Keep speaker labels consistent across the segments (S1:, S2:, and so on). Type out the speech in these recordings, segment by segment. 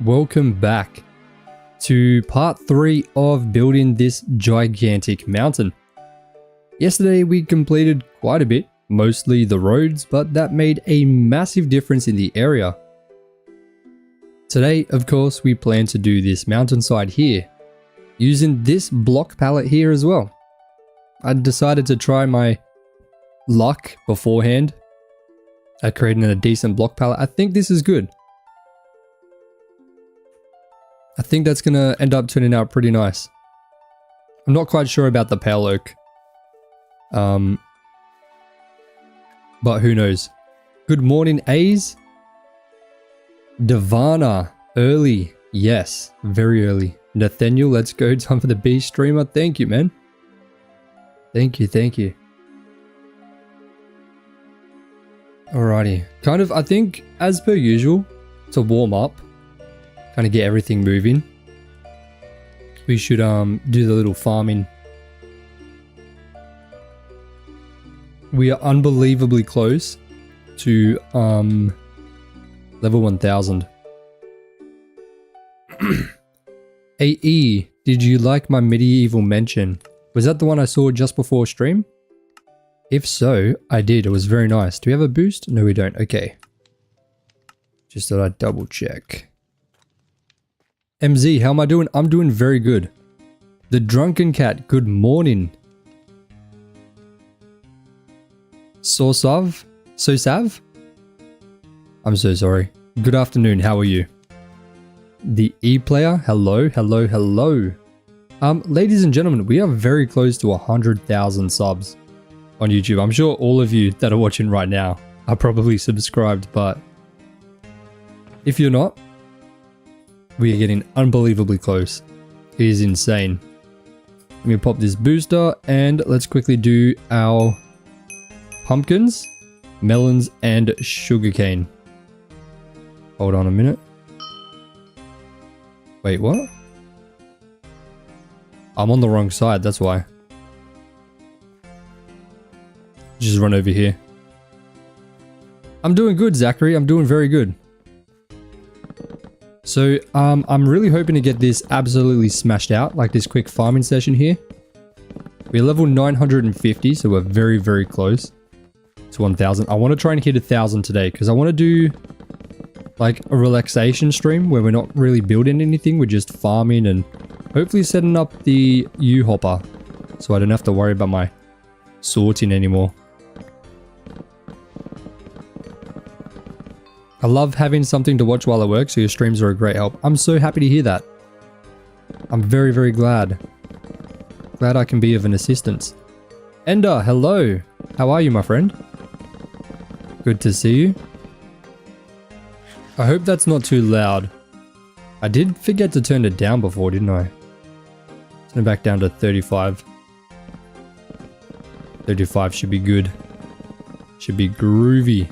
S1: welcome back to part 3 of building this gigantic mountain. Yesterday we completed quite a bit, mostly the roads, but that made a massive difference in the area. Today, of course, we plan to do this mountainside here, using this block palette here as well. I decided to try my luck beforehand at creating a decent block palette. I think this is good. I think that's going to end up turning out pretty nice. I'm not quite sure about the pale oak. But who knows. Good morning, A's. Divana, early. Yes, very early. Nathaniel, let's go. Time for the B streamer. Thank you, man. Thank you, thank you. Alrighty. Kind of, I think, as per usual, to warm up, kind of get everything moving, we should do the little farming. We are unbelievably close to level 1000. AE, did you like my medieval mention? Was that the one I saw just before stream? If so, I did. It was very nice. Do we have a boost? No, we don't. Okay. Just thought I'd double check. MZ, how am I doing? I'm doing very good. The Drunken Cat, good morning. Sosav? I'm so sorry. Good afternoon, how are you? The E-player, hello, hello, hello. Ladies and gentlemen, we are very close to 100,000 subs on YouTube. I'm sure all of you that are watching right now are probably subscribed, but if you're not, we are getting unbelievably close. It is insane. Let me pop this booster and let's quickly do our pumpkins, melons, and sugarcane. Hold on a minute. Wait, what? I'm on the wrong side, that's why. Just run over here. I'm doing good, Zachary. I'm doing very good. So, I'm really hoping to get this absolutely smashed out, like this quick farming session here. We're level 950, so we're very, very close to 1000. I want to try and hit 1000 today, because I want to do like a relaxation stream where we're not really building anything. We're just farming and hopefully setting up the U-hopper, so I don't have to worry about my sorting anymore. I love having something to watch while I work, so your streams are a great help. I'm so happy to hear that. I'm very, very glad. Glad I can be of an assistance. Ender, hello. How are you, my friend? Good to see you. I hope that's not too loud. I did forget to turn it down before, didn't I? Turn it back down to 35. 35 should be good. Should be groovy.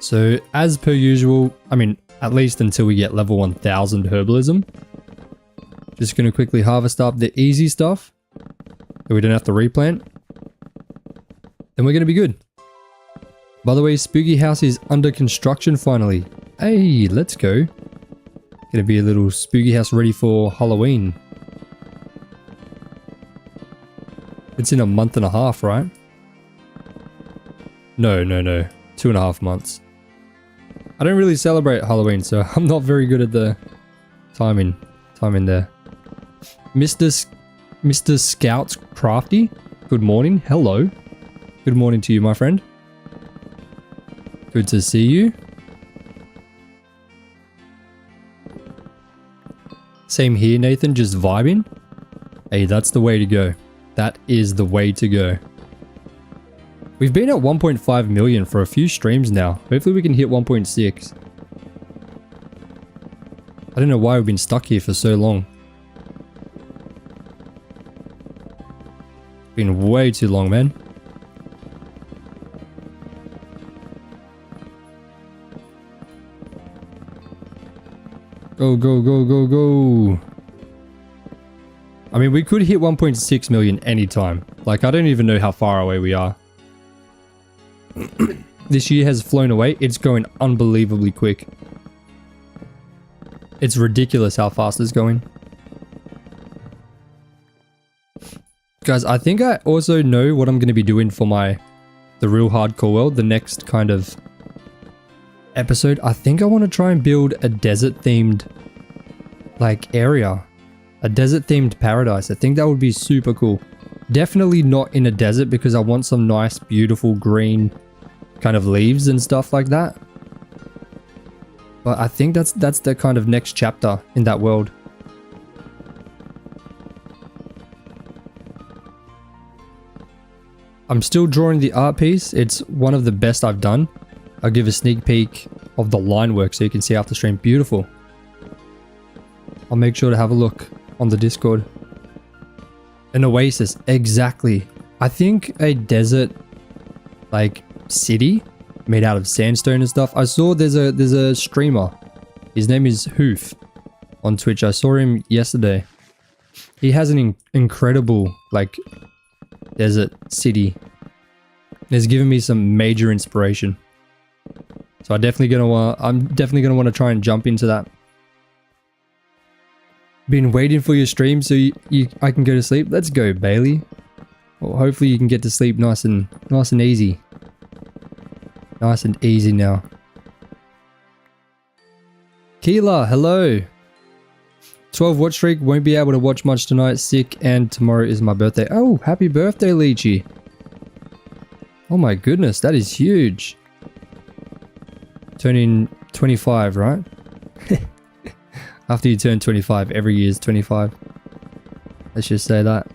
S1: So, as per usual, I mean, at least until we get level 1000 herbalism. Just going to quickly harvest up the easy stuff that we don't have to replant. Then we're going to be good. By the way, Spooky House is under construction finally. Hey, let's go. Gonna be a little Spooky House ready for Halloween. It's in a month and a half, right? No. 2.5 months. I don't really celebrate Halloween, so I'm not very good at the timing there. Mr. Scouts Crafty, good morning. Hello. Good morning to you, my friend. Good to see you. Same here, Nathan, just vibing. Hey, that's the way to go. That is the way to go. We've been at 1.5 million for a few streams now. Hopefully we can hit 1.6. I don't know why we've been stuck here for so long. It's been way too long, man. Go, go, go, go, go. I mean, we could hit 1.6 million anytime. Like, I don't even know how far away we are. this year has flown away. It's going unbelievably quick. It's ridiculous how fast it's going. Guys, I think I also know what I'm going to be doing for the real hardcore world, the next kind of episode. I think I want to try and build a desert themed like area, a desert themed paradise. I think that would be super cool. Definitely not in a desert because I want some nice, beautiful green kind of leaves and stuff like that. But I think that's the kind of next chapter in that world. I'm still drawing the art piece. It's one of the best I've done. I'll give a sneak peek of the line work so you can see after stream. Beautiful. I'll make sure to have a look on the Discord. An oasis, exactly. I think a desert like city made out of sandstone and stuff. I saw there's a streamer. His name is Hoof on Twitch. I saw him yesterday. He has an incredible like desert city. It's given me some major inspiration. So I'm definitely gonna want to try and jump into that. Been waiting for your stream so I can go to sleep. Let's go, Bailey. Well, hopefully you can get to sleep nice and easy. Nice and easy now. Keela, hello. 12 watch streak, won't be able to watch much tonight, sick, and tomorrow is my birthday. Oh, happy birthday, Lychee. Oh my goodness, that is huge. Turning 25, right? After you turn 25, every year is 25. Let's just say that.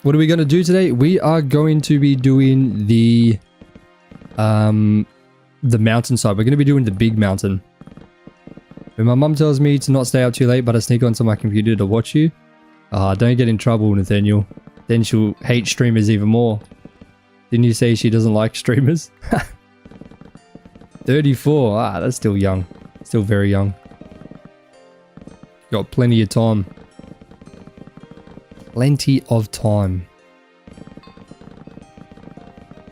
S1: What are we going to do today? We are going to be doing the mountainside. We're going to be doing the big mountain. When my mum tells me to not stay up too late, but I sneak onto my computer to watch you. Don't get in trouble, Nathaniel. Then she'll hate streamers even more. Didn't you say she doesn't like streamers? 34. That's still young. Still very young. Got plenty of time. Plenty of time.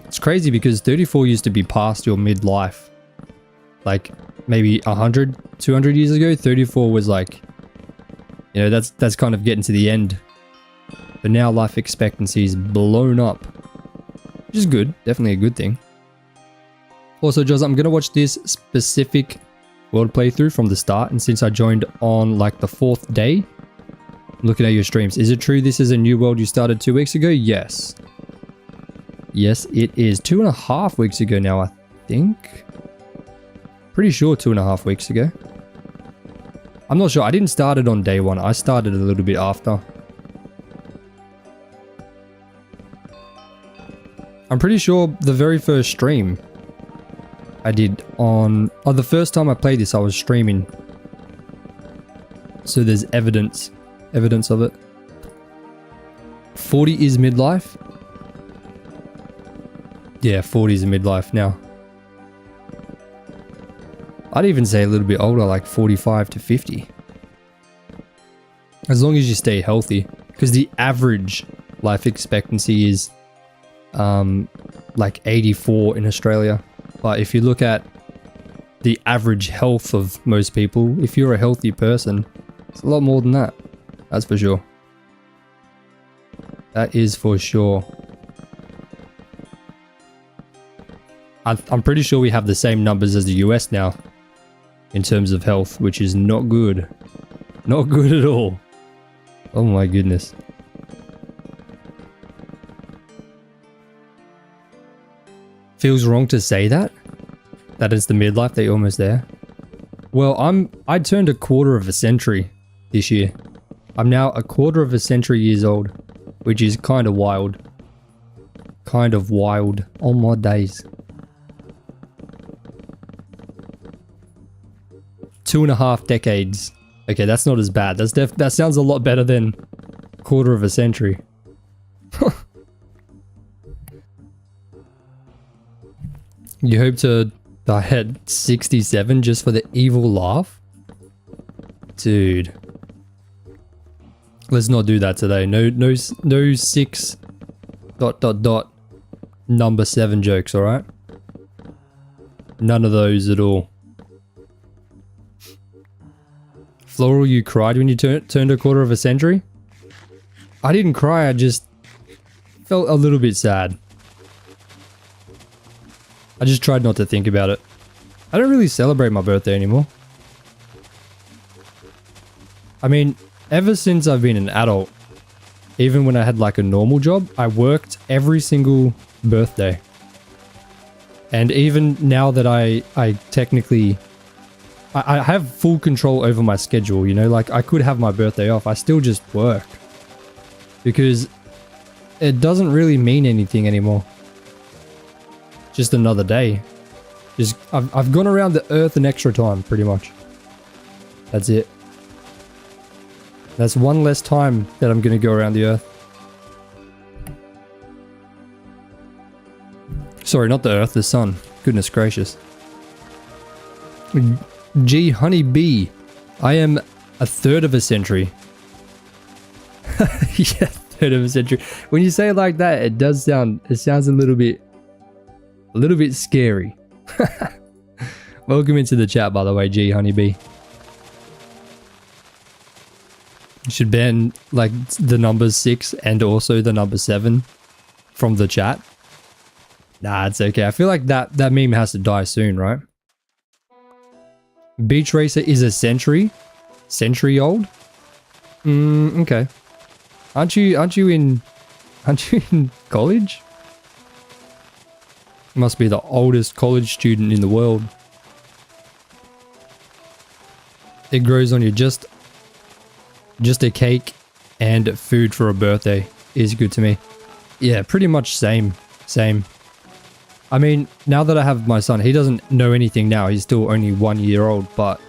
S1: It's crazy because 34 used to be past your midlife. Like maybe 100, 200 years ago, 34 was like, you know, that's kind of getting to the end. But now life expectancy is blown up. Which is good. Definitely a good thing. Also, Joz, I'm going to watch this specific world playthrough from the start. And since I joined on like the 4th day, looking at your streams, is it true this is a new world you started 2 weeks ago? Yes. Yes, it is. 2.5 weeks ago now, I think. Pretty sure 2.5 weeks ago. I'm not sure. I didn't start it on day 1. I started a little bit after. I'm pretty sure the very first stream I did on... Oh, the first time I played this, I was streaming. So there's evidence of it. 40 is midlife? Yeah, 40 is midlife now. I'd even say a little bit older, like 45 to 50. As long as you stay healthy. Because the average life expectancy is like 84 in Australia. But if you look at the average health of most people, if you're a healthy person, it's a lot more than that. That's for sure. That is for sure. I'm pretty sure we have the same numbers as the US now in terms of health, which is not good. Not good at all. Oh my goodness. Feels wrong to say that? That it's the midlife that you're almost there? Well, I turned a quarter of a century this year. I'm now a quarter of a century years old, which is kind of wild. Kind of wild. Oh my days. 2.5 decades. Okay, that's not as bad. That sounds a lot better than quarter of a century. You hope to die at 67 just for the evil laugh? Dude. Let's not do that today. No 6... ... number 7 jokes, alright? None of those at all. Floral, you cried when you turned a quarter of a century? I didn't cry, I just felt a little bit sad. I just tried not to think about it. I don't really celebrate my birthday anymore. I mean, ever since I've been an adult, even when I had like a normal job, I worked every single birthday. And even now that I technically... I have full control over my schedule, you know? Like, I could have my birthday off. I still just work. Because it doesn't really mean anything anymore. Just another day. Just I've gone around the earth an extra time, pretty much. That's it. That's one less time that I'm going to go around the earth. Sorry, not the earth, the sun. Goodness gracious. G Honeybee. I am a third of a century. Yeah, third of a century. When you say it like that, it does sound, it sounds a little bit scary. Welcome into the chat, by the way, G Honeybee. You should ban like the numbers 6 and also the number 7 from the chat. Nah, it's okay. I feel like that meme has to die soon, right? Beach Racer is a century old? Okay. Aren't you in college? Must be the oldest college student in the world. It grows on you. Just a cake and food for a birthday is good to me. Yeah, pretty much same. I mean, now that I have my son, he doesn't know anything now. He's still only 1 year old, but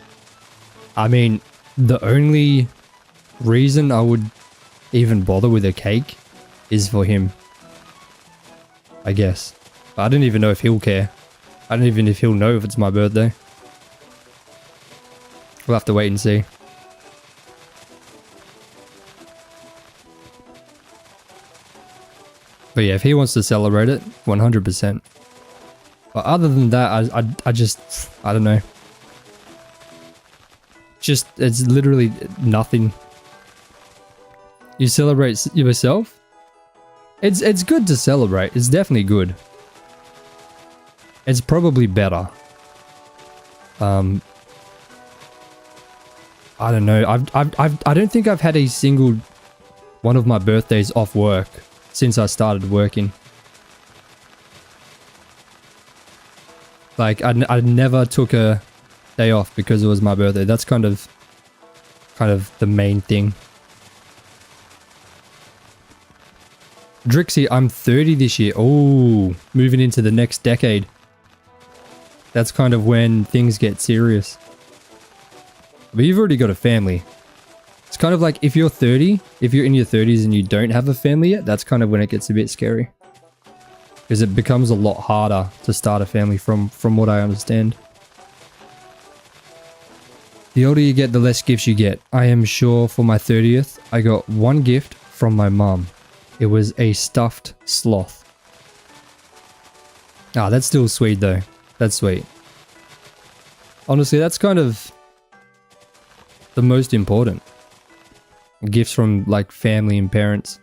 S1: I mean, the only reason I would even bother with a cake is for him, I guess. But I don't even know if he'll care. I don't even know if he'll know if it's my birthday. We'll have to wait and see. But yeah, if he wants to celebrate it, 100%. But other than that, I don't know. Just, it's literally nothing. You celebrate yourself? It's good to celebrate. It's definitely good. It's probably better. I don't know. I don't think I've had a single one of my birthdays off work since I started working. Like, I never took a day off because it was my birthday. That's kind of the main thing. Drixie, I'm 30 this year. Oh, moving into the next decade. That's kind of when things get serious. But you've already got a family. It's kind of like if you're 30, if you're in your 30s and you don't have a family yet, that's kind of when it gets a bit scary. Because it becomes a lot harder to start a family from what I understand. The older you get, the less gifts you get. I am sure for my 30th, I got one gift from my mum. It was a stuffed sloth. Ah, that's still sweet though. That's sweet. Honestly, that's kind of the most important. Gifts from like family and parents.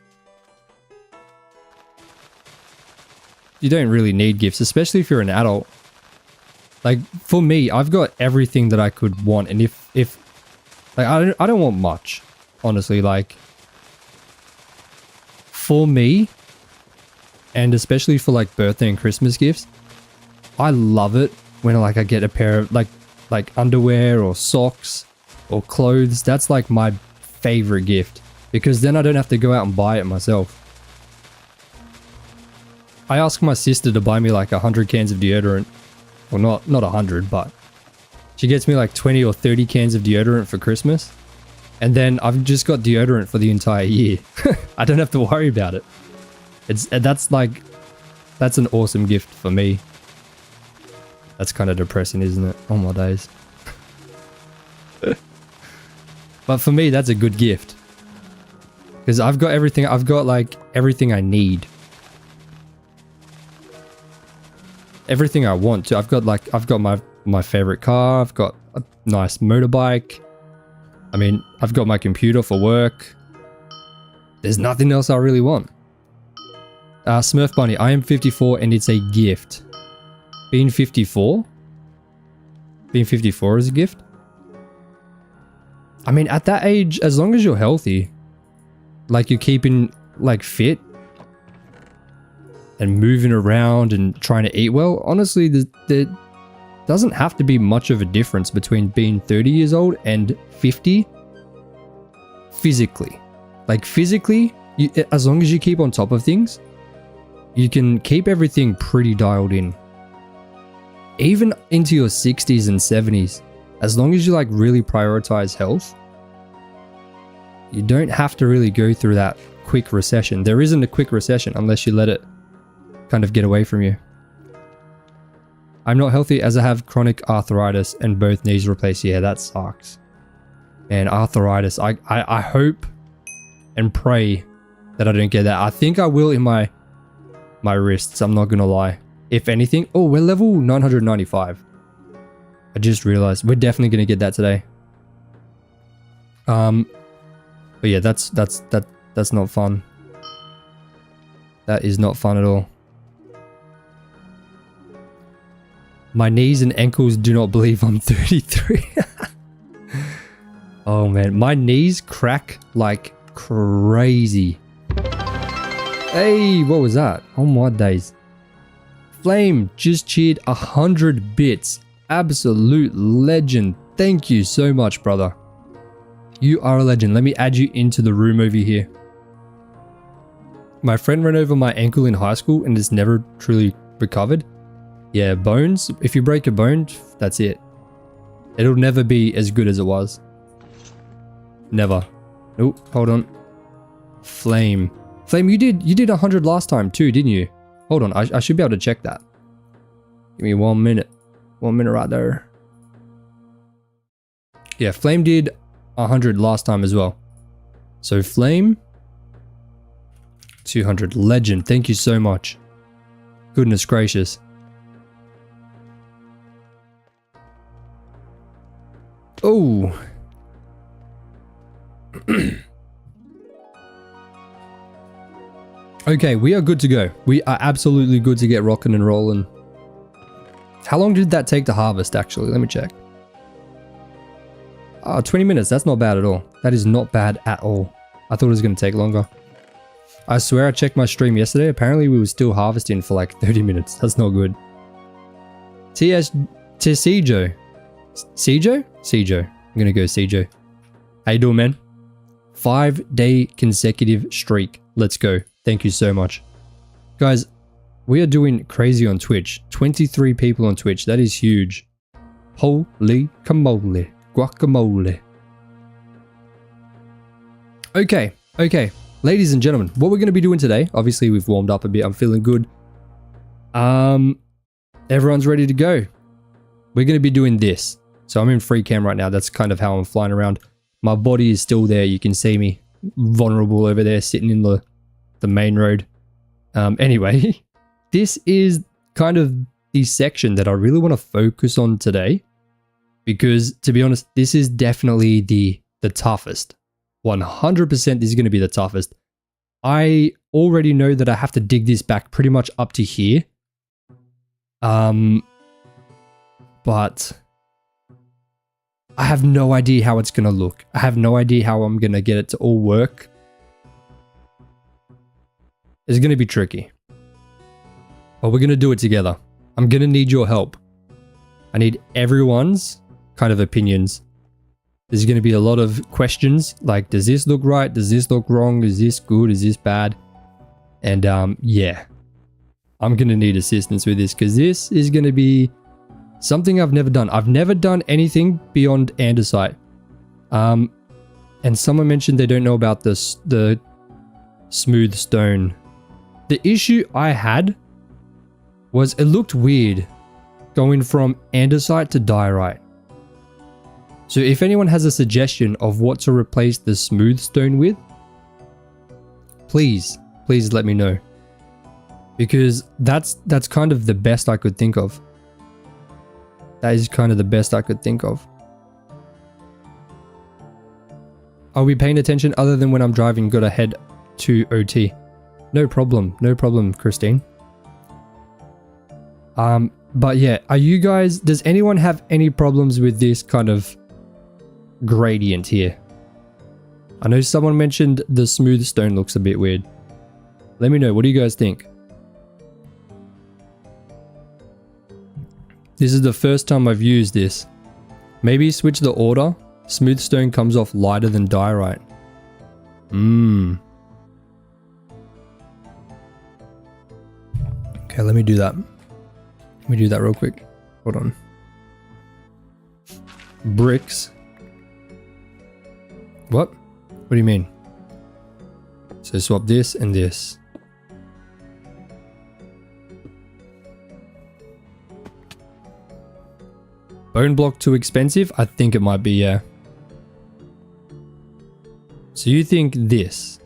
S1: You don't really need gifts, especially if you're an adult. Like for me, I've got everything that I could want, and if like I don't want much, honestly. Like for me, and especially for like birthday and Christmas gifts, I love it when like I get a pair of like underwear or socks or clothes. That's like my favorite gift, because then I don't have to go out and buy it myself. I asked my sister to buy me like 100 cans of deodorant. Well, not 100, but she gets me like 20 or 30 cans of deodorant for Christmas. And then I've just got deodorant for the entire year. I don't have to worry about it. That's an awesome gift for me. That's kind of depressing, isn't it? Oh my days. But for me, that's a good gift. Because I've got everything. I've got like everything I need. everything I want to. I've got my favorite car. I've got a nice motorbike. I mean, I've got my computer for work. There's nothing else I really want. Smurf Bunny, I am 54 and it's a gift. Being 54? Being 54 is a gift? I mean, at that age, as long as you're healthy, like you're keeping like fit and moving around and trying to eat well, honestly, there doesn't have to be much of a difference between being 30 years old and 50 physically. Like physically, as long as you keep on top of things, you can keep everything pretty dialed in. Even into your 60s and 70s, as long as you like really prioritize health, you don't have to really go through that quick recession. There isn't a quick recession unless you let it kind of get away from you. I'm not healthy as I have chronic arthritis and both knees replaced. Yeah, that sucks. Man, arthritis. I hope and pray that I don't get that. I think I will in my wrists. I'm not gonna lie. If anything, oh, we're level 995. I just realized we're definitely gonna get that today. But yeah, that's not fun. That is not fun at all. My knees and ankles do not believe I'm 33. Oh man, my knees crack like crazy. Hey, what was that? Oh my days. Flame just cheered 100 bits. Absolute legend. Thank you so much, brother. You are a legend. Let me add you into the room over here. My friend ran over my ankle in high school and has never truly recovered. Yeah, bones. If you break a bone, that's it. It'll never be as good as it was. Never. Oh, hold on. Flame. Flame, you did 100 last time too, didn't you? Hold on, I should be able to check that. Give me 1 minute. 1 minute right there. Yeah, Flame did 100 last time as well. So Flame, 200. Legend. Thank you so much. Goodness gracious. Oh. Okay, we are good to go. We are absolutely good to get rocking and rolling. How long did that take to harvest, actually? Let me check. 20 minutes. That's not bad at all. That is not bad at all. I thought it was going to take longer. I swear I checked my stream yesterday. Apparently we were still harvesting for like 30 minutes. That's not good. Sejo. Sejo? Sejo. I'm going to go Sejo. How you doing, man? 5-day consecutive streak. Let's go. Thank you so much. Guys, we are doing crazy on Twitch. 23 people on Twitch. That is huge. Holy camole. Guacamole. Okay. Ladies and gentlemen, what we're going to be doing today, obviously we've warmed up a bit. I'm feeling good. Everyone's ready to go. We're going to be doing this. So I'm in free cam right now. That's kind of how I'm flying around. My body is still there. You can see me vulnerable over there sitting in the main road. Anyway, this is kind of the section that I really want to focus on today. Because to be honest, this is definitely the toughest. 100% this is going to be the toughest. I already know that I have to dig this back pretty much up to here. But I have no idea how it's going to look. I have no idea how I'm going to get it to all work. It's going to be tricky. But we're going to do it together. I'm going to need your help. I need everyone's kind of opinions. There's going to be a lot of questions like, does this look right? Does this look wrong? Is this good? Is this bad? And yeah, I'm going to need assistance with this because this is going to be something I've never done. I've never done anything beyond andesite. And someone mentioned they don't know about this, the smooth stone. The issue I had was it looked weird going from andesite to diorite. So if anyone has a suggestion of what to replace the smooth stone with, please let me know. Because that's kind of the best I could think of. That is kind of the best I could think of. Are we paying attention other than when I'm driving? Gotta head to OT. No problem, Christine. But yeah, are you guys, does anyone have any problems with this kind of gradient here? I know someone mentioned the smooth stone looks a bit weird. Let me know, what do you guys think? This is the first time I've used this. Maybe switch the order. Smooth stone comes off lighter than diorite. Okay, let me do that. Let me do that real quick. Hold on. Bricks. What? What do you mean? So swap this and this. Bone block too expensive? I think it might be, yeah. So you think this?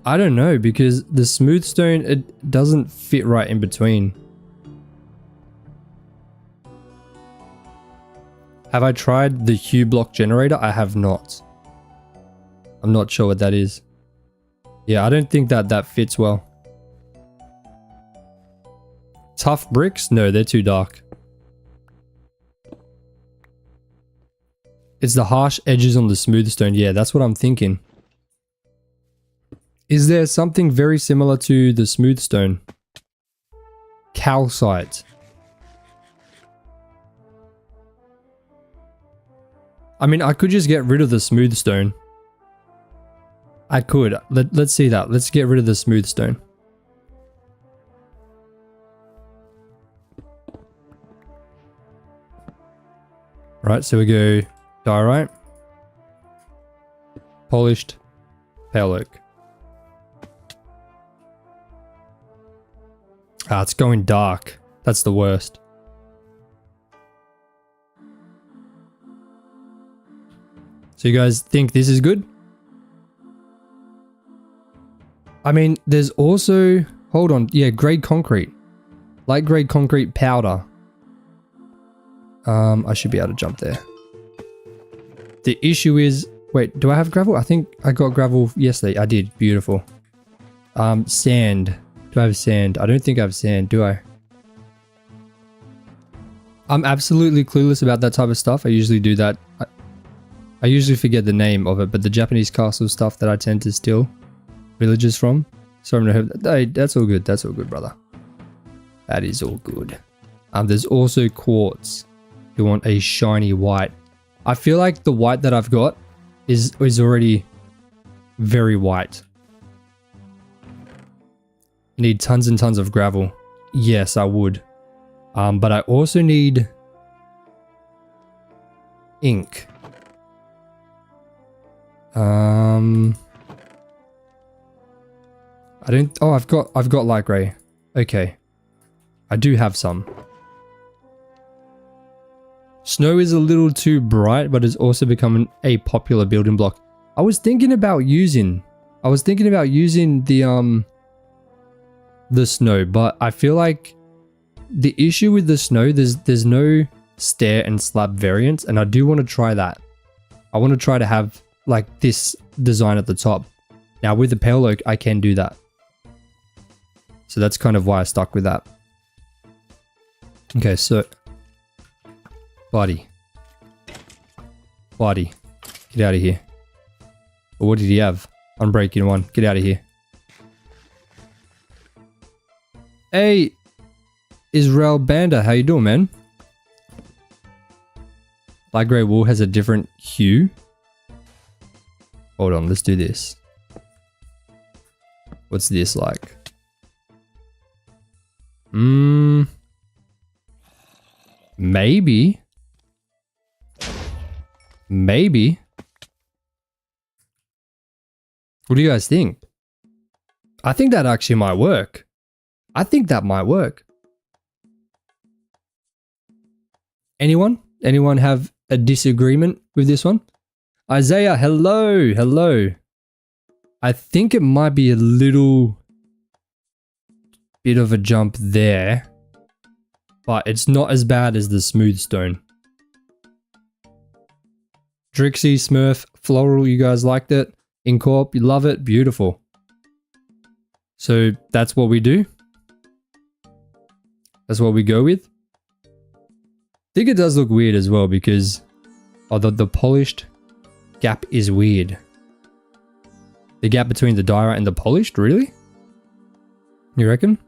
S1: I don't know, because the smooth stone, it doesn't fit right in between. Have I tried the hue block generator? I have not. I'm not sure what that is. Yeah, I don't think that fits well. Tough bricks? No, they're too dark. It's the harsh edges on the smooth stone. Yeah, that's what I'm thinking. Is there something very similar to the smooth stone? Calcite. I mean, I could just get rid of the smooth stone. I could. Let's see that. Let's get rid of the smooth stone. Right, so we go diorite, polished, pale oak. Ah, it's going dark. That's the worst. So you guys think this is good? I mean, there's also, hold on, yeah, grade concrete. Light grade concrete powder. I should be able to jump there. The issue is, wait, do I have gravel? I think I got gravel yesterday. I did. Beautiful. Sand. Do I have sand? I don't think I have sand, do I? I'm absolutely clueless about that type of stuff. I usually do that. I usually forget the name of it, but the Japanese castle stuff that I tend to steal villages from. So I'm gonna have, hey, that's all good. That's all good, brother. That is all good. There's also quartz. You want a shiny white. I feel like the white that I've got is already very white. Need tons and tons of gravel. Yes, I would. But I also need ink. I don't, oh, I've got light gray. Okay. I do have some. Snow is a little too bright, but it's also become a popular building block. I was thinking about using the snow, but I feel like the issue with the snow, there's no stair and slab variants, and I do want to try that. I want to try to have like this design at the top. Now with the pale oak, I can do that. So that's kind of why I stuck with that. Okay, so buddy, get out of here. Or what did he have? Unbreaking one. Get out of here. Hey, Israel Banda, how you doing, man? Light grey wool has a different hue. Hold on, let's do this. What's this like? Maybe. Maybe. What do you guys think? I think that actually might work. I think that might work. Anyone? Anyone have a disagreement with this one? Isaiah, hello, hello. I think it might be a little bit of a jump there, but it's not as bad as the smooth stone. Drixie, Smurf, Floral, you guys liked it. Incorp, you love it. Beautiful. So that's what we do. That's what we go with. I think it does look weird as well because the polished gap is weird. The gap between the diorite and the polished, really? You reckon?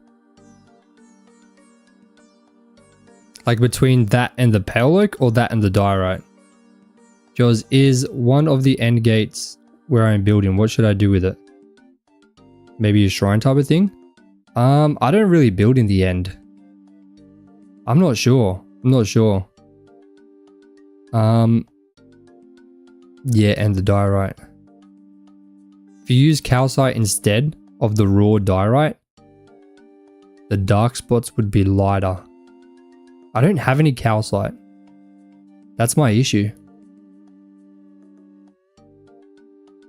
S1: Like between that and the pale oak or that and the diorite? Jaws is one of the end gates where I'm building. What should I do with it? Maybe a shrine type of thing? I don't really build in the end. I'm not sure. Yeah, and the diorite. If you use calcite instead of the raw diorite, the dark spots would be lighter. I don't have any calcite. That's my issue.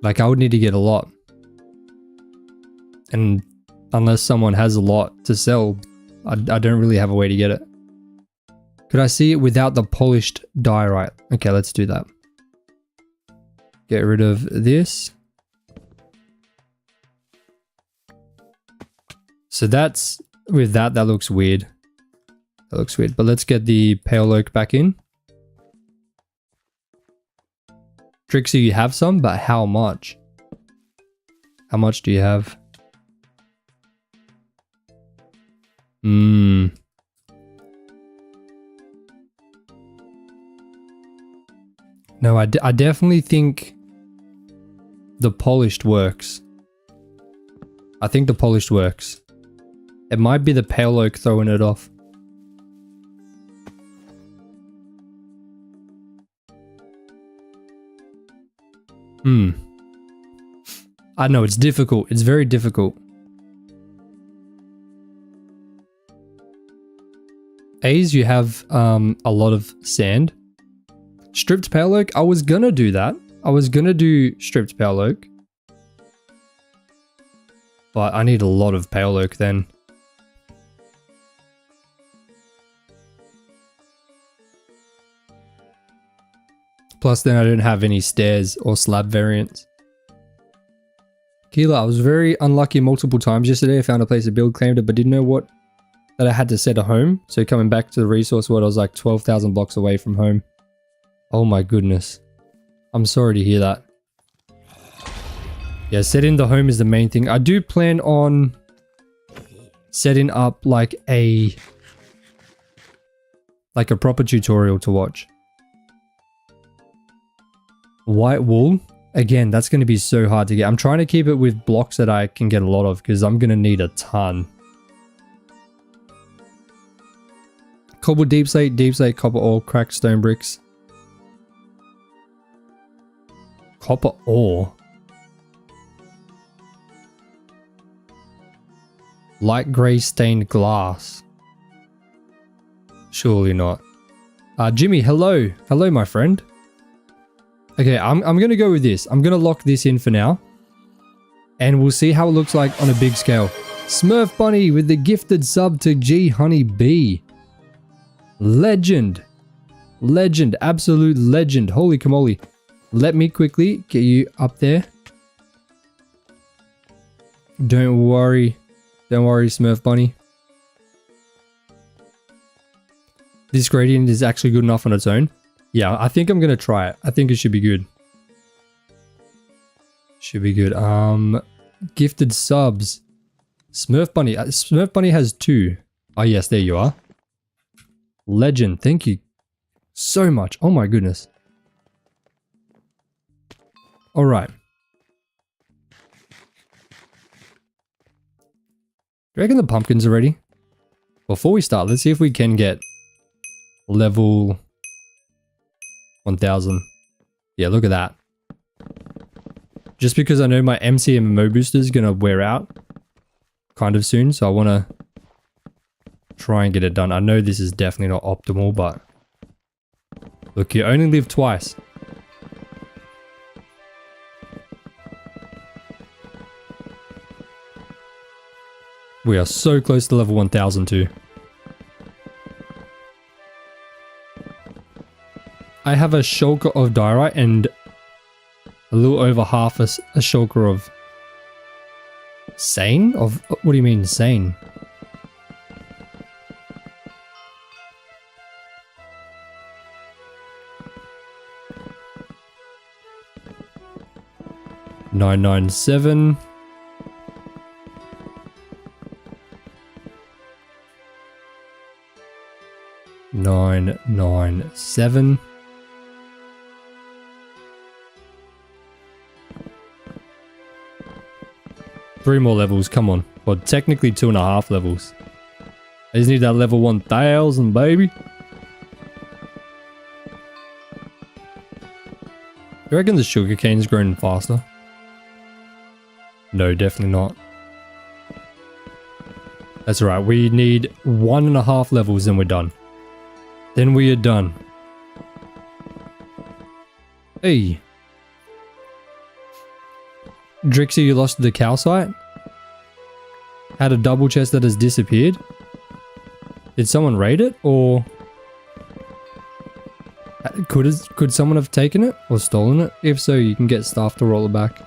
S1: Like, I would need to get a lot. And unless someone has a lot to sell, I don't really have a way to get it. Could I see it without the polished diorite? Okay, let's do that. Get rid of this. So that's, with that looks weird. That looks weird, but let's get the pale oak back in. Trixie, you have some, but how much? How much do you have? No, I definitely think the polished works. I think the polished works. It might be the pale oak throwing it off. I know, it's difficult. It's very difficult. A's, you have a lot of sand. Stripped pale oak, I was gonna do that. I was gonna do stripped pale oak. But I need a lot of pale oak then. Plus then I don't have any stairs or slab variants. Keela, I was very unlucky multiple times yesterday. I found a place to build, claimed it, but didn't know what that I had to set a home. So coming back to the resource world, I was like 12,000 blocks away from home. Oh my goodness. I'm sorry to hear that. Yeah, setting the home is the main thing. I do plan on setting up like a proper tutorial to watch. White wool. Again, that's going to be so hard to get. I'm trying to keep it with blocks that I can get a lot of because I'm going to need a ton. Cobble deep slate, copper ore, cracked stone bricks. Copper ore. Light grey stained glass. Surely not. Jimmy, hello. Hello, my friend. Okay, I'm going to go with this. I'm going to lock this in for now. And we'll see how it looks like on a big scale. Smurf Bunny with the gifted sub to G Honey B. Legend. Legend. Absolute legend. Holy camoli. Let me quickly get you up there. Don't worry. Don't worry, Smurf Bunny. This gradient is actually good enough on its own. Yeah, I think I'm going to try it. I think it should be good. Should be good. Gifted subs. Smurf Bunny. Smurf Bunny has 2. Oh, yes, there you are. Legend. Thank you so much. Oh, my goodness. All right. Do you reckon the pumpkins are ready? Before we start, let's see if we can get level 1000. Yeah, look at that. Just because I know my MC and MMO booster is going to wear out kind of soon, so I want to try and get it done. I know this is definitely not optimal, but look, you only live twice. We are so close to level 1000 too. I have a shulker of diorite and a little over half a shulker of sane? What do you mean sane? $997. $997. Three more levels, come on. Well, technically 2.5 levels. I just need that level 1000, baby. You reckon the sugarcane's growing faster? No, definitely not. That's right, we need 1.5 levels and we're done. Then we are done. Hey. Drixie, you lost the calcite? Had a double chest that has disappeared? Did someone raid it? Or could someone have taken it or stolen it? If so, you can get staff to roll it back.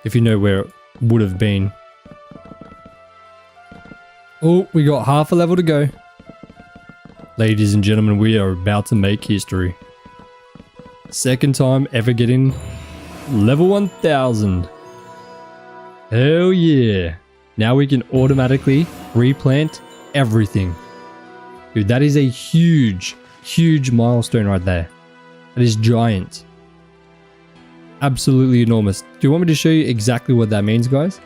S1: If you know where it would have been. Oh, we got half a level to go. Ladies and gentlemen, we are about to make history. Second time ever getting level 1000. Hell yeah. Now we can automatically replant everything. Dude, that is a huge, huge milestone right there. That is giant. Absolutely enormous. Do you want me to show you exactly what that means, guys?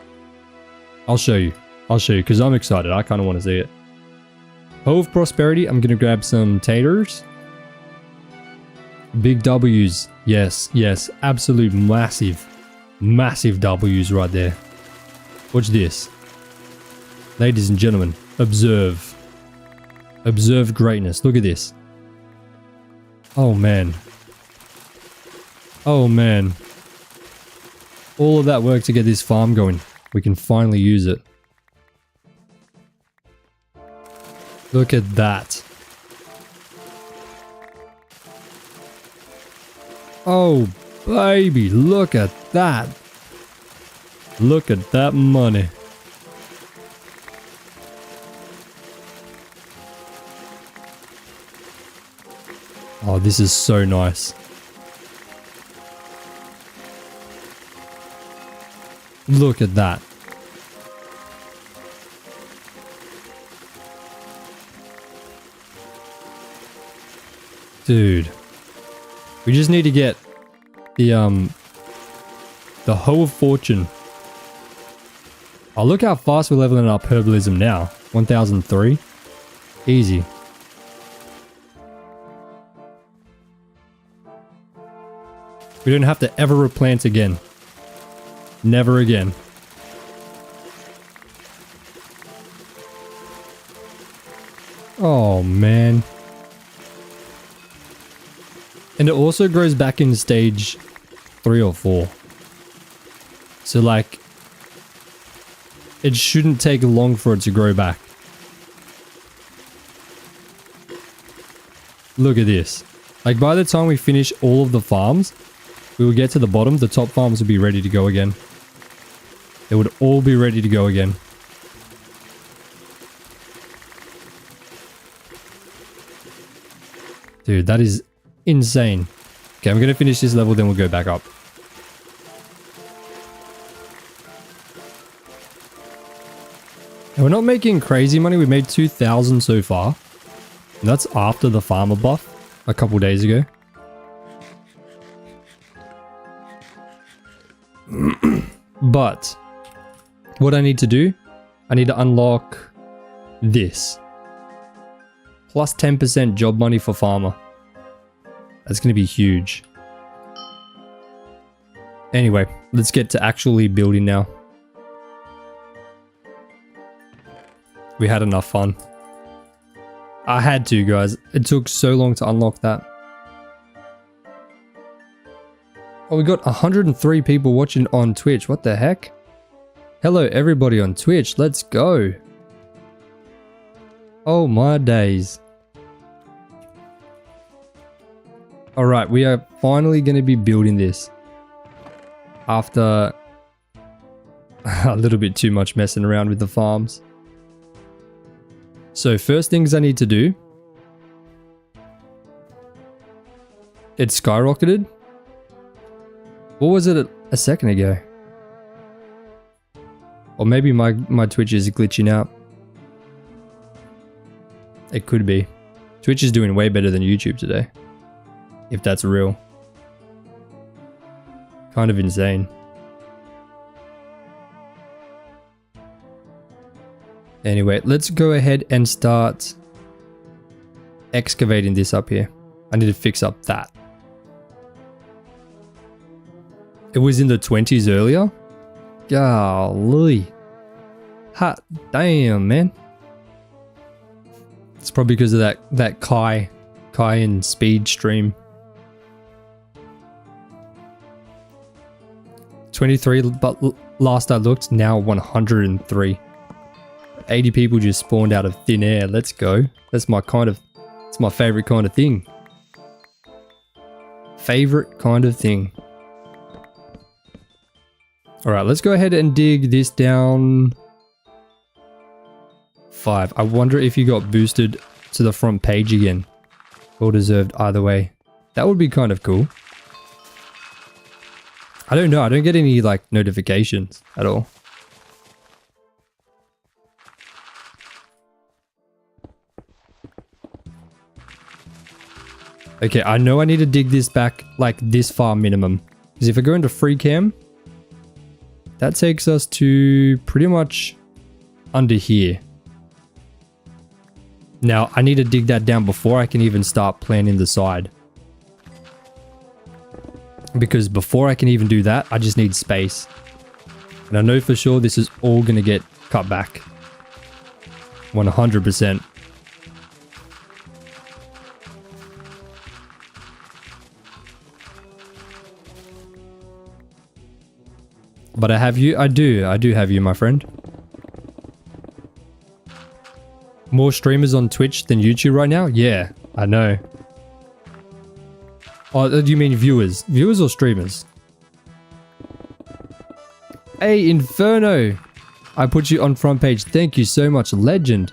S1: I'll show you. I'll show you because I'm excited. I kind of want to see it. Hoe of Prosperity. I'm going to grab some taters. Big W's. Yes, yes. Absolute massive, massive W's right there. Watch this. Ladies and gentlemen, observe. Observe greatness. Look at this. Oh, man. Oh, man. All of that work to get this farm going. We can finally use it. Look at that. Oh, baby, look at that. Look at that money. Oh, this is so nice. Look at that. Dude. We just need to get the Hoe of Fortune. Oh, look how fast we're leveling up herbalism now. 1003. Easy. We don't have to ever replant again. Never again. Oh, man. And it also grows back in stage 3 or 4. So like, it shouldn't take long for it to grow back. Look at this. Like by the time we finish all of the farms, we will get to the bottom, the top farms will be ready to go again. They would all be ready to go again. Dude, that is insane. Okay, I'm gonna finish this level, then we'll go back up. And we're not making crazy money. We made 2,000 so far. And that's after the farmer buff a couple days ago. But what I need to do, I need to unlock this. Plus 10% job money for farmer. That's going to be huge. Anyway, let's get to actually building now. We had enough fun. I had to, guys. It took so long to unlock that. Oh, we got 103 people watching on Twitch. What the heck? Hello everybody on Twitch, let's go. Oh my days. Alright, we are finally going to be building this. After a little bit too much messing around with the farms. So first things I need to do. It skyrocketed. What was it a second ago? Or maybe my Twitch is glitching out. It could be. Twitch is doing way better than YouTube today. If that's real. Kind of insane. Anyway, let's go ahead and start excavating this up here. I need to fix up that. It was in the 20s earlier? Golly. Hot damn, man. It's probably because of that Kai and speed stream. 23, but last I looked, now 103. 80 people just spawned out of thin air. Let's go. That's my it's my favorite kind of thing. Favorite kind of thing. Alright, let's go ahead and dig this down 5. I wonder if you got boosted to the front page again. Well deserved either way. That would be kind of cool. I don't know. I don't get any like notifications at all. Okay, I know I need to dig this back like this far minimum. Because if I go into free cam, that takes us to pretty much under here. Now, I need to dig that down before I can even start planting the side. Because before I can even do that, I just need space. And I know for sure this is all going to get cut back. 100%. But I have you. I do have you, my friend. More streamers on Twitch than YouTube right now? Yeah, I know. Oh, do you mean viewers? Viewers or streamers? Hey, Inferno! I put you on front page. Thank you so much, legend.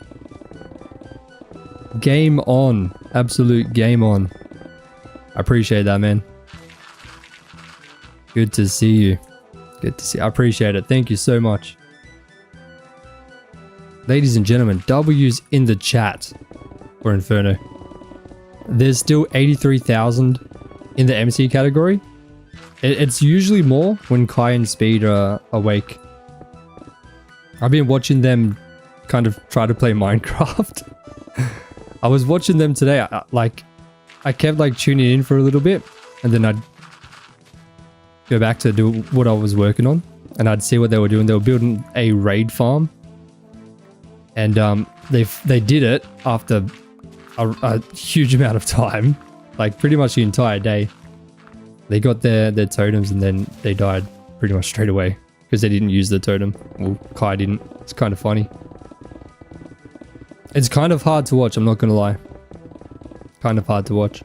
S1: Game on. Absolute game on. I appreciate that, man. Good to see you. Good to see. I appreciate it. Thank you so much. Ladies and gentlemen, W's in the chat for Inferno. There's still 83,000 in the MC category. It's usually more when Kai and Speed are awake. I've been watching them kind of try to play Minecraft. I was watching them today. I kept like tuning in for a little bit, and then I'd go back to do what I was working on, and I'd see what they were doing. They were building a raid farm, and they did it after a huge amount of time, like pretty much the entire day. They got their totems and then they died pretty much straight away because they didn't use the totem. Well, Kai didn't. It's kind of funny. It's kind of hard to watch, I'm not gonna lie. Kind of hard to watch.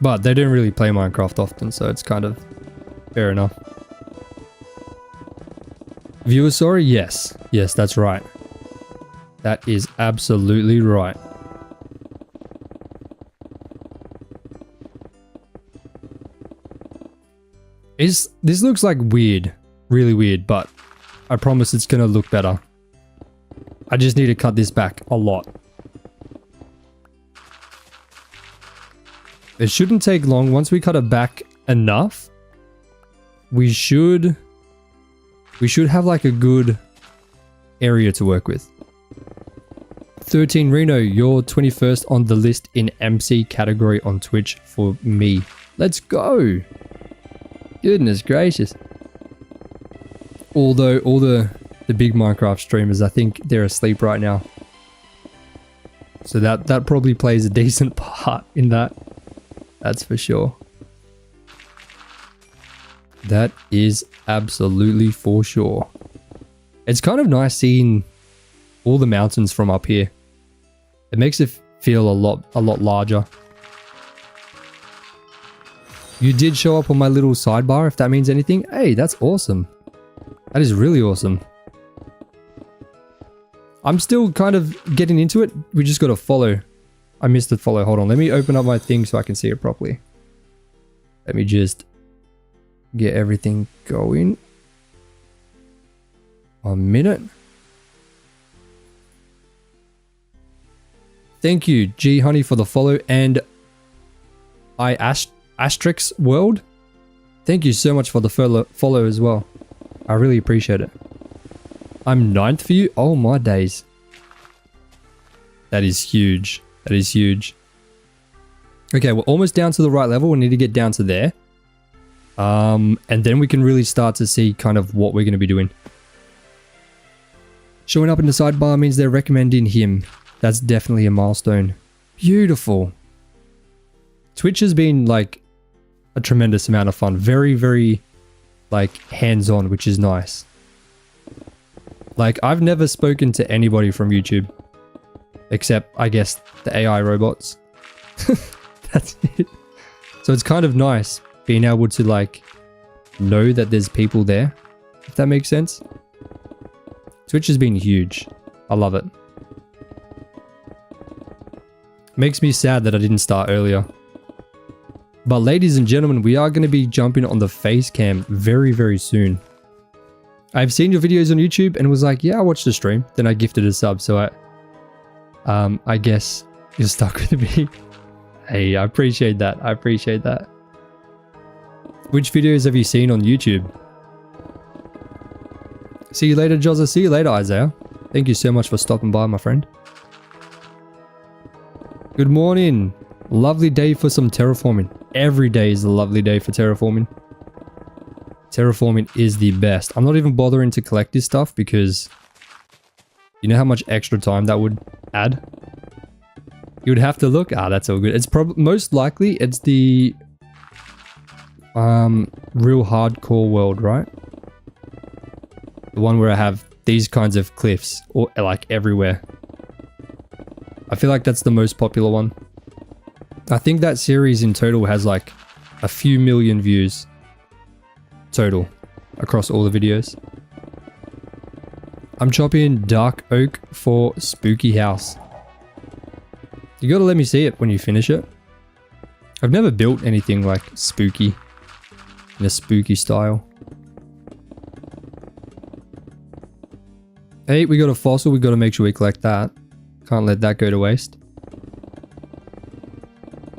S1: But they don't really play Minecraft often, so it's kind of fair enough. Viewer sorry? Yes. Yes, that's right. That is absolutely right. This looks like weird. Really weird, but I promise it's gonna look better. I just need to cut this back a lot. It shouldn't take long. Once we cut it back enough, we should have like a good area to work with. 13 Reno, you're 21st on the list in MC category on Twitch for me. Let's go. Goodness gracious. Although all the big Minecraft streamers, I think they're asleep right now. So that probably plays a decent part in that. That's for sure. That is absolutely for sure. It's kind of nice seeing all the mountains from up here. It makes it feel a lot larger. You did show up on my little sidebar, if that means anything. Hey, that's awesome. That is really awesome. I'm still kind of getting into it. We just got to follow. I missed the follow. Hold on. Let me open up my thing so I can see it properly. Let me just get everything going. 1 minute. Thank you, G Honey, for the follow, and Asterix World. Thank you so much for the follow as well. I really appreciate it. I'm 9th for you. Oh my days. That is huge. That is huge. Okay, we're almost down to the right level. We need to get down to there. And then we can really start to see kind of what we're going to be doing. Showing up in the sidebar means they're recommending him. That's definitely a milestone. Beautiful. Twitch has been like a tremendous amount of fun. Very, very like hands-on, which is nice. Like I've never spoken to anybody from YouTube. Except, I guess, the AI robots. That's it. So it's kind of nice being able to like know that there's people there. If that makes sense. Twitch has been huge. I love it. Makes me sad that I didn't start earlier. But ladies and gentlemen, we are going to be jumping on the face cam very, very soon. I've seen your videos on YouTube and was like, yeah, I watched the stream. Then I gifted a sub. So I guess you're stuck with me. Hey, I appreciate that. I appreciate that. Which videos have you seen on YouTube? See you later, Jozza. See you later, Isaiah. Thank you so much for stopping by, my friend. Good morning. Lovely day for some terraforming. Every day is a lovely day for terraforming. Terraforming is the best. I'm not even bothering to collect this stuff because you know how much extra time that would add? You would have to look. Ah, that's all good. It's probably most likely it's the real hardcore world, right? The one where I have these kinds of cliffs or like everywhere. I feel like that's the most popular one. I think that series in total has like a few million views total across all the videos. I'm chopping dark oak for spooky house. You gotta let me see it when you finish it. I've never built anything like spooky in a spooky style. Hey, we got a fossil. We got to make sure we collect that. Can't let that go to waste.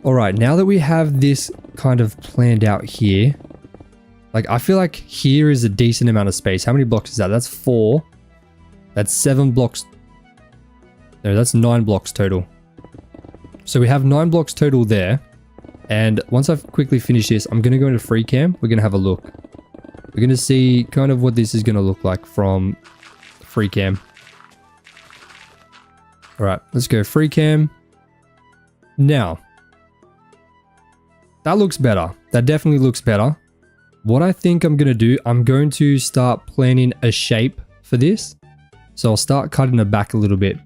S1: Alright, now that we have this kind of planned out here, like I feel like here is a decent amount of space. How many blocks is that? That's 4. That's 7 blocks. No, that's 9 blocks total. So we have 9 blocks total there. And once I've quickly finished this, I'm going to go into free cam. We're going to have a look. We're going to see kind of what this is going to look like from free cam. Alright, let's go free cam. Now, that looks better. That definitely looks better. What I think I'm going to do, I'm going to start planning a shape for this. So I'll start cutting it back a little bit.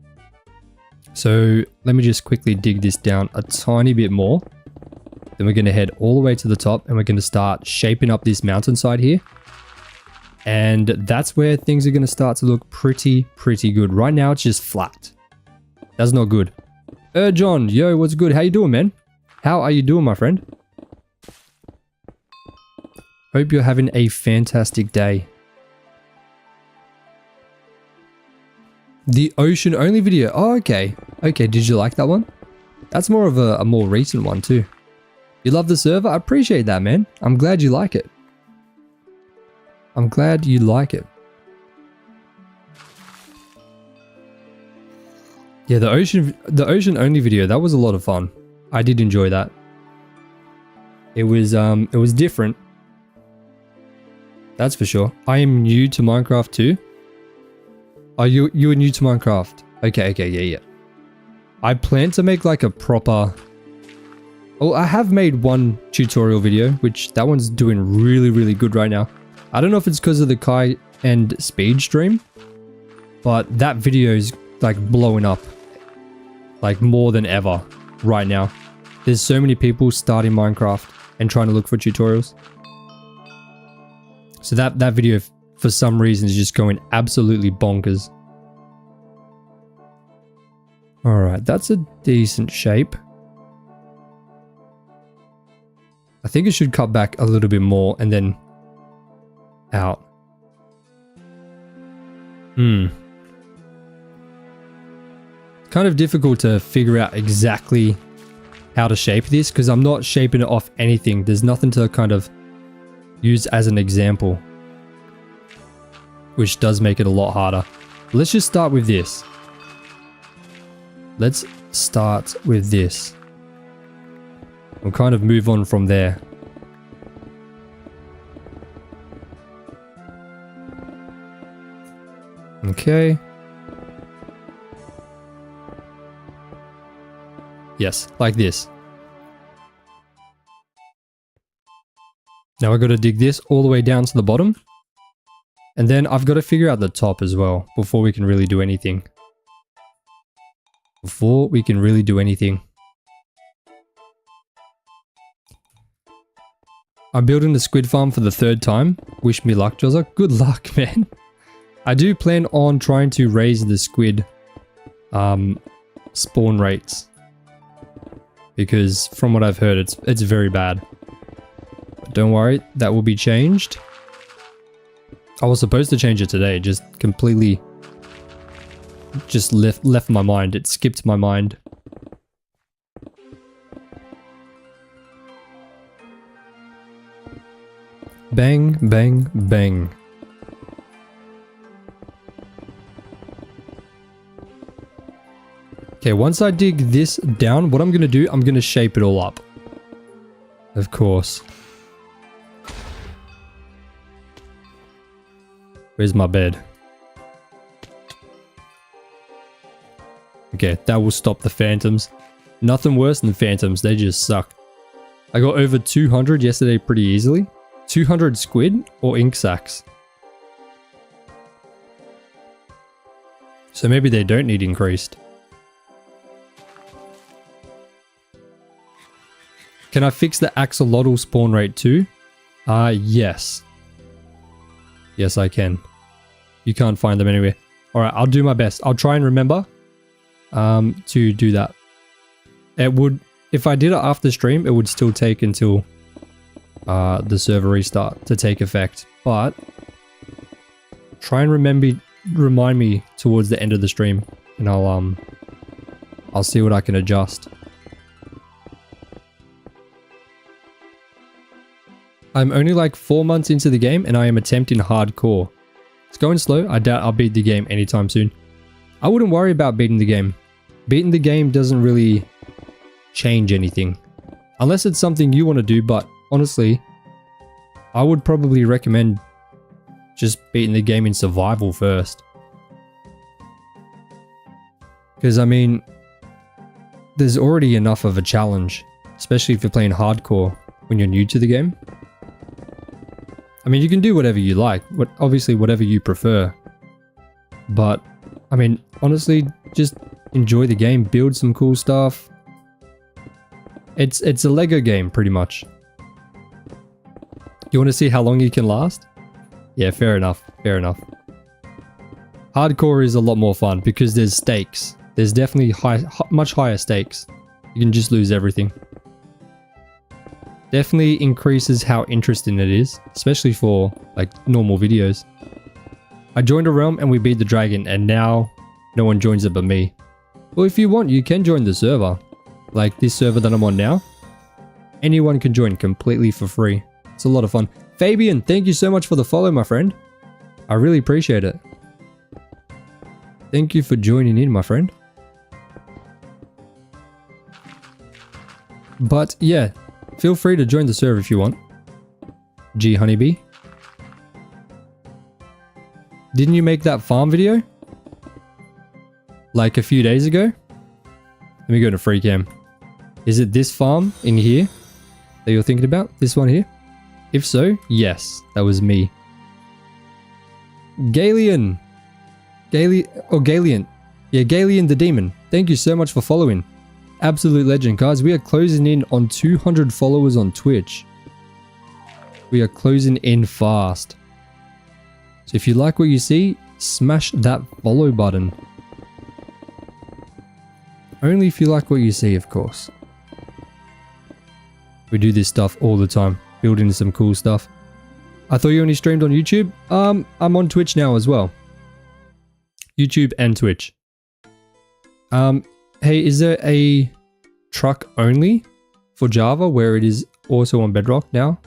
S1: So let me just quickly dig this down a tiny bit more. Then we're going to head all the way to the top and we're going to start shaping up this mountainside here. And that's where things are going to start to look pretty good. Right now, it's just flat. That's not good. John, yo, what's good? How you doing, man? How are you doing, my friend? Hope you're having a fantastic day. The ocean only video. Oh, okay. Okay, did you like that one? That's more of a more recent one too. You love the server? I appreciate that, man. I'm glad you like it. I'm glad you like it. Yeah, the ocean only video, that was a lot of fun. I did enjoy that. It was different. That's for sure. I am new to Minecraft too. Are you are new to Minecraft? Okay, yeah. I plan to make like a proper Oh, I have made one tutorial video, which that one's doing really, really good right now. I don't know if it's because of the Kai and Speed stream, but that video is like blowing up like more than ever right now. There's so many people starting Minecraft and trying to look for tutorials. So that video for some reason is just going absolutely bonkers. All right, that's a decent shape. I think it should cut back a little bit more and then out. It's kind of difficult to figure out exactly how to shape this because I'm not shaping it off anything. There's nothing to kind of use as an example, which does make it a lot harder. Let's just start with this. Let's start with this. We'll kind of move on from there. Okay. Yes, like this. Now I've got to dig this all the way down to the bottom. And then I've got to figure out the top as well before we can really do anything. I'm building the squid farm for the 3rd time. Wish me luck, Jozza. Good luck, man. I do plan on trying to raise the squid spawn rates. Because from what I've heard, it's very bad. But don't worry, that will be changed. I was supposed to change it today, just completely just left my mind. It skipped my mind. Bang, bang, bang. Okay, once I dig this down, what I'm going to do, I'm going to shape it all up. Of course. Where's my bed? Okay, that will stop the phantoms. Nothing worse than phantoms, they just suck. I got over 200 yesterday pretty easily. 200 squid or ink sacs. So maybe they don't need increased. Can I fix the axolotl spawn rate too? Yes. Yes, I can. You can't find them anywhere. Alright, I'll do my best. I'll try and remember to do that. It would, if I did it after stream, it would still take until the server restart to take effect. But try and remind me towards the end of the stream, and I'll see what I can adjust. I'm only like 4 months into the game and I am attempting hardcore. It's going slow. I doubt I'll beat the game anytime soon. I wouldn't worry about beating the game. Beating the game doesn't really change anything. Unless it's something you want to do, but honestly, I would probably recommend just beating the game in survival first. Because I mean, there's already enough of a challenge, especially if you're playing hardcore when you're new to the game. I mean, you can do whatever you like, obviously whatever you prefer. But, I mean, honestly, just enjoy the game, build some cool stuff. It's a Lego game, pretty much. You want to see how long you can last? Yeah, fair enough, fair enough. Hardcore is a lot more fun because there's stakes. There's definitely much higher stakes. You can just lose everything. Definitely increases how interesting it is, especially for like normal videos. I joined a realm and we beat the dragon and now no one joins it but me. Well, if you want, you can join the server. Like this server that I'm on now. Anyone can join completely for free. It's a lot of fun. Fabian, thank you so much for the follow, my friend. I really appreciate it. Thank you for joining in, my friend. But yeah, feel free to join the server if you want. G Honeybee. Didn't you make that farm video? Like a few days ago? Let me go to free cam. Is it this farm in here that you're thinking about? This one here? If so, yes, that was me. Galian. Galian. Yeah, Galian the Demon. Thank you so much for following. Absolute legend, guys. We are closing in on 200 followers on Twitch. We are closing in fast. So if you like what you see, smash that follow button. Only if you like what you see, of course. We do this stuff all the time. Building some cool stuff. I thought you only streamed on YouTube. I'm on Twitch now as well. YouTube and Twitch. Hey, is there a truck only for Java where it is also on Bedrock now?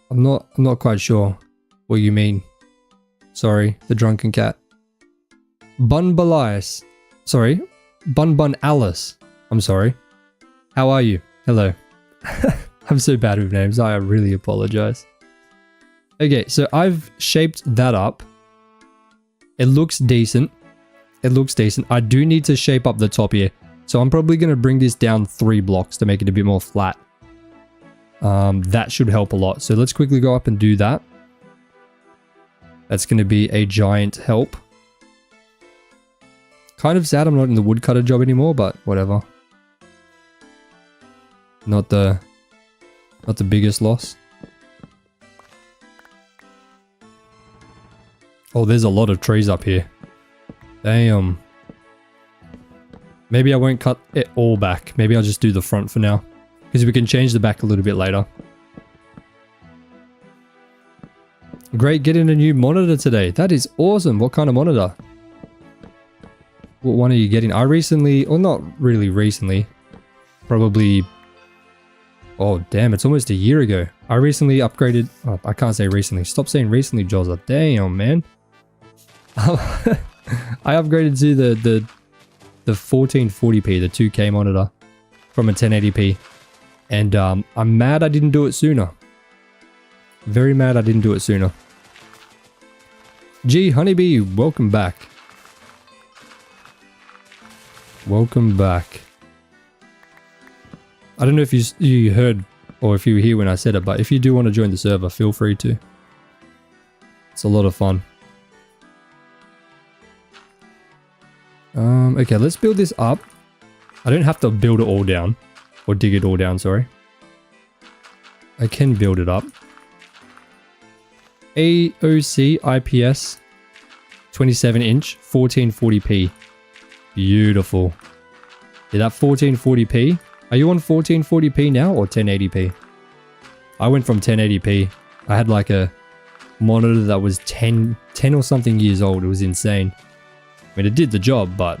S1: I'm not quite sure what you mean. Sorry, the drunken cat. Bun Balias. Sorry, Bun Alice. I'm sorry. How are you? Hello. I'm so bad with names. I really apologize. Okay, so I've shaped that up. It looks decent. It looks decent. I do need to shape up the top here. So I'm probably going to bring this down 3 blocks to make it a bit more flat. That should help a lot. So let's quickly go up and do that. That's going to be a giant help. Kind of sad I'm not in the woodcutter job anymore, but whatever. Not the biggest loss. Oh, there's a lot of trees up here. Damn. Maybe I won't cut it all back. Maybe I'll just do the front for now. Because we can change the back a little bit later. Great, getting a new monitor today. That is awesome. What kind of monitor? What one are you getting? I recently, or not really recently, probably... Oh, damn, it's almost a year ago. I recently upgraded... Oh, I can't say recently. Stop saying recently, Jozza. Damn, man. I upgraded to the 1440p, the 2K monitor from a 1080p. And I'm mad I didn't do it sooner. Very mad I didn't do it sooner. Gee, Honeybee, welcome back. Welcome back. I don't know if you heard or if you were here when I said it, but if you do want to join the server, feel free to. It's a lot of fun. Okay, let's build this up. I don't have to build it all down. Or dig it all down, sorry. I can build it up. AOC IPS 27 inch 1440p. Beautiful. Yeah, that 1440p. Are you on 1440p now or 1080p? I went from 1080p. I had like a monitor that was 10 or something years old. It was insane. I mean, it did the job, but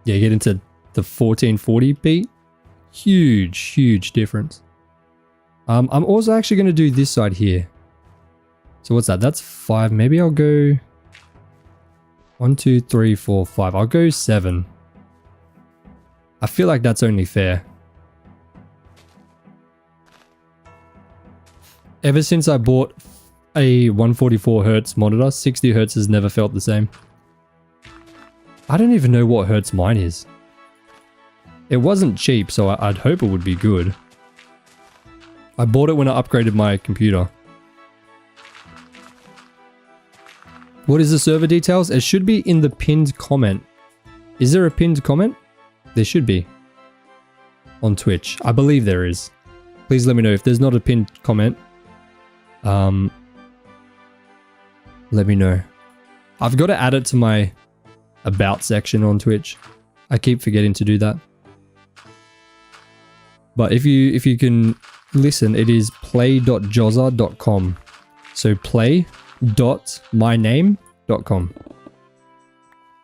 S1: yeah, get into the 1440p. Huge difference. I'm also actually going to do this side here. So what's that? That's 5. Maybe I'll go 1, 2, 3, 4, 5. I'll go 7. I feel like that's only fair. Ever since I bought a 144Hz monitor, 60Hz has never felt the same. I don't even know what hertz mine is. It wasn't cheap, so I'd hope it would be good. I bought it when I upgraded my computer. What is the server details? It should be in the pinned comment. Is there a pinned comment? There should be. On Twitch. I believe there is. Please let me know if there's not a pinned comment. Let me know. I've got to add it to my about section on Twitch. I keep forgetting to do that. But if you can listen, it is play.jozza.com. So play.myname.com.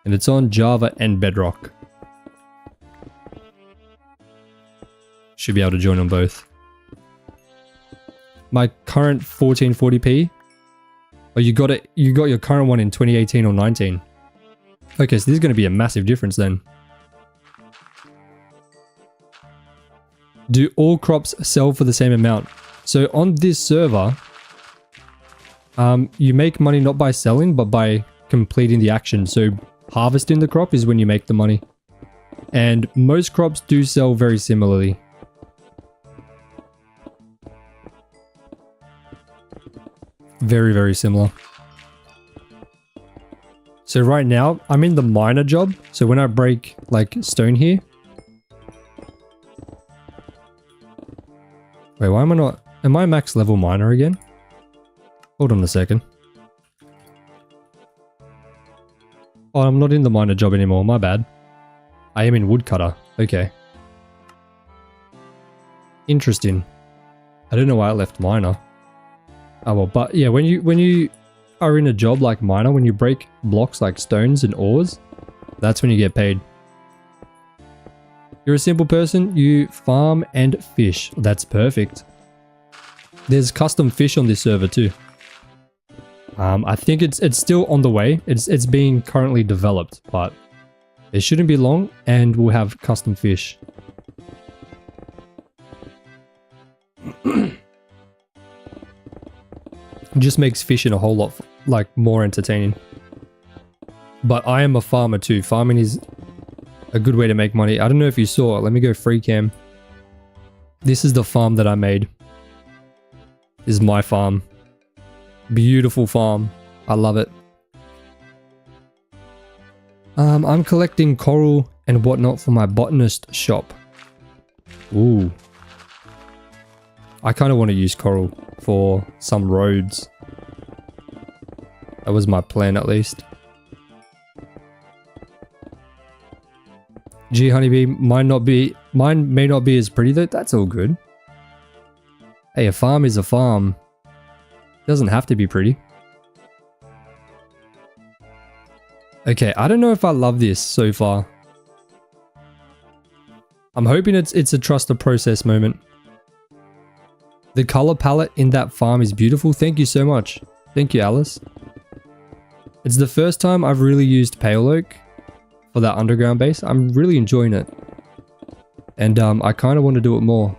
S1: And it's on Java and Bedrock. Should be able to join on both. My current 1440p. Oh, you got your current one in 2018 or 19. Okay, so this is going to be a massive difference then. Do all crops sell for the same amount? So on this server, you make money not by selling, but by completing the action. So harvesting the crop is when you make the money. And most crops do sell very similarly. Very, very similar. So right now, I'm in the miner job. So when I break like stone here. Wait, why am I not? Am I max level miner again? Hold on a second. Oh, I'm not in the miner job anymore. My bad. I am in woodcutter. Okay. Interesting. I don't know why I left miner. Oh well, but yeah, when you are in a job like miner, when you break blocks like stones and ores, that's when you get paid. You're a simple person, you farm and fish. That's perfect. There's custom fish on this server too. I think it's still on the way. It's being currently developed, but it shouldn't be long and we'll have custom fish. Just makes fishing a whole lot like more entertaining. But I am a farmer too. Farming is a good way to make money. I don't know if you saw it. Let me go free cam. This is the farm that I made. This is my farm. Beautiful farm. I love it. I'm collecting coral and whatnot for my botanist shop. Ooh. I kind of want to use coral for some roads. That was my plan at least. Gee, honeybee, mine may not be as pretty though. That's all good. Hey, a farm is a farm. Doesn't have to be pretty. Okay, I don't know if I love this so far. I'm hoping it's a trust the process moment. The color palette in that farm is beautiful. Thank you so much. Thank you, Alice. It's the first time I've really used pale oak for that underground base. I'm really enjoying it. And I kind of want to do it more.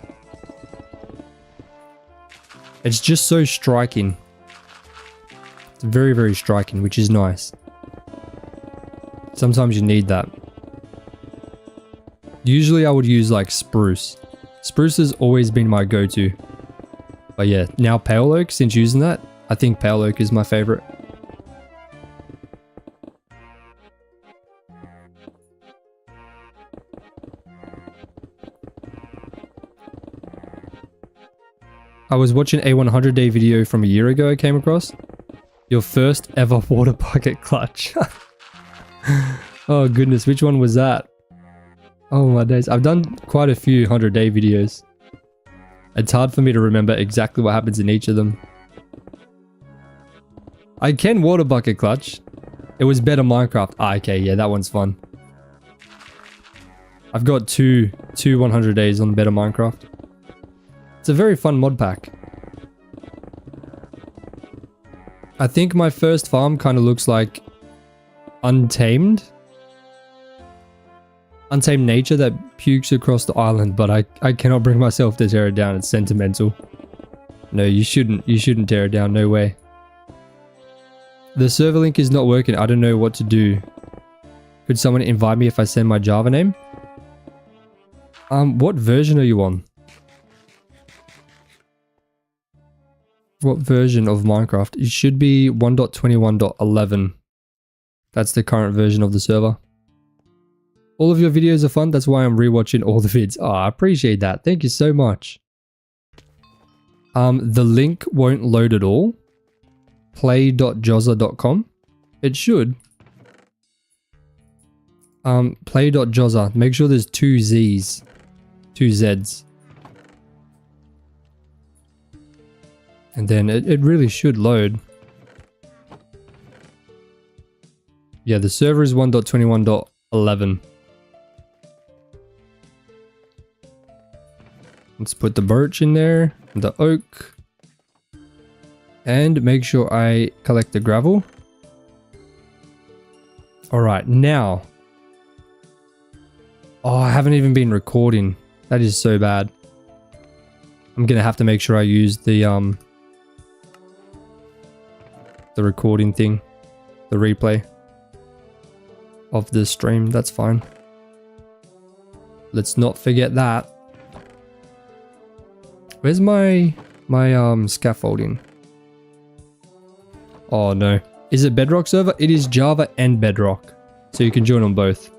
S1: It's just so striking. It's very, very striking, which is nice. Sometimes you need that. Usually I would use like spruce. Spruce has always been my go-to. But yeah, now pale oak, since using that, I think pale oak is my favorite. I was watching a 100-day video from a year ago I came across. Your first ever water bucket clutch. Oh goodness, which one was that? Oh my days, I've done quite a few 100-day videos. It's hard for me to remember exactly what happens in each of them. I can water bucket clutch. It was better Minecraft. Ah, okay, yeah, that one's fun. I've got two 100 days on better Minecraft. It's a very fun mod pack. I think my first farm kind of looks like Untamed. Untamed nature that pukes across the island, but I cannot bring myself to tear it down. It's sentimental. No, you shouldn't tear it down. No way. The server link is not working. I don't know what to do. Could someone invite me if I send my Java name? What version are you on? What version of Minecraft? It should be 1.21.11. That's the current version of the server. All of your videos are fun. That's why I'm rewatching all the vids. Oh, I appreciate that. Thank you so much. The link won't load at all. play.joza.com. It should. Play.joza. Make sure there's 2 Z's. 2 Z's. And then it really should load. Yeah, the server is 1.21.11. Let's put the birch in there, the oak. And make sure I collect the gravel. Alright, now. Oh, I haven't even been recording. That is so bad. I'm gonna have to make sure I use the recording thing. The replay of the stream. That's fine. Let's not forget that. Where's my scaffolding? Oh no. Is it Bedrock server? It is Java and Bedrock. So you can join on both.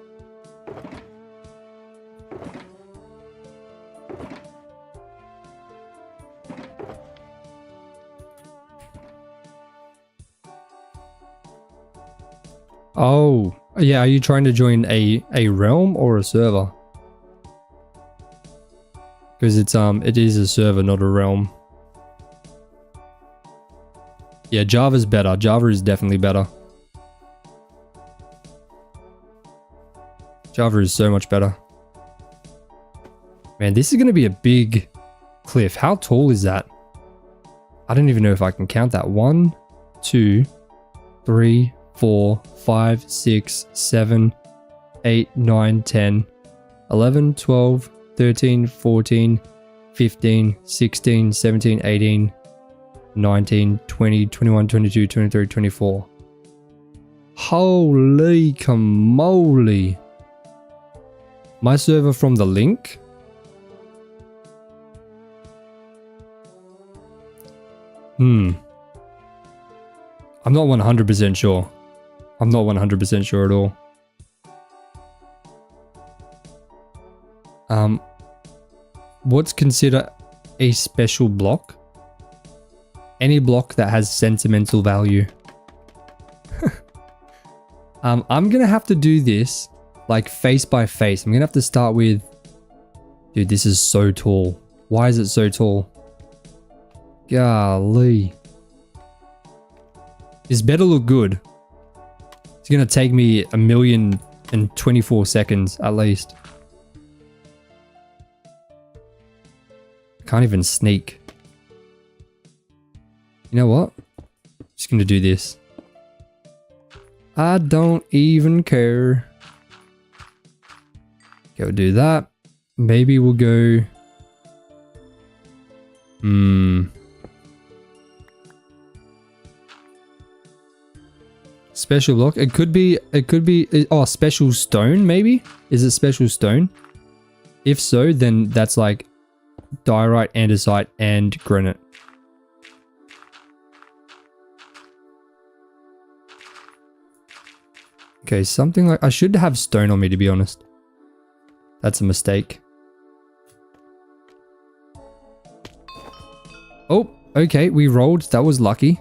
S1: Oh, yeah, are you trying to join a realm or a server? Because it is a server, not a realm. Yeah, Java's better. Java is definitely better. Java is so much better. Man, this is going to be a big cliff. How tall is that? I don't even know if I can count that. 1, 2, 3, 4, 5, 6, 7, 8, 9, 10, 11, 12, 13, 14, 15, 16, 17, 18, 19, 20, 21, 22, 23, 24. Holy camoly. My server from the link. I'm not 100% sure. I'm not 100% sure at all. What's considered a special block? Any block that has sentimental value. I'm gonna have to do this like face by face. I'm gonna have to start with... Dude, this is so tall. Why is it so tall? Golly. This better look good. It's gonna take me 1,024 seconds at least. I can't even sneak. You know what? I'm just gonna do this. I don't even care. Okay, we'll do that. Maybe we'll go... Special block. It could be, oh, special stone maybe? Is it special stone? If so, then that's like diorite, andesite, and granite. Okay, something like... I should have stone on me, to be honest. That's a mistake. Oh, okay, we rolled. That was lucky.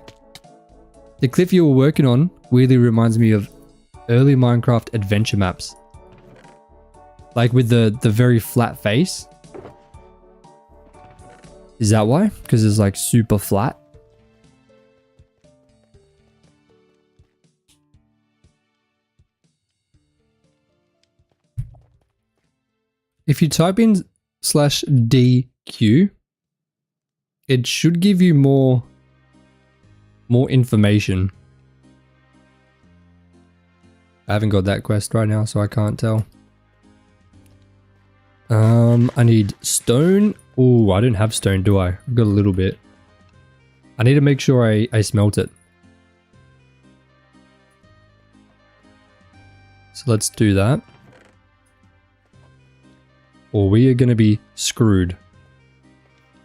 S1: The cliff you were working on weirdly reminds me of early Minecraft adventure maps. Like with the very flat face. Is that why? Because it's like super flat? If you type in /DQ, it should give you more information. I haven't got that quest right now, so I can't tell. I need stone. Oh, I don't have stone, do I? I've got a little bit. I need to make sure I smelt it. So let's do that. Or we are gonna be screwed.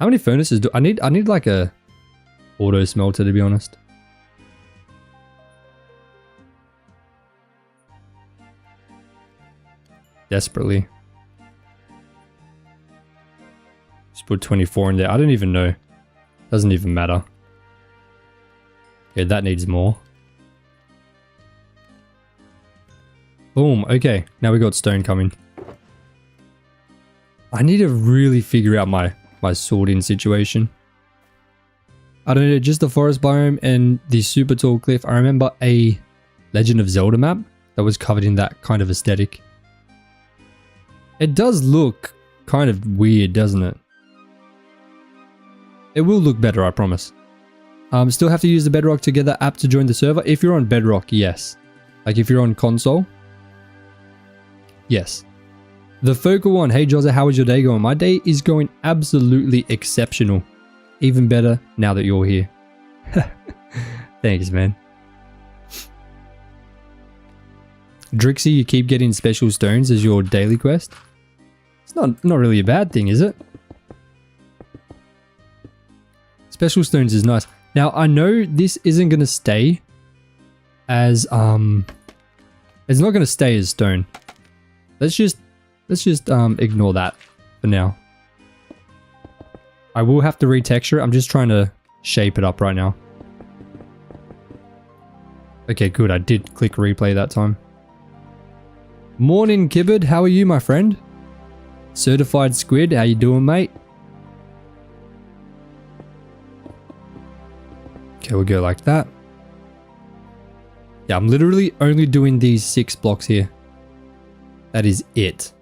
S1: How many furnaces do I need? I need like a auto smelter, to be honest. Desperately. Just put 24 in there. I don't even know. Doesn't even matter. Okay, that needs more. Boom. Okay, now we got stone coming. I need to really figure out my sorting situation. I don't know, just the forest biome and the super tall cliff. I remember a Legend of Zelda map that was covered in that kind of aesthetic. It does look kind of weird, doesn't it? It will look better, I promise. Still have to use the Bedrock Together app to join the server. If you're on Bedrock, yes. Like if you're on console, yes. The Focal one, hey Jose, how is your day going? My day is going absolutely exceptional. Even better now that you're here. Thanks, man. Drixie, you keep getting special stones as your daily quest? It's not really a bad thing, is it? Special stones is nice. Now, I know this isn't going to stay as, it's not going to stay as stone. Let's just ignore that for now. I will have to retexture it. I'm just trying to shape it up right now. Okay, good. I did click replay that time. Morning, Kibbard. How are you, my friend? Certified Squid. How you doing, mate? Okay, we'll go like that. Yeah, I'm literally only doing these 6 blocks here. That is it.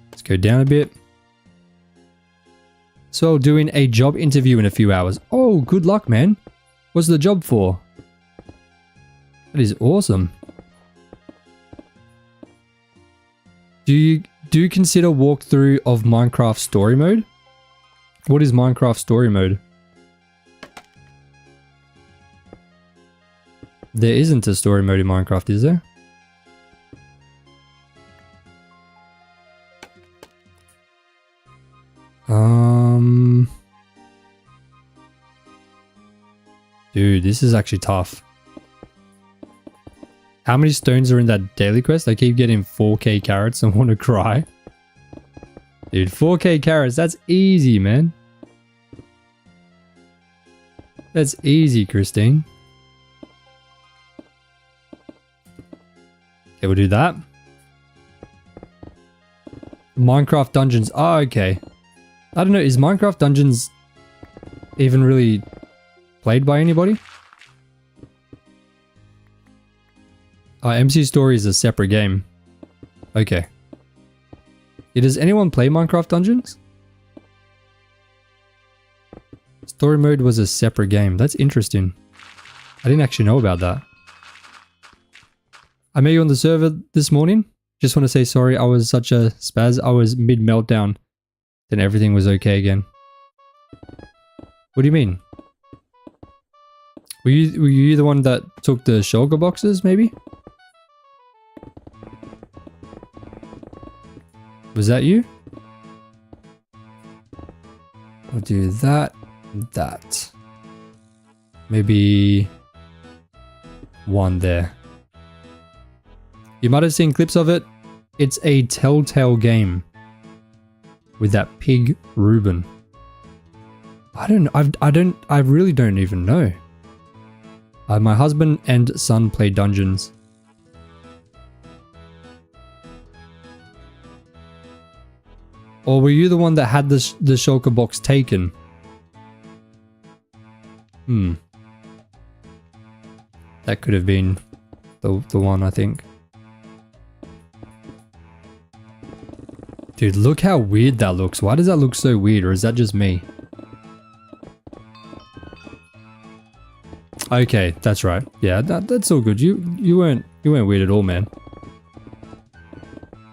S1: Let's go down a bit. So, doing a job interview in a few hours. Oh, good luck, man. What's the job for? That is awesome. Do you consider walkthrough of Minecraft story mode? What is Minecraft story mode? There isn't a story mode in Minecraft, is there? Dude, this is actually tough. How many stones are in that daily quest? I keep getting 4k carrots and want to cry. Dude, 4k carrots, that's easy, man. That's easy, Christine. Okay, we'll do that. Minecraft Dungeons. Oh, okay. I don't know, is Minecraft Dungeons even really played by anybody? MC Story is a separate game. Okay. Yeah, does anyone play Minecraft Dungeons? Story mode was a separate game. That's interesting. I didn't actually know about that. I met you on the server this morning. Just want to say sorry, I was such a spaz. I was mid-meltdown. Then everything was okay again. What do you mean? Were you the one that took the shulker boxes, maybe? Was that you? We'll do that, that. Maybe one there. You might have seen clips of it. It's a Telltale game with that pig Reuben. I really don't even know. My husband and son play Dungeons. Or were you the one that had the shulker box taken? That could have been the one, I think. Dude, look how weird that looks. Why does that look so weird? Or is that just me? Okay, that's right. Yeah, that's all good. You weren't weird at all, man.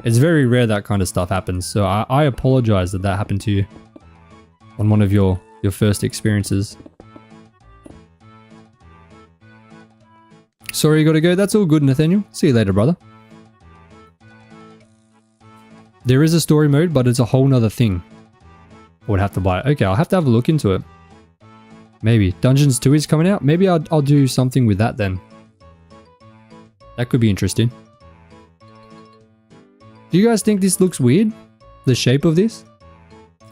S1: It's very rare that kind of stuff happens, so I apologize that happened to you on one of your first experiences. Sorry you gotta go. That's all good, Nathaniel. See you later, brother. There is a story mode, but it's a whole nother thing. I would have to buy it. Okay, I'll have to have a look into it. Maybe. Dungeons 2 is coming out. Maybe I'll do something with that then. That could be interesting. Do you guys think this looks weird? The shape of this?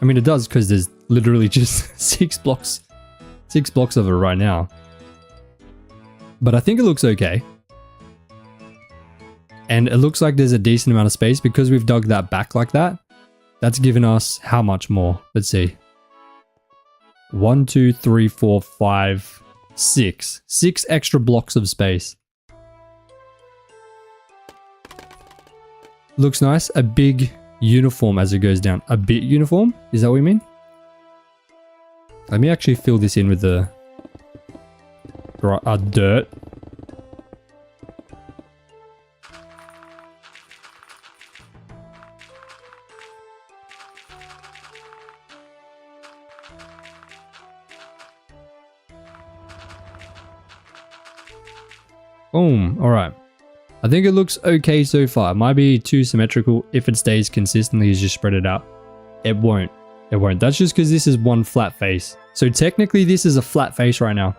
S1: I mean, it does because there's literally just 6 blocks of it right now. But I think it looks okay. And it looks like there's a decent amount of space because we've dug that back like that. That's given us how much more? Let's see. 1, 2, 3, 4, 5, 6. 6 extra blocks of space. Looks nice. A big uniform as it goes down. A bit uniform? Is that what you mean? Let me actually fill this in with the dirt. Boom. All right. I think it looks okay so far. It might be too symmetrical. If it stays consistently as you spread it out. It won't. It won't. That's just because this is one flat face. So technically this is a flat face right now.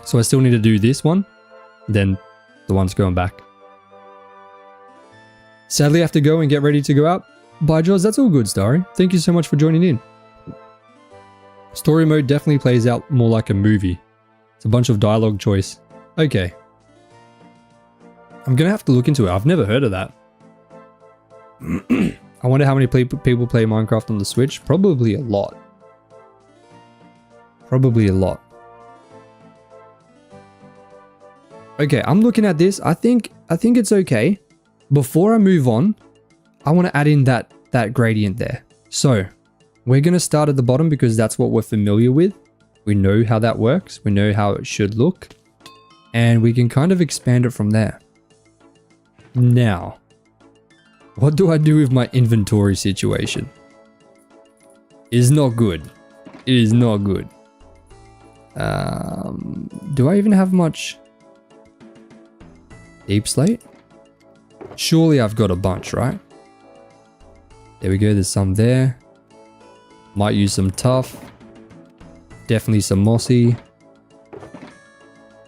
S1: So I still need to do this one. Then the one's going back. Sadly I have to go and get ready to go out. Bye Jaws, that's all good, Starry. Thank you so much for joining in. Story mode definitely plays out more like a movie. It's a bunch of dialogue choice. Okay. I'm gonna have to look into it. I've never heard of that. I wonder how many people play Minecraft on the Switch. Probably a lot. Probably a lot. Okay, I'm looking at this. I think it's okay. Before I move on, I want to add in that gradient there. So we're going to start at the bottom because that's what we're familiar with. We know how that works. We know how it should look. And we can kind of expand it from there. Now, what do I do with my inventory situation? It is not good. It is not good. Do I even have much deep slate? Surely I've got a bunch, right? There we go. There's some there. Might use some tough. Definitely some mossy.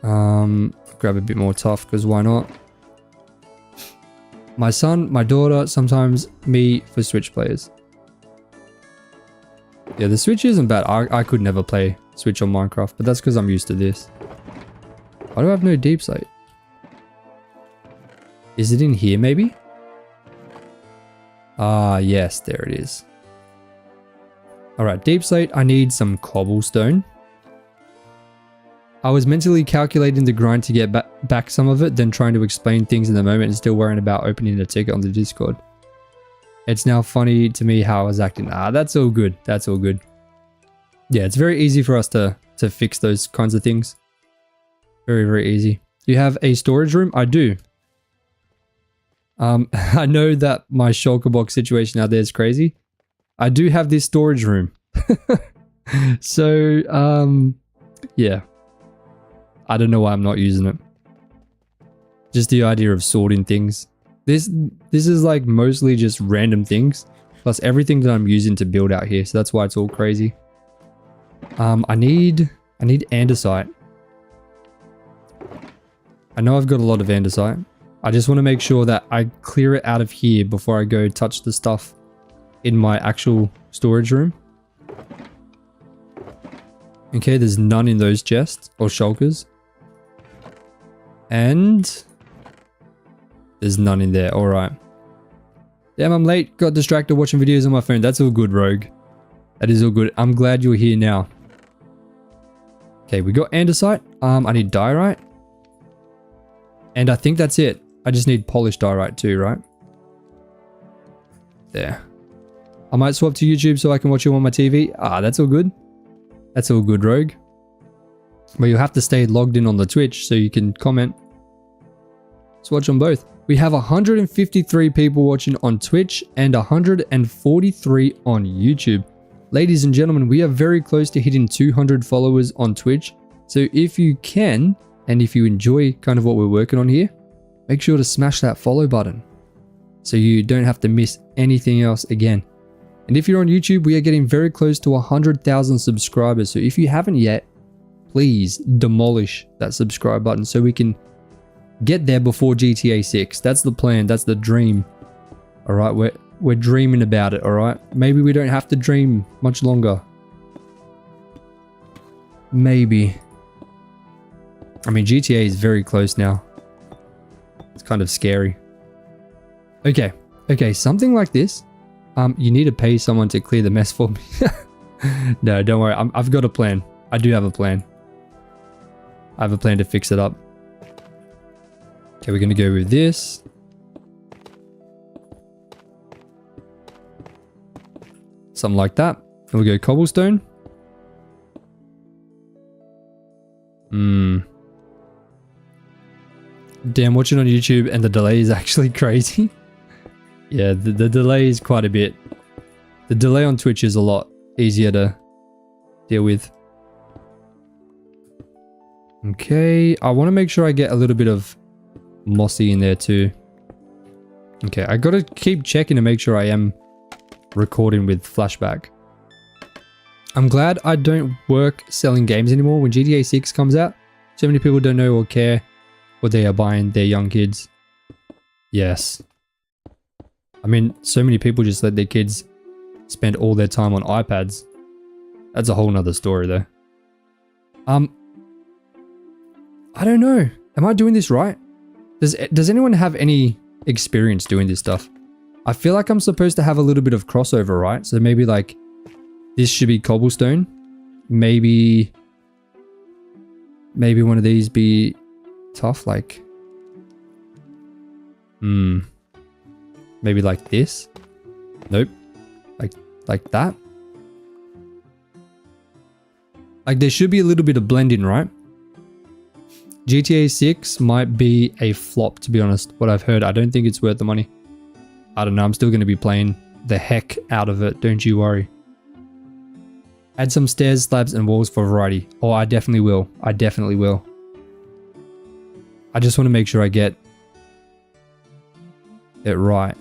S1: Grab a bit more tough because why not? My son, my daughter, sometimes me for Switch players. Yeah, the Switch isn't bad. I could never play Switch on Minecraft, but that's because I'm used to this. Why do I have no deep slate? Is it in here maybe? Ah, yes, there it is. Alright, deep slate, I need some cobblestone. I was mentally calculating the grind to get back some of it, then trying to explain things in the moment and still worrying about opening a ticket on the Discord. It's now funny to me how I was acting. Ah, that's all good. That's all good. Yeah, it's very easy for us to fix those kinds of things. Very, very easy. You have a storage room? I do. I know that my shulker box situation out there is crazy. I do have this storage room. So, yeah. I don't know why I'm not using it. Just the idea of sorting things. This is like mostly just random things. Plus everything that I'm using to build out here. So that's why it's all crazy. I need andesite. I know I've got a lot of andesite. I just want to make sure that I clear it out of here before I go touch the stuff in my actual storage room. Okay, there's none in those chests or shulkers. And there's none in there. All right. Damn, I'm late. Got distracted watching videos on my phone. That's all good, Rogue. That is all good. I'm glad you're here now. Okay, we got andesite. I need diorite. And I think that's it. I just need polished diorite too, right? There. I might swap to YouTube so I can watch you on my TV. Ah, that's all good. That's all good, Rogue. But you'll have to stay logged in on the Twitch so you can comment. Let's watch on both. We have 153 people watching on Twitch and 143 on YouTube. Ladies and gentlemen, we are very close to hitting 200 followers on Twitch. So if you can, and if you enjoy kind of what we're working on here, make sure to smash that follow button so you don't have to miss anything else again. And if you're on YouTube, we are getting very close to 100,000 subscribers. So if you haven't yet, please demolish that subscribe button so we can get there before GTA 6. That's the plan. That's the dream. All right, we're dreaming about it. All right, maybe we don't have to dream much longer. Maybe. I mean, GTA is very close now. It's kind of scary. Okay, something like this. You need to pay someone to clear the mess for me. No, don't worry. I've got a plan. I do have a plan. I have a plan to fix it up. Okay, we're going to go with this. Something like that. And we'll go cobblestone. Damn, watching on YouTube and the delay is actually crazy. Yeah, the delay is quite a bit. The delay on Twitch is a lot easier to deal with. Okay, I want to make sure I get a little bit of mossy in there too. Okay, I gotta keep checking to make sure I am recording with flashback. I'm glad I don't work selling games anymore. When GTA 6 comes out, so many people don't know or care what they are buying their young kids. Yes. I mean, so many people just let their kids spend all their time on iPads. That's a whole nother story though. I don't know. Am I doing this right? Does anyone have any experience doing this stuff? I feel like I'm supposed to have a little bit of crossover, right? So maybe like this should be cobblestone. Maybe one of these be tough, like maybe like this. Nope. Like that. Like there should be a little bit of blending, right? GTA 6 might be a flop, to be honest. What I've heard, I don't think it's worth the money. I don't know, I'm still going to be playing the heck out of it, don't you worry. Add some stairs, slabs, and walls for variety. Oh, I definitely will. I definitely will. I just want to make sure I get it right.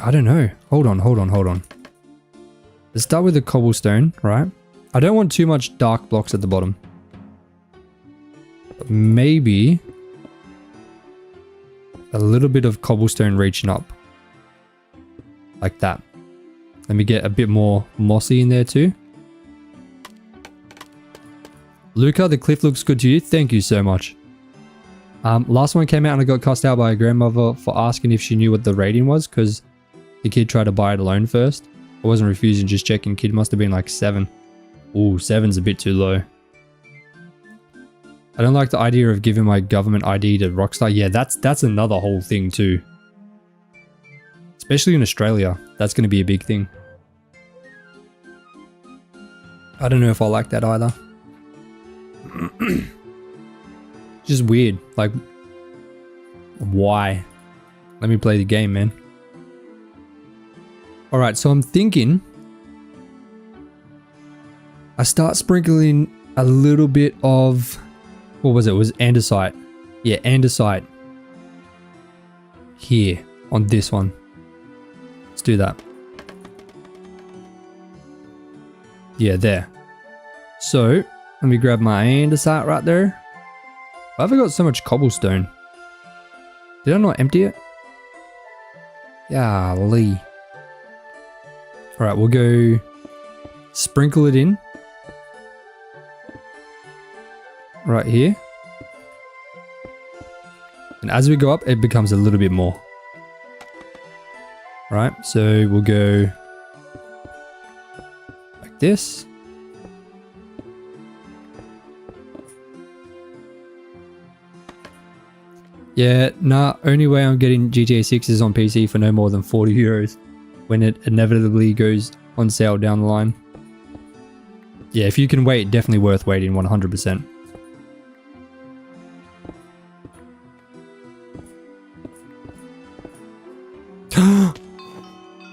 S1: I don't know. Hold on. Let's start with the cobblestone, right? I don't want too much dark blocks at the bottom. But maybe a little bit of cobblestone reaching up. Like that. Let me get a bit more mossy in there too. Luca, the cliff looks good to you. Thank you so much. Last one came out and I got cussed out by a grandmother for asking if she knew what the rating was because the kid tried to buy it alone first. I wasn't refusing, just checking. Kid must have been like 7. Ooh, 7's a bit too low. I don't like the idea of giving my government ID to Rockstar. Yeah, that's another whole thing too. Especially in Australia. That's going to be a big thing. I don't know if I like that either. Just weird. Like, why? Let me play the game, man. Alright, so I'm thinking I start sprinkling a little bit of, what was it? It was andesite. Yeah, andesite. Here, on this one. Let's do that. Yeah, there. So, let me grab my andesite right there. Why have I got so much cobblestone? Did I not empty it? Golly. Alright, we'll go sprinkle it in. Right here. And as we go up, it becomes a little bit more. Right, so we'll go like this. Yeah, nah, only way I'm getting GTA 6 is on PC for no more than 40 euros when it inevitably goes on sale down the line. Yeah, if you can wait, definitely worth waiting 100%.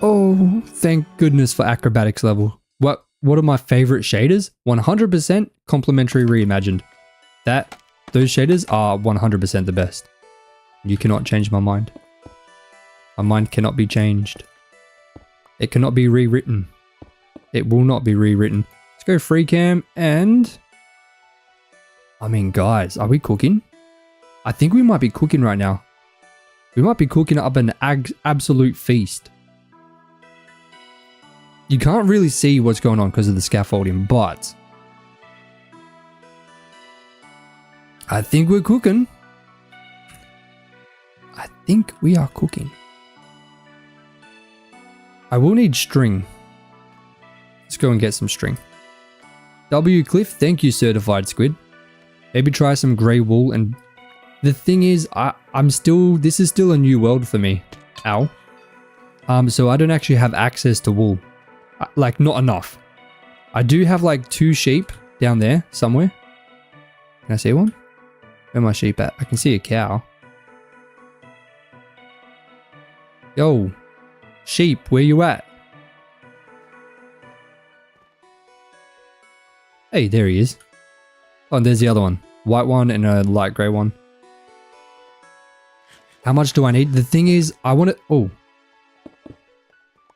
S1: Oh, thank goodness for acrobatics level. What are my favorite shaders? 100% complimentary reimagined. Those shaders are 100% the best. You cannot change my mind. My mind cannot be changed. It cannot be rewritten. It will not be rewritten. Let's go free cam and... I mean, guys, are we cooking? I think we might be cooking right now. We might be cooking up an absolute feast. You can't really see what's going on because of the scaffolding, but... I think we're cooking. I think we are cooking. I will need string. Let's go and get some string. W Cliff, thank you, certified squid. Maybe try some grey wool. And the thing is, this is still a new world for me. Ow. So I don't actually have access to wool. Like, not enough. I do have like 2 sheep down there somewhere. Can I see one? Where are my sheep at? I can see a cow. Yo, sheep, where you at? Hey, there he is. Oh, there's the other one. White one and a light grey one. How much do I need? The thing is, I want to... Oh.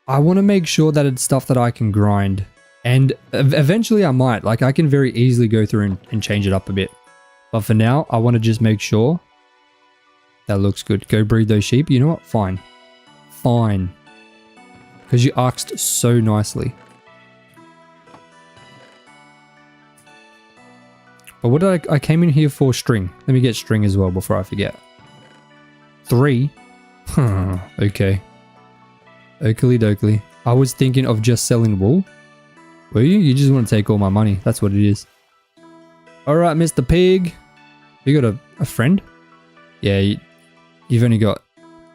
S1: I want to make sure that it's stuff that I can grind. And eventually I might. Like, I can very easily go through and change it up a bit. But for now, I want to just make sure that looks good. Go breed those sheep. You know what? Fine. Fine. Because you asked so nicely. But what did I came in here for string. Let me get string as well before I forget. 3. Huh. Okay. Oakley dokley. I was thinking of just selling wool. Were you? You just want to take all my money. That's what it is. Alright, Mr. Pig. You got a friend? Yeah, you've only got...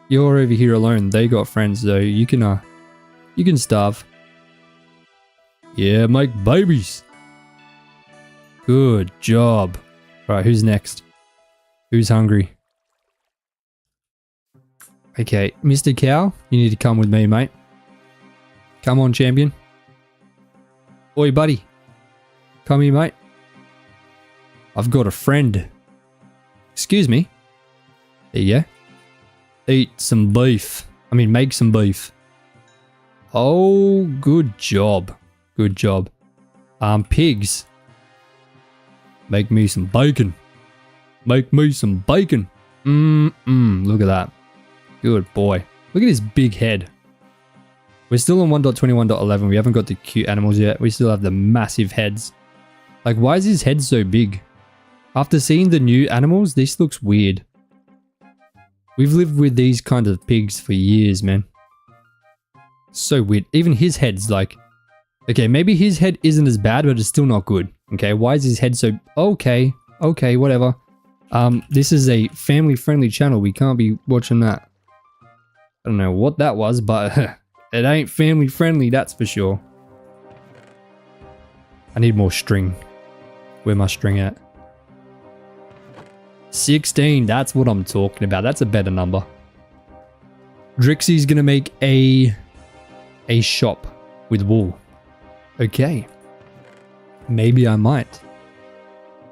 S1: You're over here alone. They got friends, though. You can starve. Yeah, make babies. Good job. Alright, who's next? Who's hungry? Okay, Mr. Cow, you need to come with me, mate. Come on, champion. Oi, buddy. Come here, mate. I've got a friend. Excuse me. There you go. Eat some beef. I mean, make some beef. Oh, good job. Good job. Pigs. Make me some bacon. Make me some bacon. Look at that. Good boy. Look at his big head. We're still on 1.21.11. We haven't got the cute animals yet. We still have the massive heads. Like, why is his head so big? After seeing the new animals, this looks weird. We've lived with these kind of pigs for years, man. So weird. Even his head's like... Okay, maybe his head isn't as bad, but it's still not good. Okay, why is his head so... Okay, whatever. This is a family-friendly channel. We can't be watching that. I don't know what that was, but it ain't family-friendly, that's for sure. I need more string. Where my string at? 16, that's what I'm talking about. That's a better number. Drixie's gonna make a shop with wool. Okay. Maybe I might.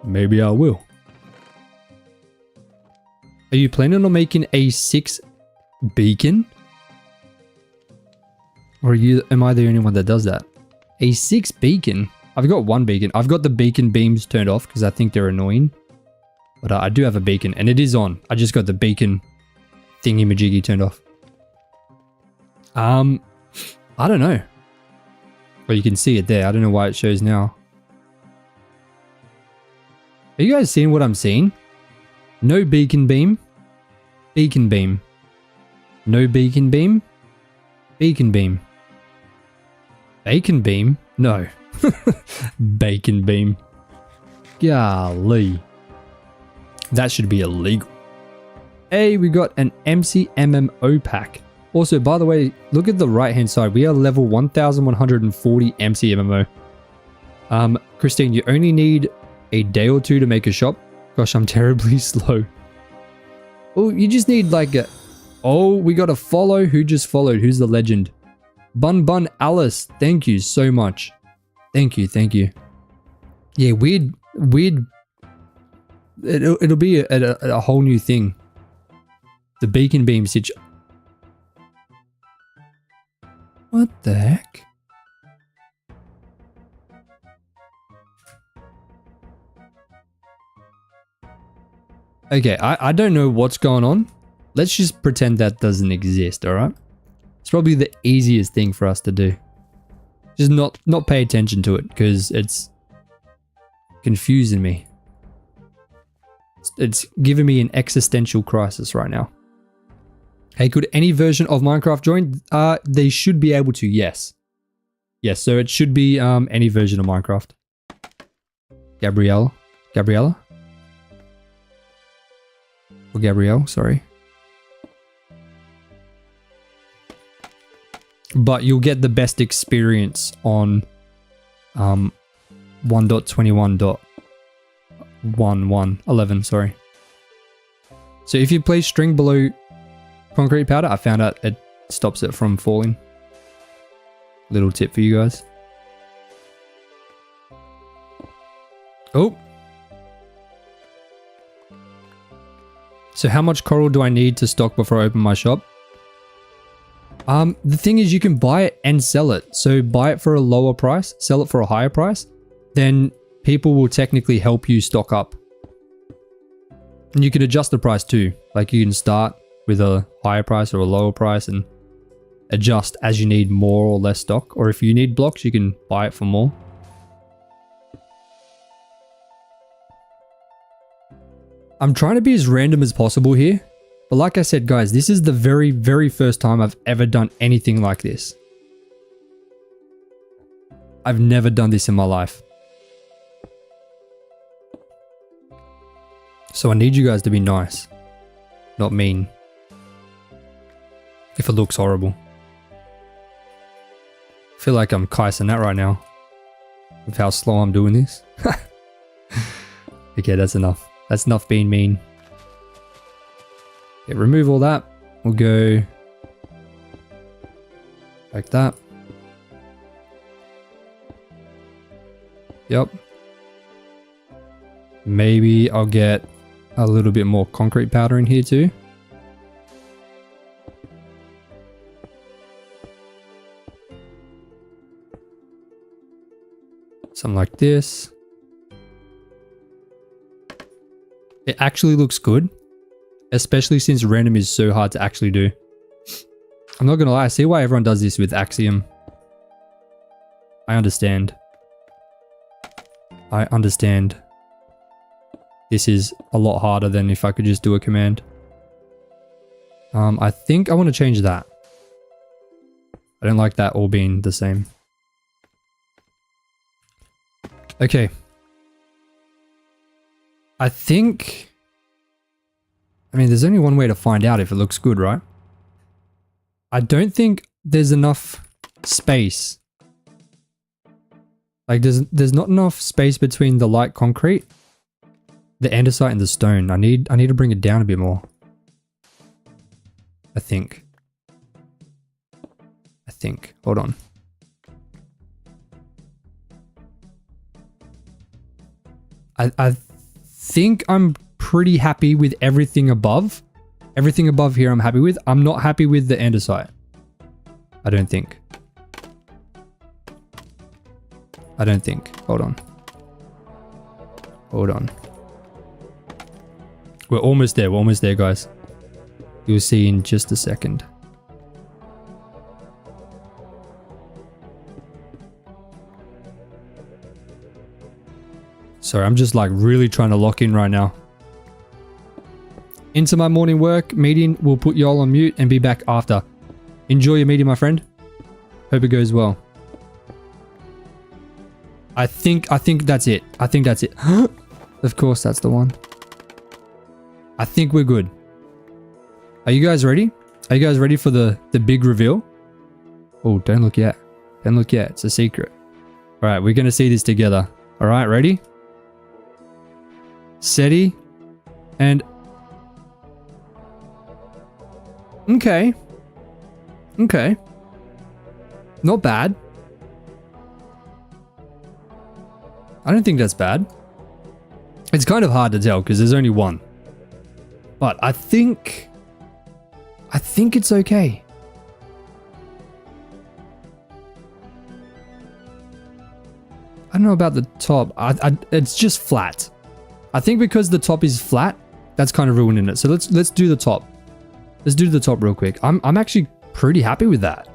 S1: Maybe I will. Are you planning on making a 6 beacon? Or am I the only one that does that? A 6 beacon? I've got 1 beacon. I've got the beacon beams turned off because I think they're annoying. But I do have a beacon and it is on. I just got the beacon thingy-majiggy turned off. I don't know. Well, you can see it there. I don't know why it shows now. Are you guys seeing what I'm seeing? No beacon beam. Beacon beam. No beacon beam. Beacon beam. Bacon beam? No. Bacon beam. Golly. That should be illegal. Hey, we got an MCMMO pack. Also, by the way, look at the right-hand side. We are level 1140 MCMMO. Christine, you only need a day or 2 to make a shop. Gosh, I'm terribly slow. Oh, you just need like a... Oh, we got a follow. Who just followed? Who's the legend? Bun Alice. Thank you so much. Thank you. Yeah, weird. It'll be a whole new thing. The beacon beam situation. What the heck? Okay, I don't know what's going on. Let's just pretend that doesn't exist, alright? It's probably the easiest thing for us to do. Just not pay attention to it, because it's confusing me. It's giving me an existential crisis right now. Hey, could any version of Minecraft join? They should be able to, yes. Yes, so it should be any version of Minecraft. Gabriella? Or Gabrielle, sorry. But you'll get the best experience on 1.21.11, sorry. So if you place string below concrete powder, I found out it stops it from falling. Little tip for you guys. Oh, So how much coral do I need to stock before I open my shop? The thing is you can buy it and sell it. So buy it for a lower price, sell it for a higher price. Then people will technically help you stock up. And you can adjust the price too. Like you can start with a higher price or a lower price and adjust as you need more or less stock. Or if you need blocks, you can buy it for more. I'm trying to be as random as possible here. But like I said, guys, this is the very, very first time I've ever done anything like this. I've never done this in my life. So I need you guys to be nice, not mean. If it looks horrible. I feel like I'm Kaisen that right now. With how slow I'm doing this. Okay, that's enough. That's enough being mean. Okay, remove all that. We'll go like that. Yep. Maybe I'll get a little bit more concrete powder in here too. Something like this. It actually looks good. Especially since random is so hard to actually do. I'm not gonna lie, I see why everyone does this with Axiom. I understand. I understand. This is a lot harder than if I could just do a command. I think I want to change that. I don't like that all being the same. Okay. I think... I mean, there's only one way to find out if it looks good, right? I don't think there's enough space. Like, there's not enough space between the light concrete, the andesite, and the stone. I need to bring it down a bit more. I think. Hold on. I think I'm pretty happy with everything above. Everything above here I'm happy with. I'm not happy with the andesite. I don't think. Hold on. We're almost there, guys. You'll see in just a second. Sorry, I'm just like really trying to lock in right now. Into my morning work meeting, we'll put y'all on mute and be back after. Enjoy your meeting, my friend. Hope it goes well. I think that's it. Of course, that's the one. I think we're good. Are you guys ready? Are you guys ready for the big reveal? Oh, don't look yet. It's a secret. All right, we're going to see this together. All right, ready? Steady. And... Okay. Not bad. I don't think that's bad. It's kind of hard to tell because there's only one. But I think it's okay. I don't know about the top. It's just flat. I think because the top is flat, that's kind of ruining it. So let's do the top. Let's do the top real quick. I'm actually pretty happy with that.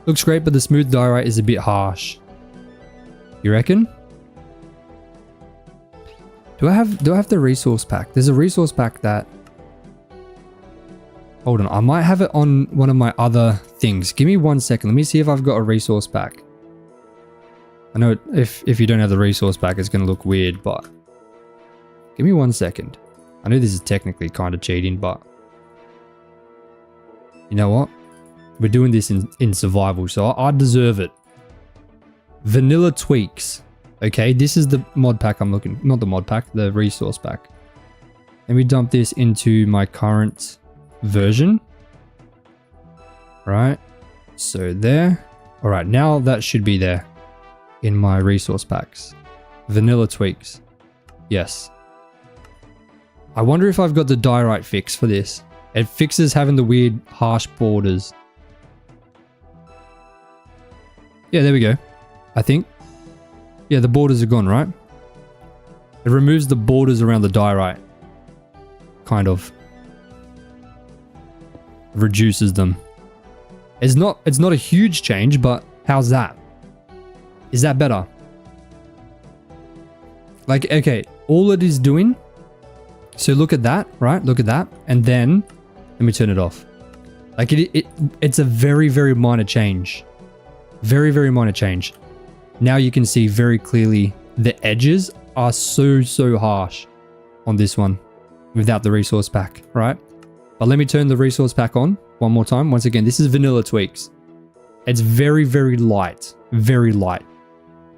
S1: Looks great, but the smooth diorite is a bit harsh. You reckon? Do I have the resource pack? There's a resource pack that... Hold on, I might have it on one of my other things. Give me 1 second. Let me see if I've got a resource pack. I know if you don't have the resource pack, it's going to look weird, but... Give me 1 second. I know this is technically kind of cheating, but... You know what? We're doing this in survival, so I deserve it. Vanilla tweaks. Okay, this is the mod pack I'm looking... Not the mod pack, the resource pack. Let me dump this into my current version. Right. So there. Alright, now that should be there. In my resource packs. Vanilla tweaks. Yes. I wonder if I've got the diorite fix for this. It fixes having the weird harsh borders. Yeah, there we go. I think. Yeah, the borders are gone, right? It removes the borders around the diorite. Kind of. Reduces them. It's not a huge change, but how's that? Is that better? Like, okay, all it is doing. So look at that, right? Look at that. And then, let me turn it off. Like it's a very, very minor change. Very, very minor change. Now you can see very clearly the edges are so harsh on this one without the resource pack, right? But let me turn the resource pack on one more time. Once again, this is vanilla tweaks. It's very, very light. Very light.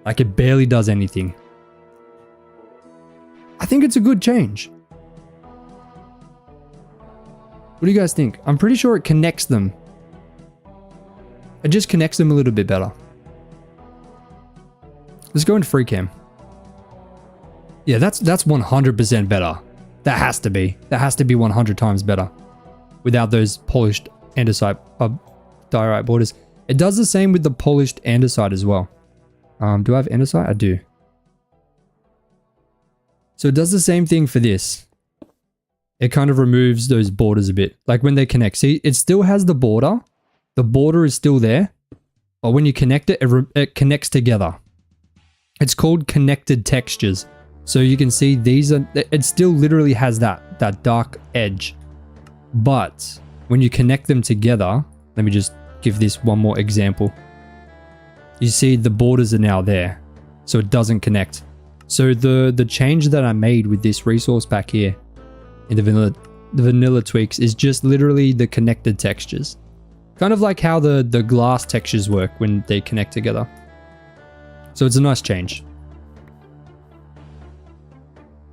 S1: Like it barely does anything. I think it's a good change. What do you guys think? I'm pretty sure it connects them. It just connects them a little bit better. Let's go into free cam. Yeah, that's 100% better. That has to be. That has to be 100 times better. Without those polished andesite diorite borders. It does the same with the polished andesite as well. Do I have andesite? I do. So it does the same thing for this. It kind of removes those borders a bit. Like when they connect. See, it still has the border. The border is still there. But when you connect it, it connects together. It's called connected textures. So you can see these are, it still literally has that dark edge. But when you connect them together, let me just give this one more example. You see the borders are now there. So it doesn't connect. So the change that I made with this resource pack here in the vanilla tweaks is just literally the connected textures. Kind of like how the glass textures work when they connect together. So it's a nice change.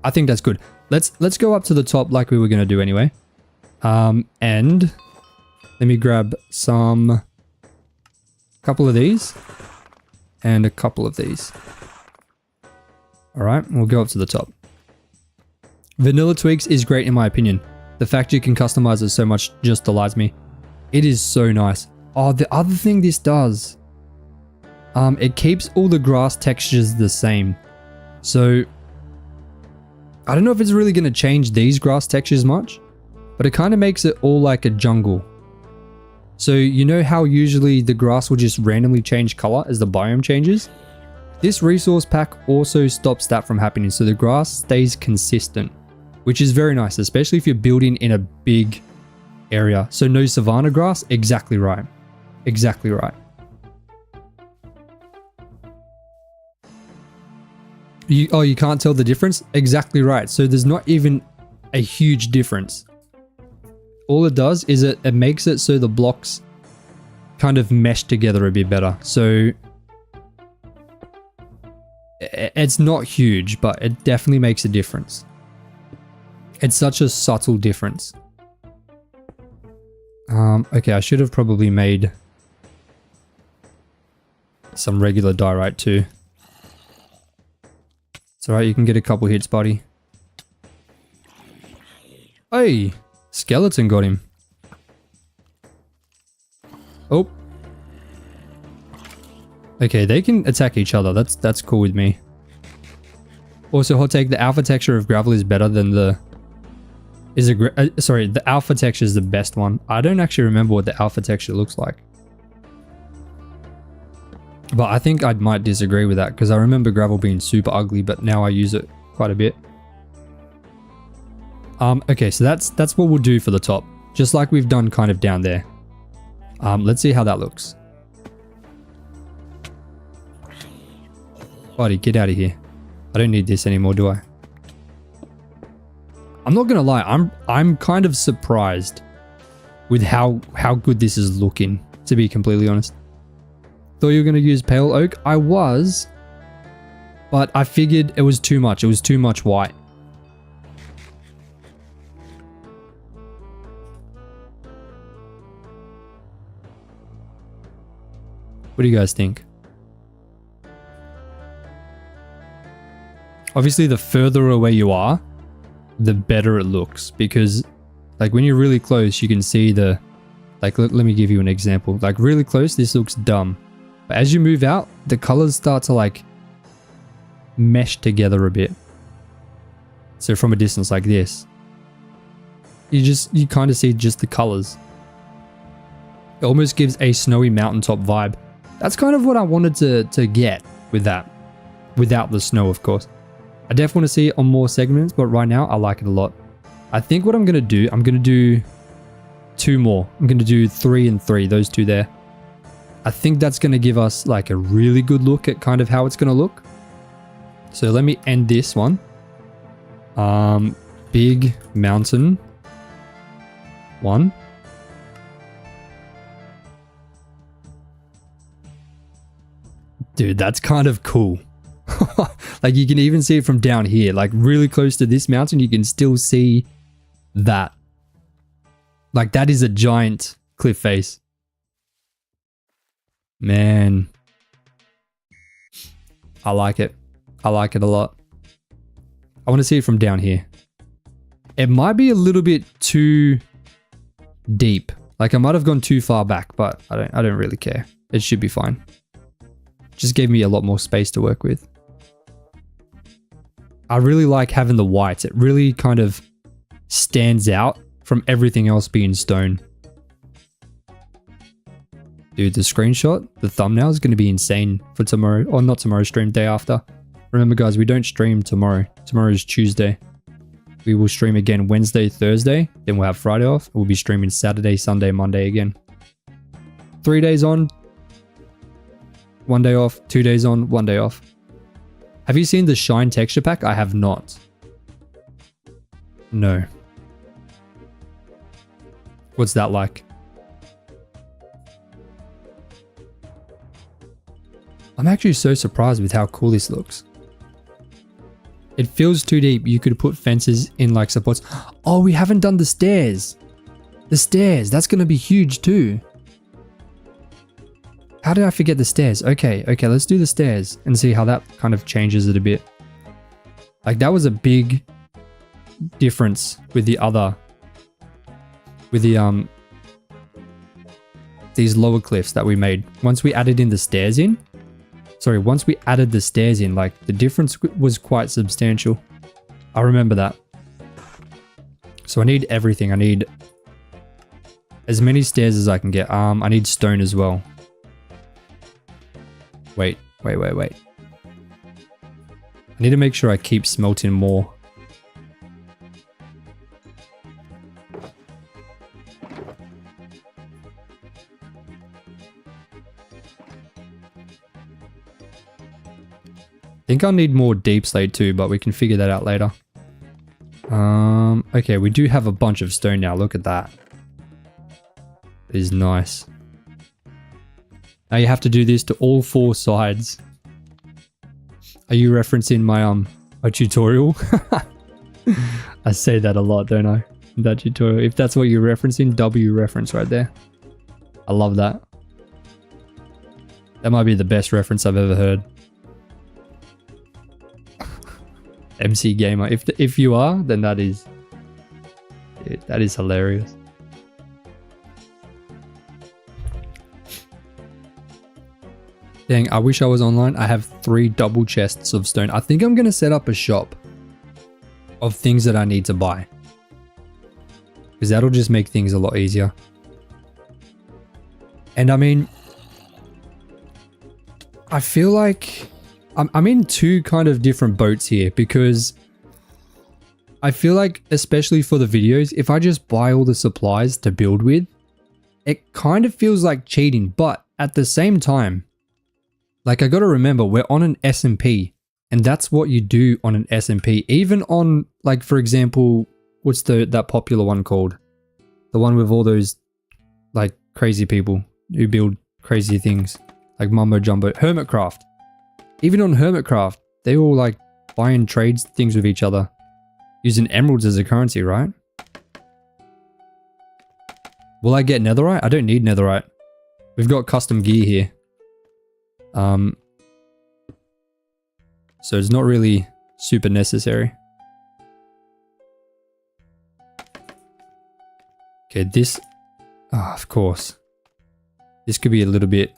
S1: I think that's good. Let's go up to the top like we were going to do anyway. And let me grab couple of these and a couple of these. All right, we'll go up to the top. Vanilla tweaks is great in my opinion. The fact you can customize it so much just delights me. It is so nice. Oh, the other thing this does, it keeps all the grass textures the same. So I don't know if it's really going to change these grass textures much, but it kind of makes it all like a jungle. So you know how usually the grass will just randomly change color as the biome changes? This resource pack also stops that from happening, so the grass stays consistent, which is very nice, especially if you're building in a big area. So no savanna grass, exactly right. Exactly right. You can't tell the difference? Exactly right. So there's not even a huge difference. All it does is it makes it so the blocks kind of mesh together a bit better. So it's not huge, but it definitely makes a difference. It's such a subtle difference. Okay, I should have probably made some regular diorite too. It's alright, you can get a couple hits, buddy. Hey! Skeleton got him. Oh. Okay, they can attack each other. That's cool with me. Also, hot take, the alpha texture of gravel is better than the... sorry, the alpha texture is the best one. I don't actually remember what the alpha texture looks like. But I think I might disagree with that because I remember gravel being super ugly, but now I use it quite a bit. Okay, so that's what we'll do for the top. Just like we've done kind of down there. Let's see how that looks. Buddy, get out of here. I don't need this anymore, do I? I'm not gonna lie, I'm kind of surprised with how good this is looking, to be completely honest. Thought you were gonna use pale oak? I was, but I figured it was too much. It was too much white. What do you guys think? Obviously, the further away you are, the better it looks, because like when you're really close, you can see the, like, let me give you an example. Like really close, this looks dumb. But as you move out, the colors start to like mesh together a bit. So from a distance like this, you kind of see just the colors. It almost gives a snowy mountaintop vibe. That's kind of what I wanted to get with that. Without the snow, of course. I definitely want to see it on more segments, but right now I like it a lot. I think what I'm going to do 2 more. I'm going to do 3 and 3, those 2 there. I think that's going to give us like a really good look at kind of how it's going to look. So let me end this one. Big mountain 1. Dude, that's kind of cool. Like you can even see it from down here, like really close to this mountain, you can still see that. Like that is a giant cliff face. Man. I like it. I like it a lot. I want to see it from down here. It might be a little bit too deep. Like I might have gone too far back, but I don't really care. It should be fine. Just gave me a lot more space to work with. I really like having the whites. It really kind of stands out from everything else being stone. Dude, the screenshot, the thumbnail is going to be insane for tomorrow. Or not tomorrow, stream day after. Remember guys, we don't stream tomorrow. Tomorrow is Tuesday. We will stream again Wednesday, Thursday. Then we'll have Friday off. We'll be streaming Saturday, Sunday, Monday again. 3 days on. 1 day off. 2 days on. 1 day off. Have you seen the Shine texture pack? I have not. No. What's that like? I'm actually so surprised with how cool this looks. It feels too deep. You could put fences in like supports. Oh, we haven't done the stairs. The stairs. That's going to be huge too. How did I forget the stairs? Okay, let's do the stairs and see how that kind of changes it a bit. Like that was a big difference with the other, with the these lower cliffs that we made. Once we added the stairs in, like the difference was quite substantial. I remember that. So I need everything. I need as many stairs as I can get. I need stone as well. Wait. I need to make sure I keep smelting more. I think I'll need more deep slate too, but we can figure that out later. Okay, we do have a bunch of stone now. Look at that. It is nice. Now you have to do this to all 4 sides. Are you referencing my tutorial? I say that a lot, don't I? That tutorial. If that's what you're referencing, W reference right there. I love that. That might be the best reference I've ever heard. MC Gamer. If you are, then that is hilarious. Dang, I wish I was online. I have 3 double chests of stone. I think I'm going to set up a shop of things that I need to buy. Because that'll just make things a lot easier. And I mean, I feel like I'm in 2 kind of different boats here, because I feel like, especially for the videos, if I just buy all the supplies to build with, it kind of feels like cheating. But at the same time, like I got to remember, we're on an SMP, and that's what you do on an SMP. Even on, like, for example, what's that popular one called? The one with all those like crazy people who build crazy things, like Mumbo Jumbo, Hermitcraft. Even on Hermitcraft, they all like buy and trade things with each other, using emeralds as a currency, right? Will I get netherite? I don't need netherite. We've got custom gear here. So it's not really super necessary. Okay, this... Ah, of course. This could be a little bit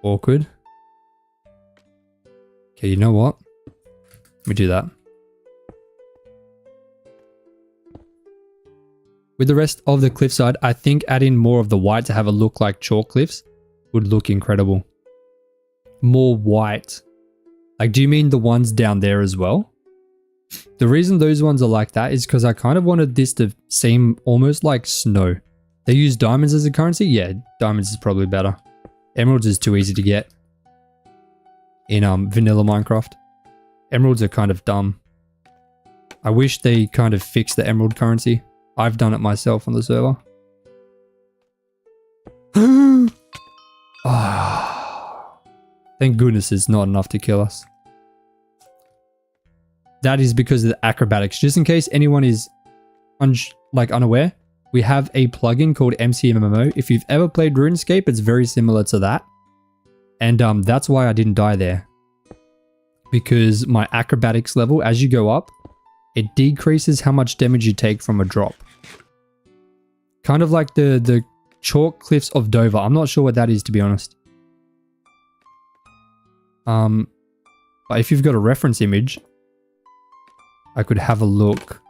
S1: awkward. Okay, you know what? Let me do that. With the rest of the cliffside, I think adding more of the white to have a look like chalk cliffs would look incredible. More white. Like, do you mean the ones down there as well? The reason those ones are like that is because I kind of wanted this to seem almost like snow. They use diamonds as a currency? Yeah, diamonds is probably better. Emeralds is too easy to get in vanilla Minecraft. Emeralds are kind of dumb. I wish they kind of fixed the emerald currency. I've done it myself on the server. Thank goodness it's not enough to kill us. That is because of the acrobatics. Just in case anyone is unaware, we have a plugin called MCMMO. If you've ever played RuneScape, it's very similar to that. And that's why I didn't die there. Because my acrobatics level, as you go up, it decreases how much damage you take from a drop. Kind of like the chalk cliffs of Dover. I'm not sure what that is, to be honest. But if you've got a reference image, I could have a look.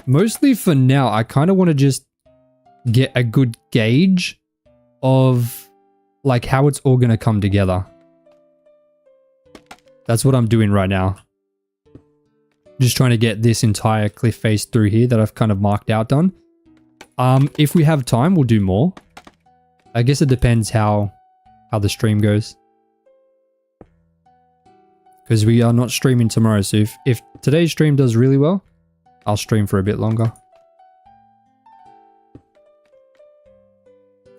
S1: Mostly for now, I kind of want to just get a good gauge of like how it's all going to come together. That's what I'm doing right now. Just trying to get this entire cliff face through here that I've kind of marked out done. If we have time, we'll do more. I guess it depends how the stream goes. Because we are not streaming tomorrow, so if today's stream does really well, I'll stream for a bit longer.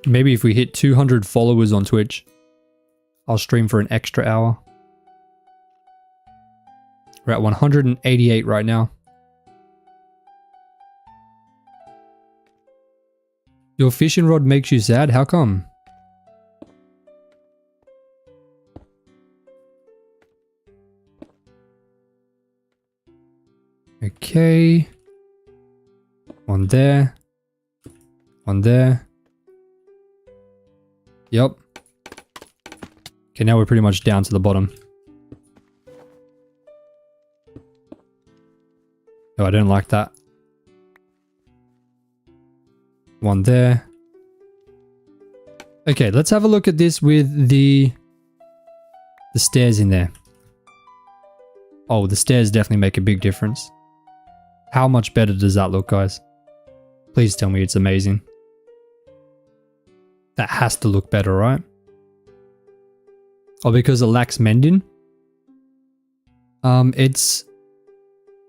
S1: Maybe if we hit 200 followers on Twitch, I'll stream for an extra hour. We're at 188 right now. Your fishing rod makes you sad? How come? Okay. One there. One there. Yep. Okay, now we're pretty much down to the bottom. Oh, I don't like that. One there. Okay, let's have a look at this with the stairs in there. Oh, the stairs definitely make a big difference. How much better does that look, guys? Please tell me it's amazing. That has to look better, right? Oh, because it lacks mending?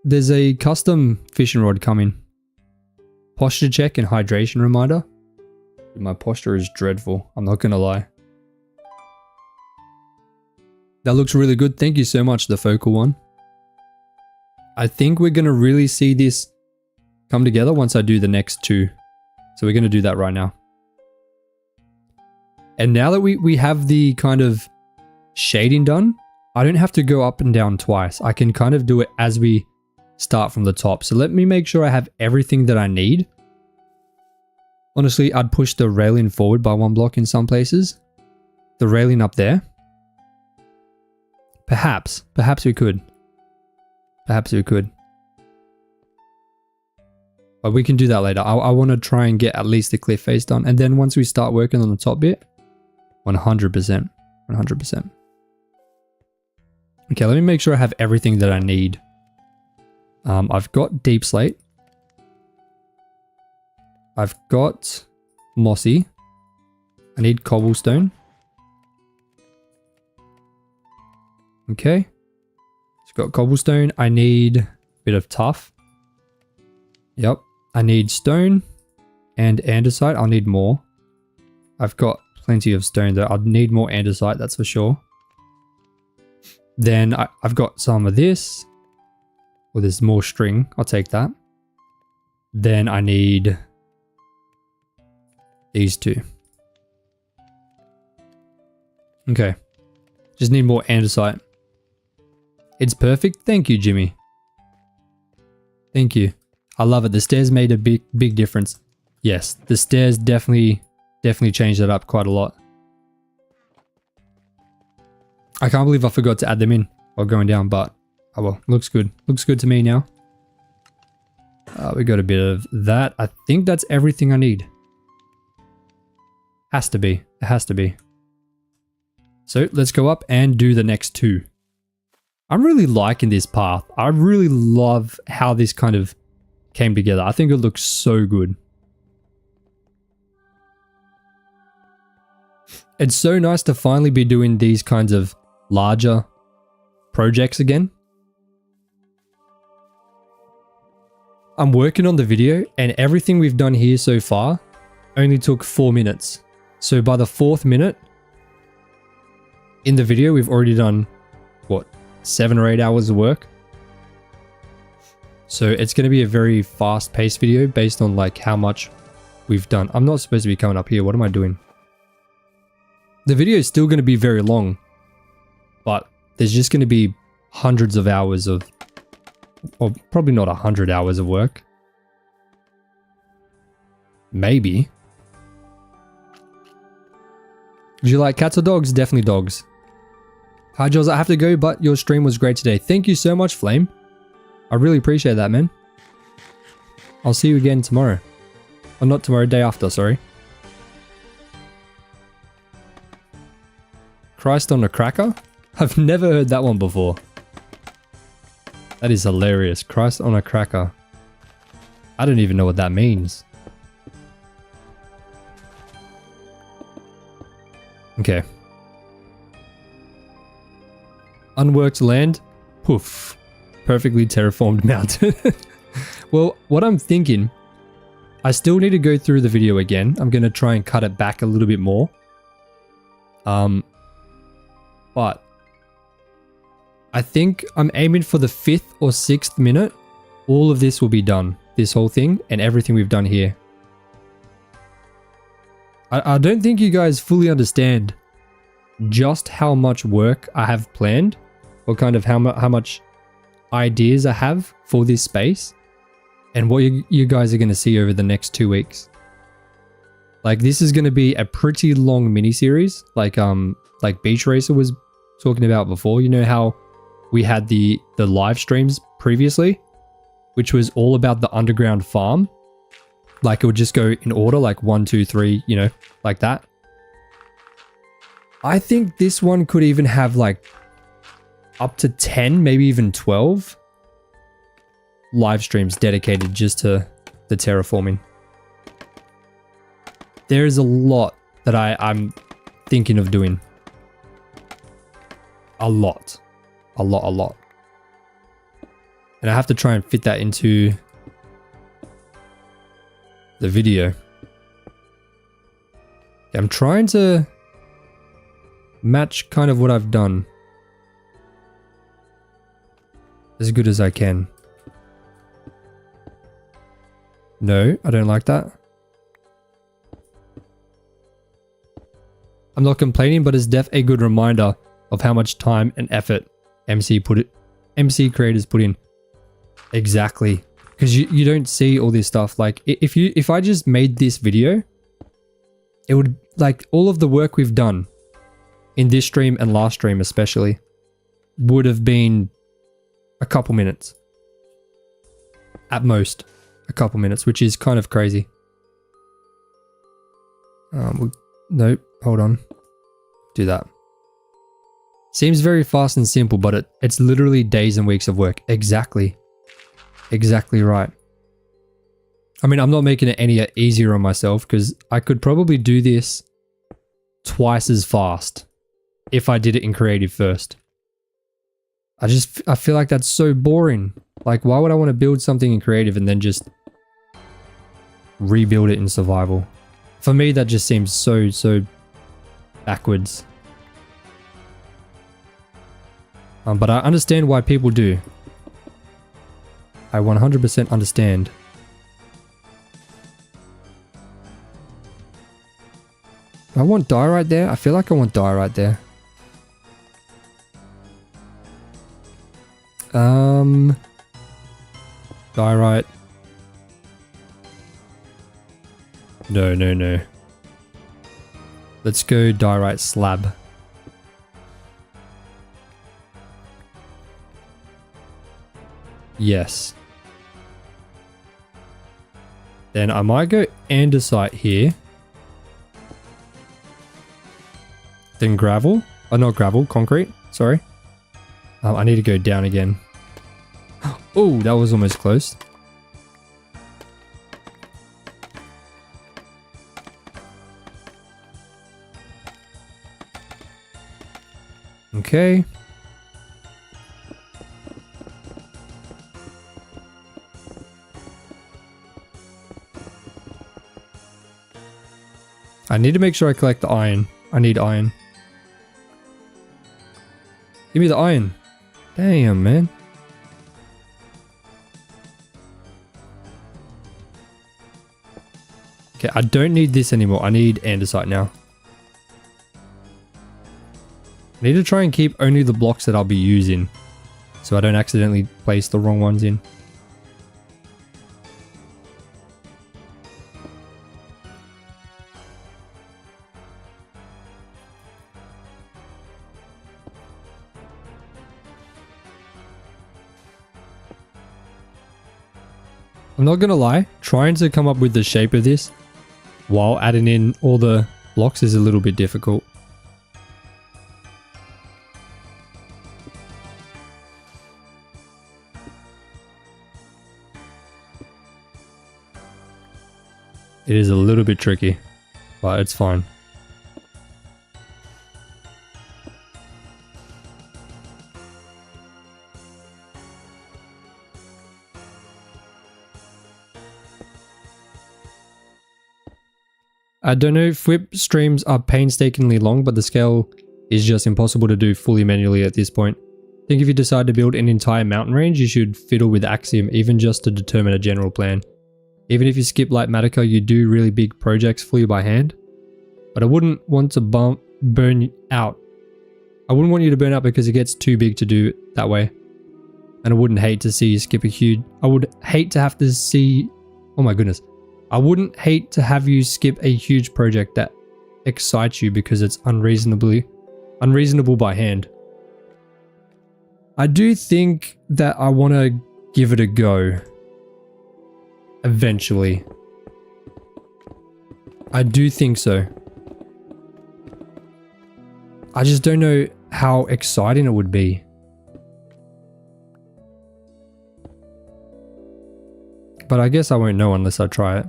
S1: There's a custom fishing rod coming. Posture check and hydration reminder. My posture is dreadful. I'm not gonna lie. That looks really good. Thank you so much, the focal one. I think we're gonna really see this come together once I do the next two. So we're gonna do that right now. And now that we have the kind of shading done, I don't have to go up and down twice. I can kind of do it as we start from the top. So let me make sure I have everything that I need. Honestly, I'd push the railing forward by one block in some places. The railing up there. Perhaps we could. Perhaps we could. But we can do that later. I want to try and get at least the cliff face done. And then once we start working on the top bit, 100%. 100%. Okay, let me make sure I have everything that I need. I've got deep slate. I've got mossy. I need cobblestone. Okay. It's got cobblestone. I need a bit of tuff. Yep. I need stone and andesite. I'll need more. I've got plenty of stone though. I'll need more andesite, that's for sure. Then I've got some of this. Well, there's more string. I'll take that. Then I need these two. Okay. Just need more andesite. It's perfect. Thank you, Jimmy. Thank you. I love it. The stairs made a big difference. Yes, the stairs definitely changed it up quite a lot. I can't believe I forgot to add them in while going down, but oh well, looks good. Looks good to me now. We got a bit of that. I think that's everything I need. Has to be. It has to be. So let's go up and do the next two. I'm really liking this path. I really love how this kind of came together. I think it looks so good. It's so nice to finally be doing these kinds of larger projects again. I'm working on the video and everything we've done here so far only took 4 minutes. So by the 4th minute in the video, we've already done, what, 7 or 8 hours of work. So it's going to be a very fast paced video based on like how much we've done. I'm not supposed to be coming up here. What am I doing? The video is still going to be very long, but there's just going to be hundreds of hours of, or probably not 100 hours of work. Maybe. Would you like cats or dogs? Definitely dogs. Hi Jules, I have to go, but your stream was great today. Thank you so much, Flame. I really appreciate that, man. I'll see you again tomorrow. Or not tomorrow, day after, sorry. Christ on a cracker? I've never heard that one before. That is hilarious. Christ on a cracker. I don't even know what that means. Okay. Unworked land. Poof. Perfectly terraformed mountain. Well, what I'm thinking, I still need to go through the video again. I'm going to try and cut it back a little bit more. But I think I'm aiming for the 5th or 6th minute. All of this will be done. This whole thing and everything we've done here. I don't think you guys fully understand just how much work I have planned, or kind of how much ideas I have for this space, and what you guys are going to see over the next 2 weeks. Like, this is going to be a pretty long mini series, like Beach Racer was talking about before. You know how we had the live streams previously, which was all about the underground farm. Like, it would just go in order, like 1, 2, 3, you know, like that. I think this one could even have like up to 10, maybe even 12 live streams dedicated just to the terraforming. There is a lot that I'm thinking of doing. A lot. A lot. And I have to try and fit that into the video. I'm trying to match kind of what I've done as good as I can. No, I don't like that. I'm not complaining, but it's a good reminder of how much time and effort MC creators put in. Exactly. Because you don't see all this stuff. Like, if I just made this video, it would, like, all of the work we've done in this stream and last stream especially would have been a couple minutes. At most, a couple minutes, which is kind of crazy. Nope, hold on. Do that. Seems very fast and simple, but it's literally days and weeks of work. Exactly. Exactly right. I mean, I'm not making it any easier on myself, because I could probably do this twice as fast if I did it in creative first. I feel like that's so boring. Like, why would I want to build something in creative and then just rebuild it in survival? For me, that just seems so backwards. But I understand why people do. I 100% understand. I want dye right there. I feel like I want dye right there. Dye right No, no, no. Let's go diorite slab. Yes. Then I might go andesite here. Then gravel. Oh, not gravel, concrete. Sorry. I need to go down again. Oh, that was almost close. Okay. I need to make sure I collect the iron. I need iron. Give me the iron. Damn, man. Okay, I don't need this anymore. I need andesite now. I need to try and keep only the blocks that I'll be using, so I don't accidentally place the wrong ones in. I'm not gonna lie, trying to come up with the shape of this while adding in all the blocks is a little bit difficult. It is a little bit tricky, but it's fine. I don't know if whip streams are painstakingly long, but the scale is just impossible to do fully manually at this point. I think if you decide to build an entire mountain range, you should fiddle with Axiom, even just to determine a general plan. Even if you skip like Matica, you do really big projects fully by hand. But I wouldn't want to burn out. I wouldn't want you to burn out because it gets too big to do it that way. And I wouldn't hate to see you skip a huge... I would hate to have to see... Oh my goodness. I wouldn't hate to have you skip a huge project that excites you because it's unreasonable by hand. I do think that I want to give it a go. Eventually. I do think so. I just don't know how exciting it would be. But I guess I won't know unless I try it.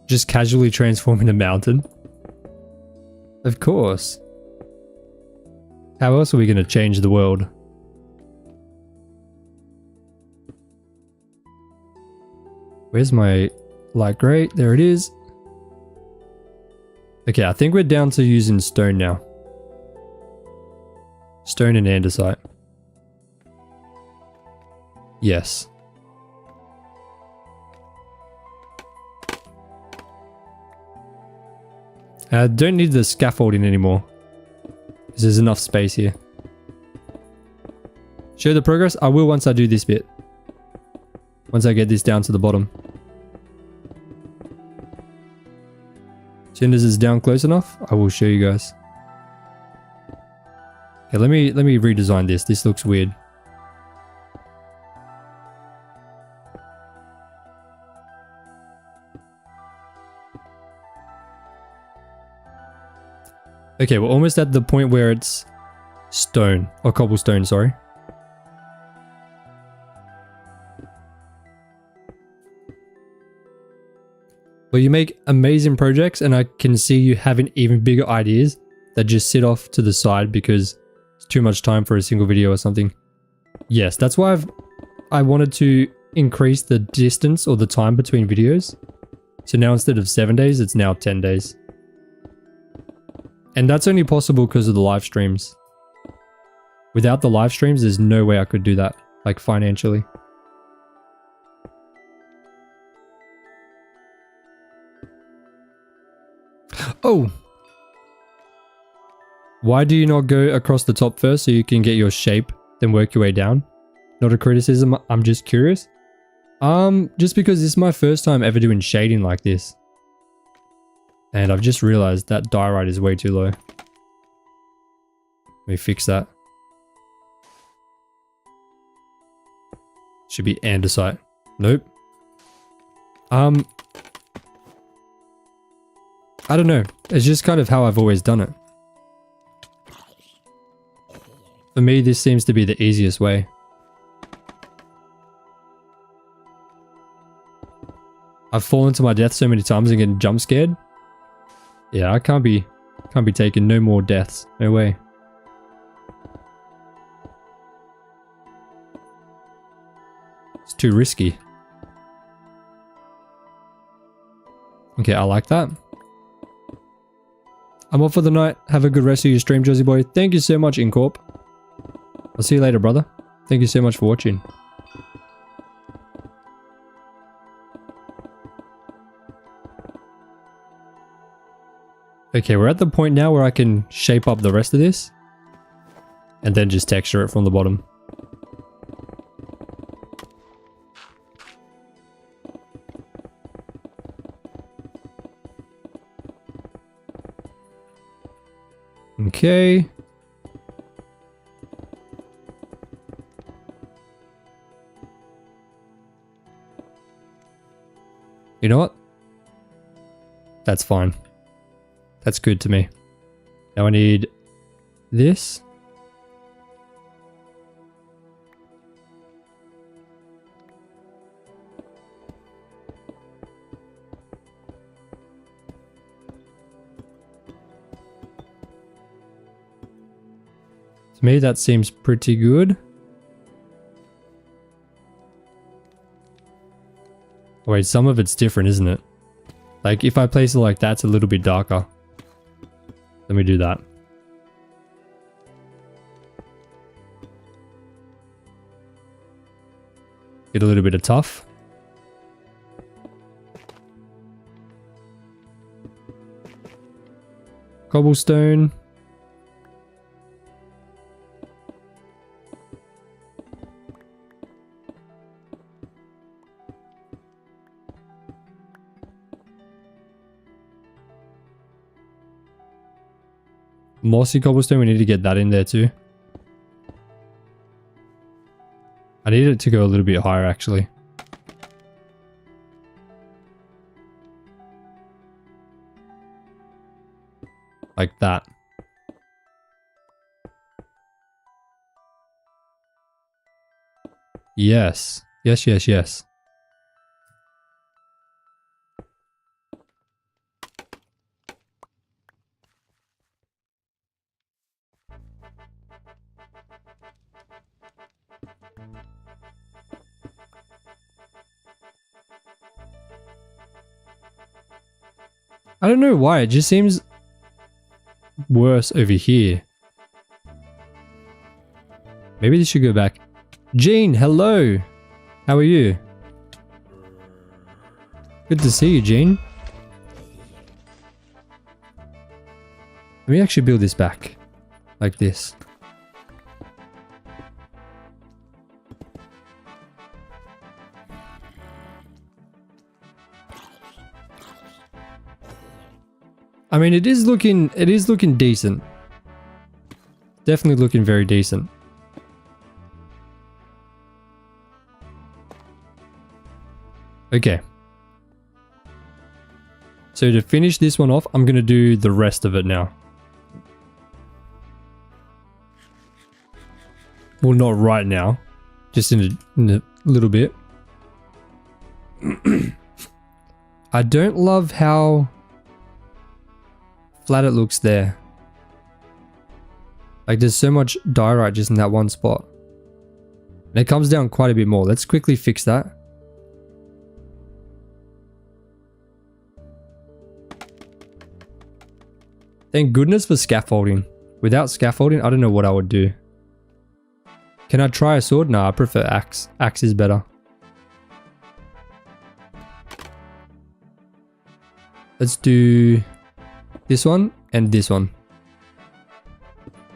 S1: Just casually transforming a mountain? Of course. How else are we going to change the world? Where's my light gray? There it is. Okay, I think we're down to using stone now. Stone and andesite. Yes. I don't need the scaffolding anymore, because there's enough space here. Show the progress? I will once I do this bit. Once I get this down to the bottom. As soon as it's down close enough, I will show you guys. Okay, let me redesign this. This looks weird. Okay, we're almost at the point where it's stone, or cobblestone, sorry. But you make amazing projects, and I can see you having even bigger ideas that just sit off to the side because it's too much time for a single video or something. Yes, that's why I wanted to increase the distance or the time between videos. So now instead of 7 days, it's now 10 days. And that's only possible because of the live streams. Without the live streams, there's no way I could do that, like financially. Oh! Why do you not go across the top first so you can get your shape, then work your way down? Not a criticism, I'm just curious. Just because this is my first time ever doing shading like this. And I've just realized that diorite is way too low. Let me fix that. Should be andesite. Nope. I don't know. It's just kind of how I've always done it. For me, this seems to be the easiest way. I've fallen to my death so many times and getting jump scared. Yeah, I can't be taking no more deaths. No way. It's too risky. Okay, I like that. I'm off for the night. Have a good rest of your stream, Jersey boy. Thank you so much, Incorp. I'll see you later, brother. Thank you so much for watching. Okay, we're at the point now where I can shape up the rest of this. And then just texture it from the bottom. Okay. You know what? That's fine. That's good to me. Now I need this. To me, that seems pretty good. Wait, some of it's different, isn't it? Like, if I place it like that, it's a little bit darker. Let me do that. Get a little bit of tough. Cobblestone. Mossy cobblestone, we need to get that in there too. I need it to go a little bit higher actually. Like that. Yes. Yes, yes, yes. I don't know why, it just seems worse over here. Maybe this should go back. Jean, hello! How are you? Good to see you, Jean. Let me actually build this back. Like this. I mean, it is looking decent. Definitely looking very decent. Okay. So to finish this one off, I'm going to do the rest of it now. Well, not right now. Just in a little bit. I don't love how flat it looks there. Like there's so much diorite just in that one spot. And it comes down quite a bit more. Let's quickly fix that. Thank goodness for scaffolding. Without scaffolding, I don't know what I would do. Can I try a sword? No, I prefer axe. Axe is better. Let's do this one and this one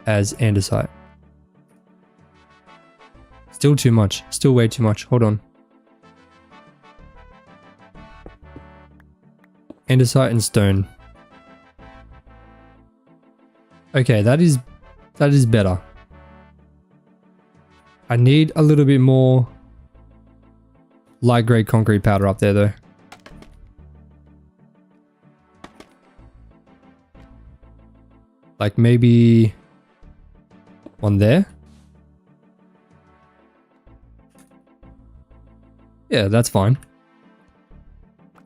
S1: as andesite. Still too much. Still way too much. Hold on. Andesite and stone. Okay, that is better. I need a little bit more light grade concrete powder up there though. Like maybe one there. Yeah, that's fine.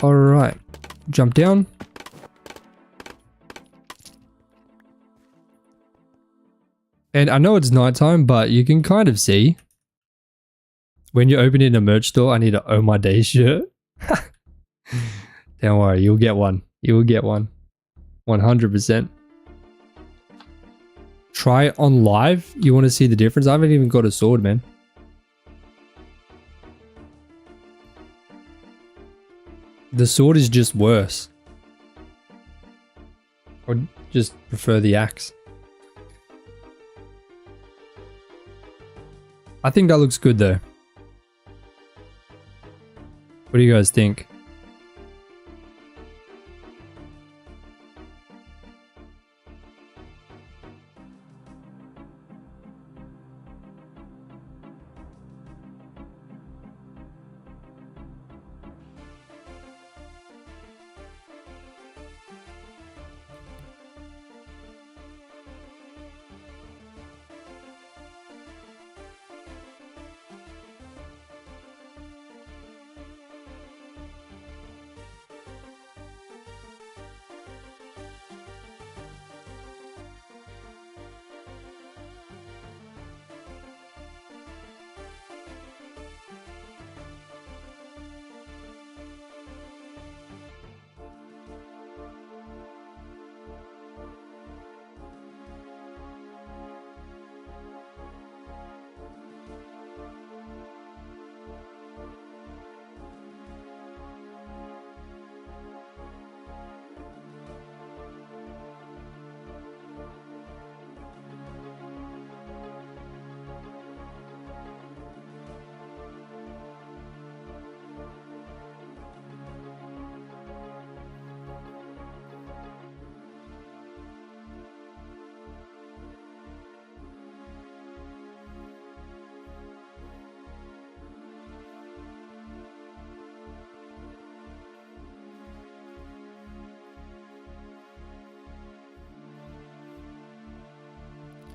S1: All right, jump down. And I know it's nighttime, but you can kind of see when you're opening a merch store. I need a Oh My Day shirt. Don't worry, you'll get one. You will get one. 100%. Try it on live. You want to see the difference? I haven't even got a sword, man. The sword is just worse. Or just prefer the axe. I think that looks good though. What do you guys think?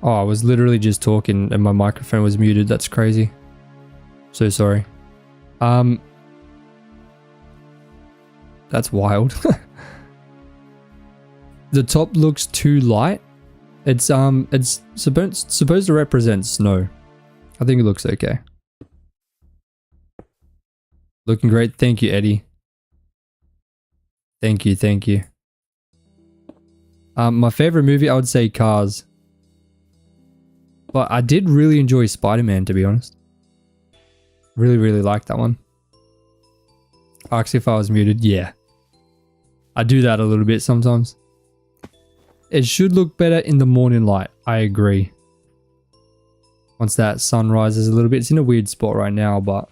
S1: Oh, I was literally just talking and my microphone was muted. That's crazy. So sorry. That's wild. The top looks too light. It's supposed to represent snow. I think it looks okay. Looking great. Thank you, Eddie. Thank you, thank you. My favorite movie, I would say Cars. But I did really enjoy Spider-Man, to be honest. Really, really liked that one. Ask if I was muted. Yeah. I do that a little bit sometimes. It should look better in the morning light. I agree. Once that sun rises a little bit. It's in a weird spot right now, but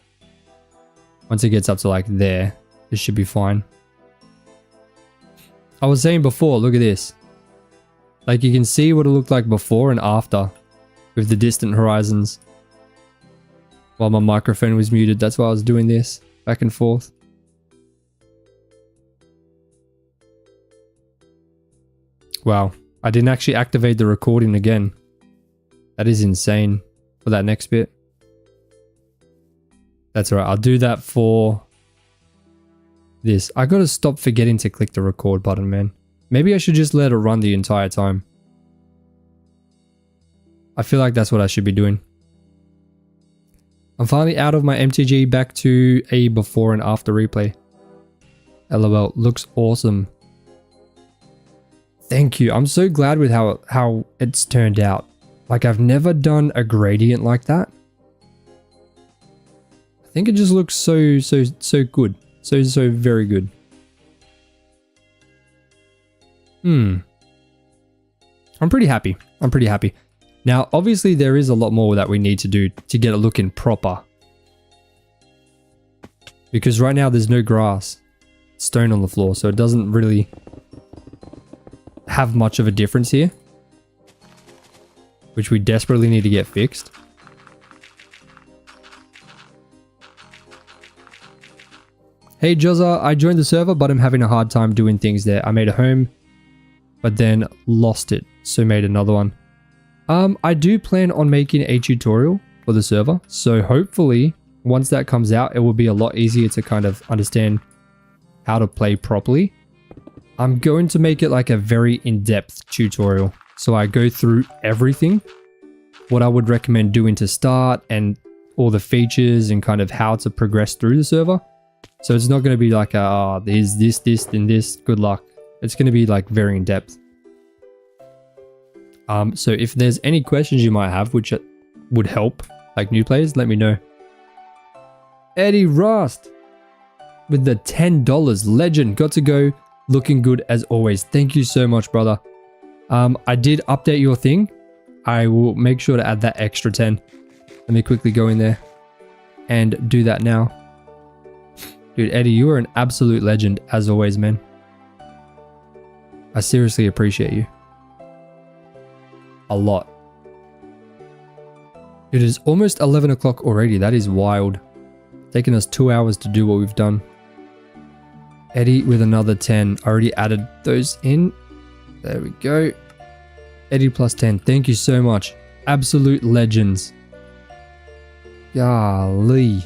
S1: once it gets up to like there, it should be fine. I was saying before, look at this. Like you can see what it looked like before and after. With the distant horizons. While my microphone was muted, that's why I was doing this back and forth. Wow, I didn't actually activate the recording again. That is insane for that next bit. That's alright, I'll do that for this. I gotta stop forgetting to click the record button, man. Maybe I should just let it run the entire time. I feel like that's what I should be doing. I'm finally out of my MTG, back to a before and after replay. LOL, looks awesome. Thank you. I'm so glad with how it's turned out. Like I've never done a gradient like that. I think it just looks so good. So very good. I'm pretty happy. I'm pretty happy. Now, obviously there is a lot more that we need to do to get it looking proper. Because right now there's no grass. stone on the floor, so it doesn't really have much of a difference here, which we desperately need to get fixed. Hey Jozza, I joined the server, but I'm having a hard time doing things there. I made a home, but then lost it, so made another one. I do plan on making a tutorial for the server, so hopefully once that comes out, it will be a lot easier to kind of understand how to play properly. I'm going to make it like a very in-depth tutorial, so I go through everything, what I would recommend doing to start, and all the features and kind of how to progress through the server. So it's not going to be like, there's this, and this, good luck. It's going to be like very in depth. So if there's any questions you might have, which would help, like new players, let me know. Eddie Rust with the $10 legend, got to go, looking good as always. Thank you so much, brother. I did update your thing. I will make sure to add that extra 10. Let me quickly go in there and do that now. Dude, Eddie, you are an absolute legend as always, man. I seriously appreciate you. A lot. It is almost 11 o'clock already. That is wild. Taking us 2 hours to do what we've done. Eddie with another 10. I already added those in. There we go. Eddie plus 10. Thank you so much. Absolute legends. Golly.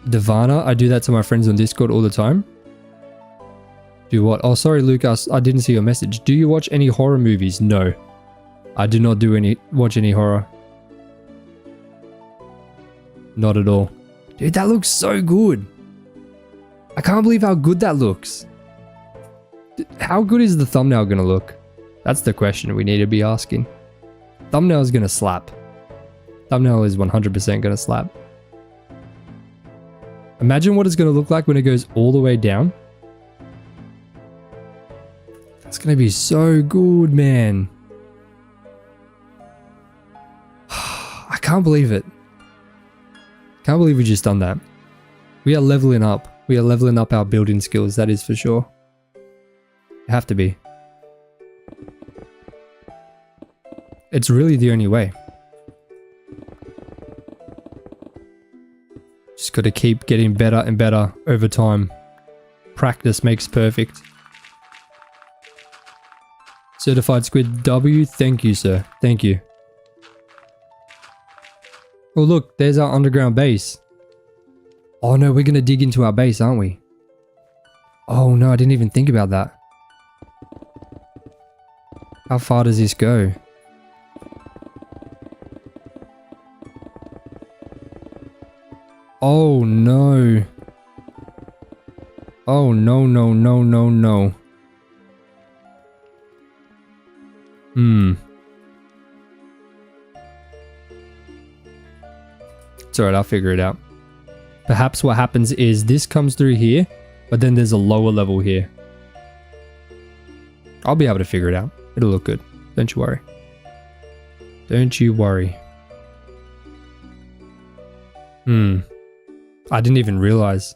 S1: Divana, I do that to my friends on Discord all the time. Do what? Oh, sorry, Lucas. I didn't see your message. Do you watch any horror movies? No. I do not watch any horror. Not at all. Dude, that looks so good. I can't believe how good that looks. How good is the thumbnail going to look? That's the question we need to be asking. Thumbnail is going to slap. Thumbnail is 100% going to slap. Imagine what it's going to look like when it goes all the way down. That's going to be so good, man. I can't believe it. Can't believe we just done that. We are leveling up. We are leveling up our building skills, that is for sure. Have to be. It's really the only way. Just got to keep getting better and better over time. Practice makes perfect. Certified Squid W, thank you, sir. Thank you. Oh, look, there's our underground base. Oh no, we're going to dig into our base, aren't we? Oh no, I didn't even think about that. How far does this go? Oh no. Oh no, no, no, no, no. It's alright, I'll figure it out. Perhaps what happens is this comes through here, but then there's a lower level here. I'll be able to figure it out. It'll look good. Don't you worry. Don't you worry. I didn't even realize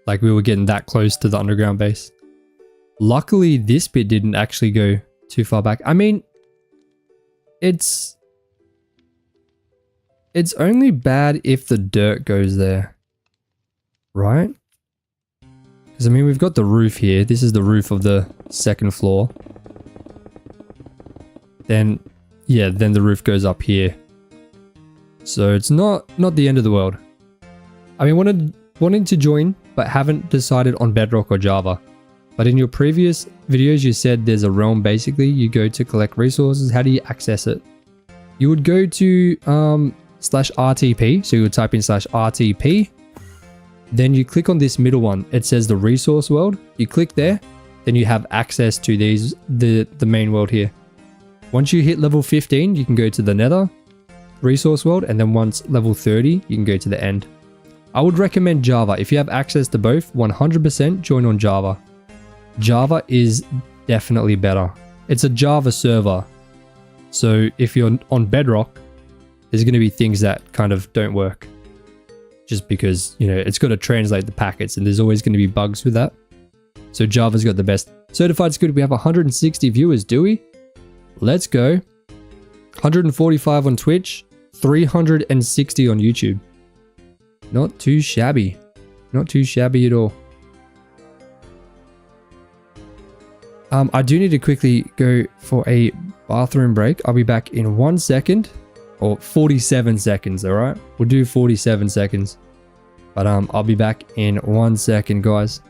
S1: like we were getting that close to the underground base. Luckily, this bit didn't actually go too far back. I mean, it's only bad if the dirt goes there, right? Because I mean, we've got the roof here. This is the roof of the second floor. Then, yeah, then the roof goes up here. So it's not the end of the world. I mean, wanting to join, but haven't decided on Bedrock or Java. But in your previous videos, you said there's a realm basically you go to collect resources. How do you access it? You would go to /RTP. So you would type in /RTP. Then you click on this middle one. It says the resource world. You click there. Then you have access to the main world here. Once you hit level 15, you can go to the nether resource world. And then once level 30, you can go to the end. I would recommend Java. If you have access to both, 100% join on Java. Java is definitely better. It's a Java server. So if you're on Bedrock, there's going to be things that kind of don't work. just because, you know, it's got to translate the packets and there's always going to be bugs with that. So Java's got the best. Certified's good. We have 160 viewers, do we? Let's go. 145 on Twitch, 360 on YouTube. Not too shabby. Not too shabby at all. I do need to quickly go for a bathroom break. I'll be back in 1 second. Or 47 seconds, alright? We'll do 47 seconds. But I'll be back in 1 second, guys.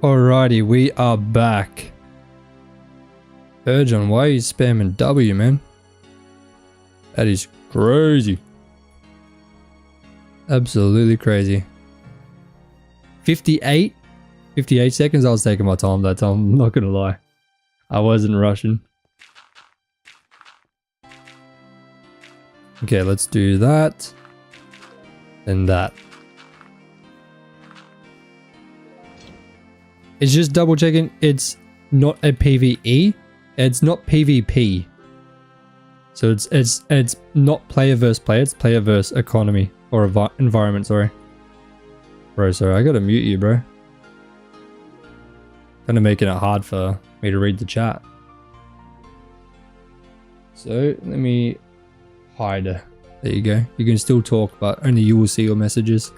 S1: Alrighty, we are back. Urgent, why are you spamming W, man? That is crazy. Absolutely crazy. 58 seconds. I was taking my time that time, I'm not gonna lie. I wasn't rushing. Okay, let's do that. And that. It's just double checking. It's not a PvE. It's not PvP. So it's not player versus player. It's player versus economy or environment. Sorry, bro. Sorry, I gotta mute you, bro. Kind of making it hard for me to read the chat. So let me hide. There you go. You can still talk, but only you will see your messages.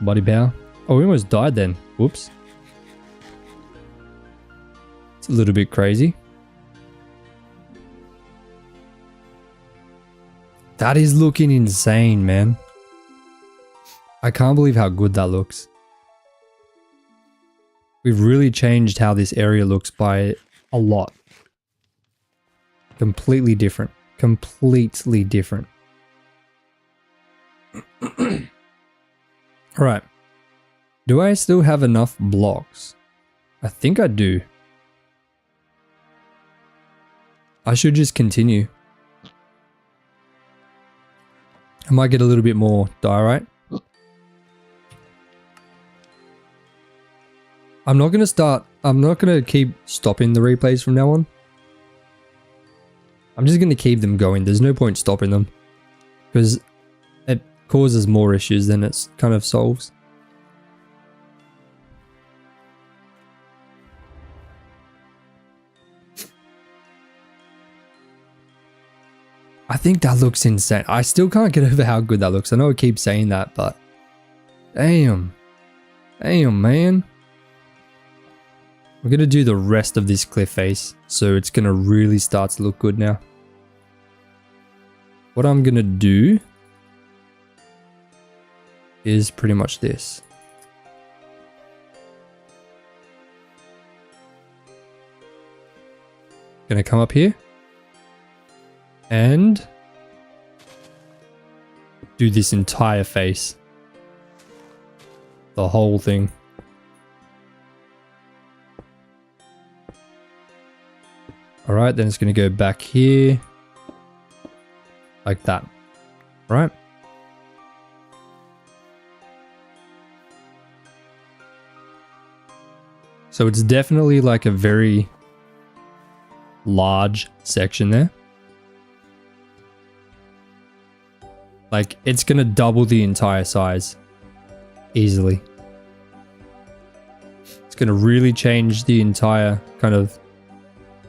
S1: Buddy power. Oh, we almost died then. Whoops. It's a little bit crazy. That is looking insane, man. I can't believe how good that looks. We've really changed how this area looks by a lot. Completely different. Completely different. Alright. Do I still have enough blocks? I think I do. I should just continue. I might get a little bit more diorite. I'm not going to keep stopping the replays from now on. I'm just going to keep them going. There's no point stopping them. Because it causes more issues than it kind of solves. I think that looks insane. I still can't get over how good that looks. I know I keep saying that, but damn. Damn, man. We're going to do the rest of this cliff face, so it's going to really start to look good now. What I'm going to do is pretty much this. Going to come up here. And do this entire face. The whole thing. Alright, then it's going to go back here. Like that. Alright. So it's definitely like a very large section there. Like it's going to double the entire size easily. It's going to really change the entire kind of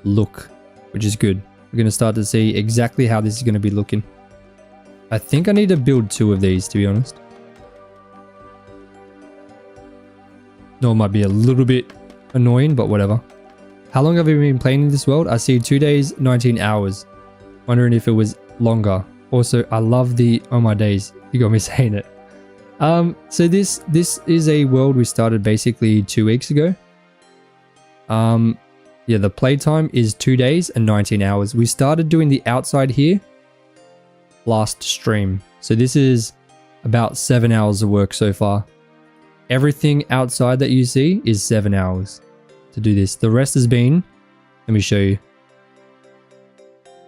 S1: look, which is good. We're going to start to see exactly how this is going to be looking. I think I need to build 2 of these, to be honest. No, it might be a little bit annoying, but whatever. How long have you been playing in this world? I see 2 days, 19 hours. Wondering if it was longer. Also, I love the, oh my days, you got me saying it. So this is a world we started basically 2 weeks ago. Yeah, the playtime is 2 days and 19 hours. We started doing the outside here last stream. So this is about 7 hours of work so far. Everything outside that you see is 7 hours to do this. The rest has been, let me show you.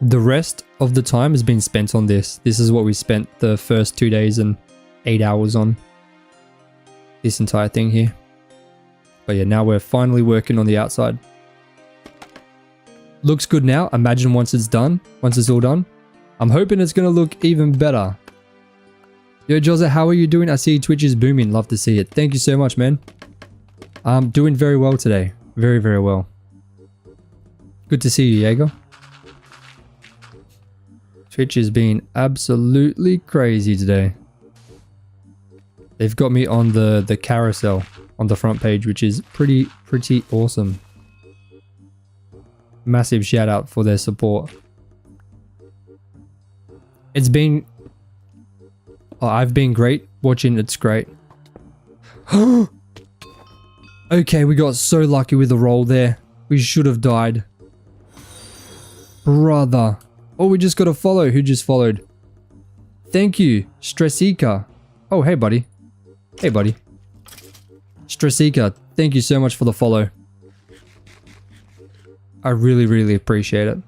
S1: The rest of the time has been spent on this. This is what we spent the first 2 days and 8 hours on. This entire thing here. But yeah, now we're finally working on the outside. Looks good now. Imagine once it's done, once it's all done. I'm hoping it's going to look even better. Yo, Jose, how are you doing? I see Twitch is booming. Love to see it. Thank you so much, man. I'm doing very well today. Very, very well. Good to see you, Jaeger. Twitch has been absolutely crazy today. They've got me on the carousel on the front page, which is pretty awesome. Massive shout out for their support. It's been... Oh, I've been great watching. It's great. Okay, we got so lucky with the roll there. We should have died. Brother. Oh, we just got a follow. Who just followed? Thank you, Stressika. Oh, hey, buddy. Hey, buddy. Stressika, thank you so much for the follow. I really appreciate it.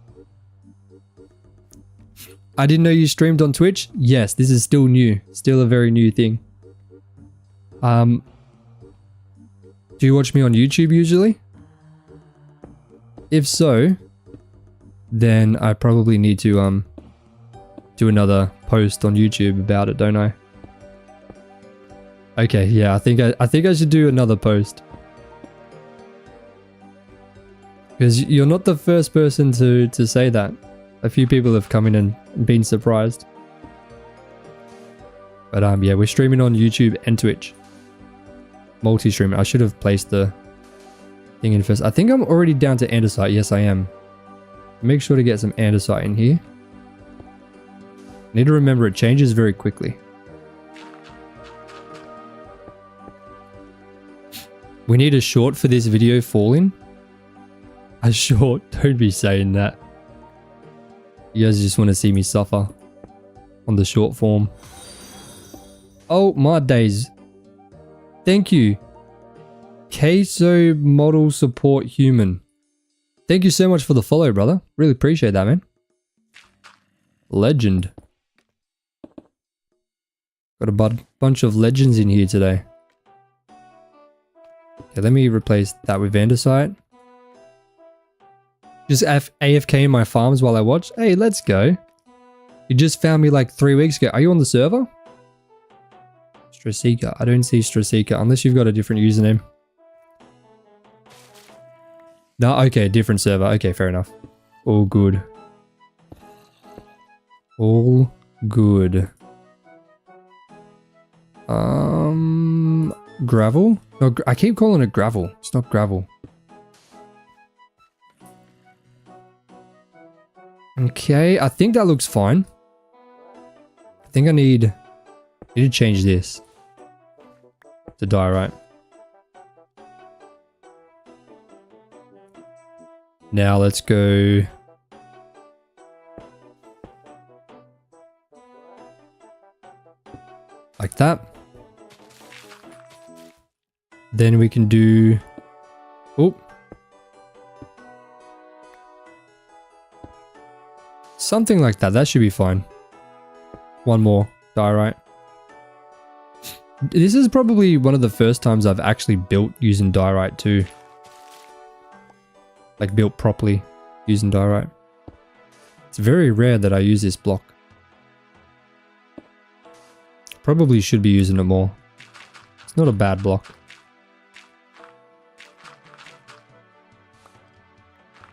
S1: I didn't know you streamed on Twitch. Yes, this is still new. Still a very new thing. Do you watch me on YouTube usually? If so, then I probably need to do another post on YouTube about it, don't I? Okay, yeah, I think I should do another post. Because you're not the first person to say that. A few people have come in and been surprised. But yeah, we're streaming on YouTube and Twitch. Multi-streaming. I should have placed the thing in first. I think I'm already down to andesite. Yes, I am. Make sure to get some andesite in here. Need to remember it changes very quickly. We need a short for this video falling. A short? Don't be saying that. You guys just want to see me suffer on the short form. Oh my days. Thank you. Queso model support human. Thank you so much for the follow, brother. Really appreciate that, man. Legend. Got a bunch of legends in here today. Okay, let me replace that with andesite. Just AFK in my farms while I watch. Hey, let's go. You just found me like 3 weeks ago. Are you on the server? Strasika. I don't see Strasika unless you've got a different username. No, okay, different server. Okay, fair enough. All good. All good. Gravel? No, I keep calling it gravel. It's not gravel. Okay, I think that looks fine. I think I need to change this to diorite. Now let's go. that. Then we can do... Oh. Something like that. That should be fine. One more diorite. This is probably one of the first times I've actually built using diorite too. Like built properly using diorite. It's very rare that I use this block. Probably should be using it more. It's not a bad block.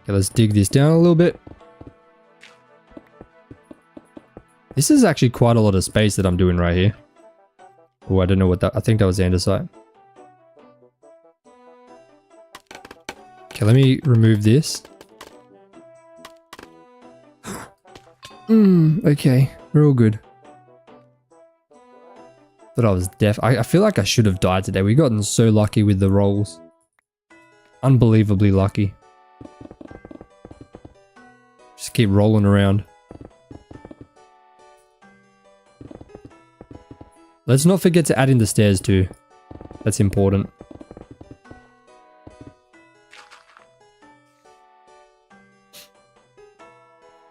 S1: Okay, let's dig this down a little bit. This is actually quite a lot of space that I'm doing right here. Oh, I don't know what that... I think that was andesite. Okay, let me remove this. Okay. We're all good. Thought I was deaf. I feel like I should have died today. We've gotten so lucky with the rolls. Unbelievably lucky. Just keep rolling around. Let's not forget to add in the stairs too. That's important.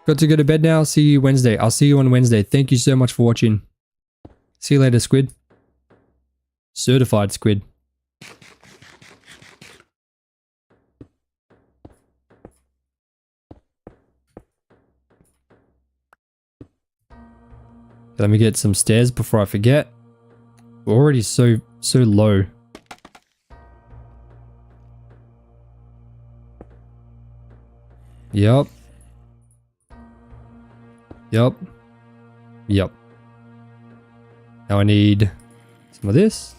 S1: Got to go to bed now. See you Wednesday. I'll see you on Wednesday. Thank you so much for watching. See you later, squid. Certified squid. Let me get some stairs before I forget. We're already so low. Yup. Yup. Yup. Now I need some of this.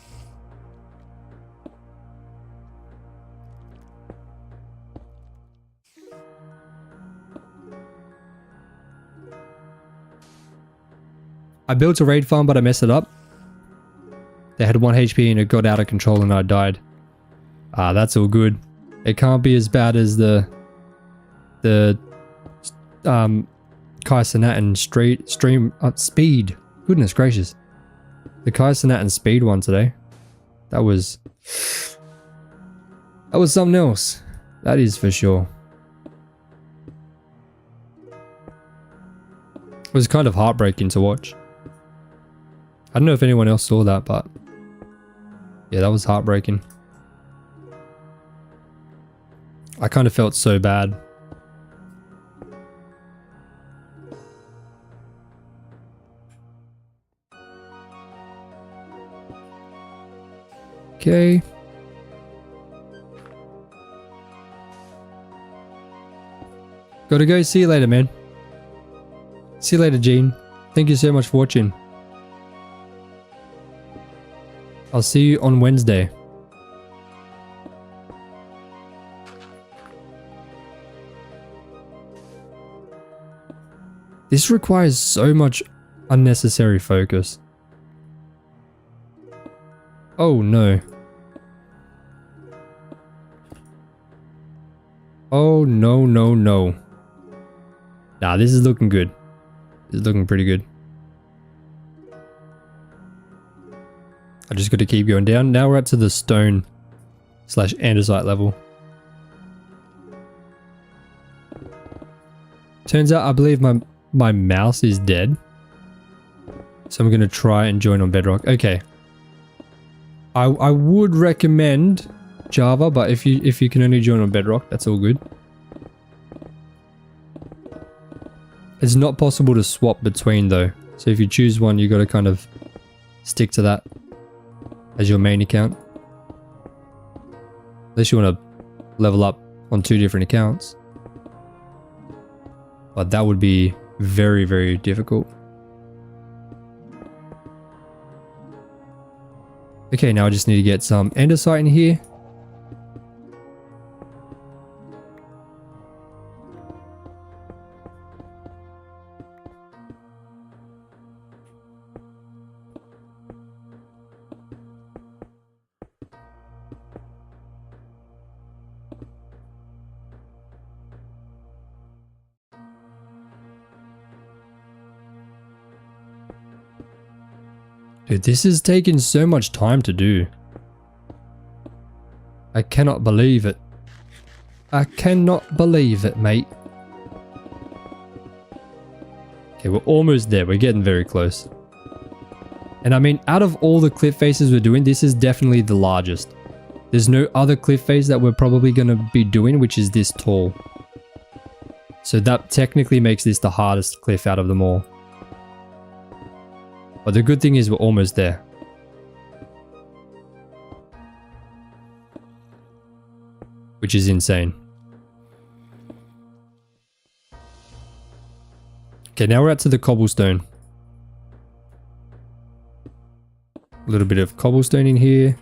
S1: I built a raid farm, but I messed it up. They had 1 HP and it got out of control and I died. Ah, that's all good. It can't be as bad as the Kai Cenat and speed. Goodness gracious. The Kai Cenat and speed one today. That was something else. That is for sure. It was kind of heartbreaking to watch. I don't know if anyone else saw that, but yeah, that was heartbreaking. I kind of felt so bad. Okay. Gotta go. See you later, man. See you later, Gene. Thank you so much for watching. I'll see you on Wednesday. This requires so much unnecessary focus. Oh no. Oh no, no, no. Nah, this is looking good. This is looking pretty good. I just got to keep going down. Now we're up to the stone / andesite level. Turns out I believe my mouse is dead. So I'm going to try and join on Bedrock. Okay. I would recommend Java, but if you can only join on Bedrock, that's all good. It's not possible to swap between though. So if you choose one, you got to kind of stick to that as your main account. Unless you want to level up on 2 different accounts. But that would be very, very difficult. Okay, now I just need to get some andesite in here. Dude, this is taking so much time to do. I cannot believe it. I cannot believe it, mate. Okay, we're almost there. We're getting very close. And I mean, out of all the cliff faces we're doing, this is definitely the largest. There's no other cliff face that we're probably going to be doing, which is this tall. So that technically makes this the hardest cliff out of them all. But the good thing is we're almost there. Which is insane. Okay, now we're out to the cobblestone. A little bit of cobblestone in here.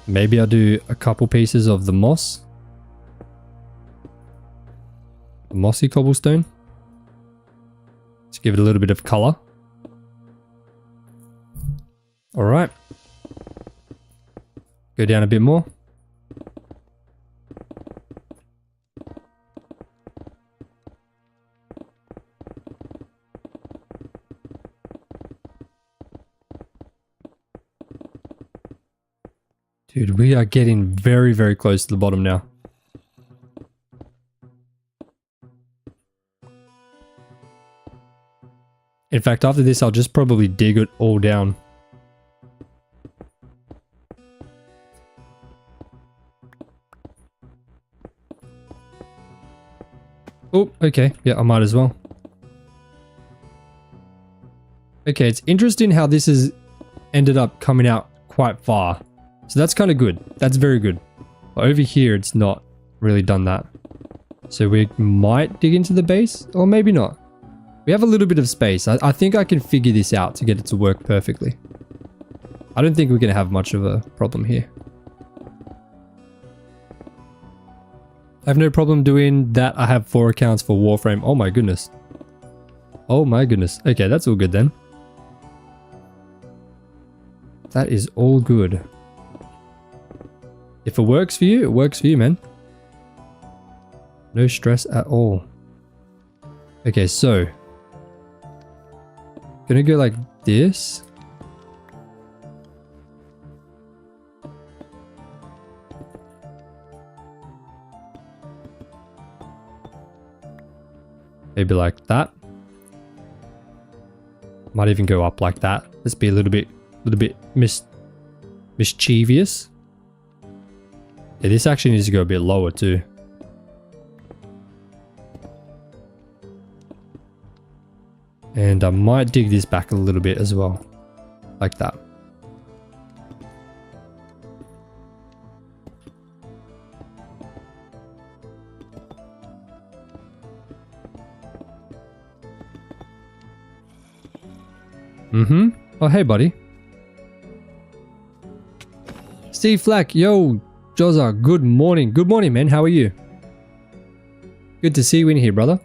S1: Maybe I'll do a couple pieces of the moss. The mossy cobblestone. Let's give it a little bit of color. All right. Go down a bit more. Dude, we are getting very, very close to the bottom now. In fact, after this, I'll just probably dig it all down. Oh, okay. Yeah, I might as well. Okay, it's interesting how this has ended up coming out quite far. So that's kind of good. That's very good. But over here, it's not really done that. So we might dig into the base, or maybe not. We have a little bit of space. I think I can figure this out to get it to work perfectly. I don't think we're going to have much of a problem here. I have no problem doing that. I have 4 accounts for Warframe. Oh my goodness. Oh my goodness. Okay, that's all good then. That is all good. If it works for you, it works for you, man. No stress at all. Okay, so. Gonna go like this. Maybe like that. Might even go up like that. Let's be a little bit mischievous. Yeah, this actually needs to go a bit lower too. And I might dig this back a little bit as well. Like that. Oh, hey, buddy. Steve Flack, yo, Joza, good morning. Good morning, man. How are you? Good to see you in here, brother.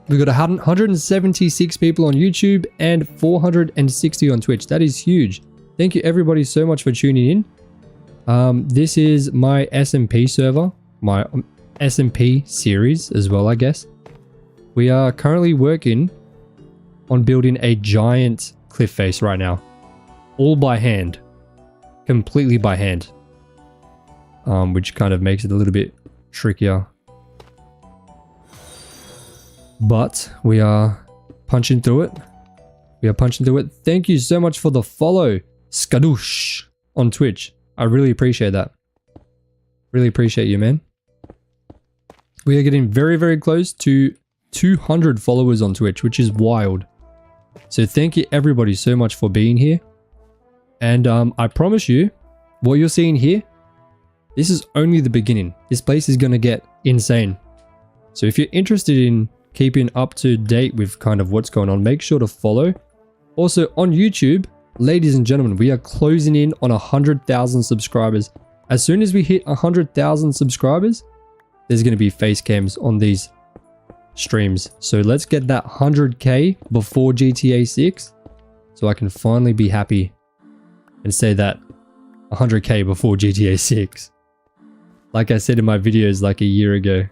S1: We've got 176 people on YouTube and 460 on Twitch. That is huge. Thank you, everybody, so much for tuning in. This is my SMP server, my SMP series as well, I guess. We are currently working on building a giant cliff face right now. All by hand. Completely by hand. Which kind of makes it a little bit trickier. But we are punching through it. We are punching through it. Thank you so much for the follow, Skadoosh, on Twitch. I really appreciate that. Really appreciate you, man. We are getting very, very close to 200 followers on Twitch, which is wild. So thank you everybody so much for being here. And I promise you, what you're seeing here, this is only the beginning. This place is going to get insane. So if you're interested in keeping up to date with kind of what's going on, make sure to follow. Also on YouTube, ladies and gentlemen, we are closing in on 100,000 subscribers. As soon as we hit 100,000 subscribers, there's going to be face cams on these streams. So let's get that 100k before GTA 6 so I can finally be happy and say that 100k before GTA 6. Like I said in my videos like a year ago.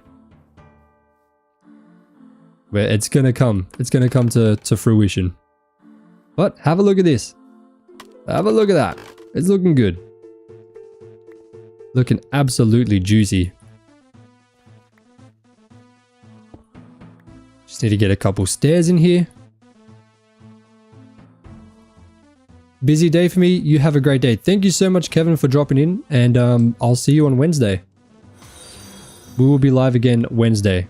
S1: Where it's gonna come. It's gonna come to fruition. But have a look at this. Have a look at that. It's looking good. Looking absolutely juicy. Just need to get a couple stairs in here. Busy day for me. You have a great day. Thank you so much, Kevin, for dropping in. And I'll see you on Wednesday. We will be live again Wednesday.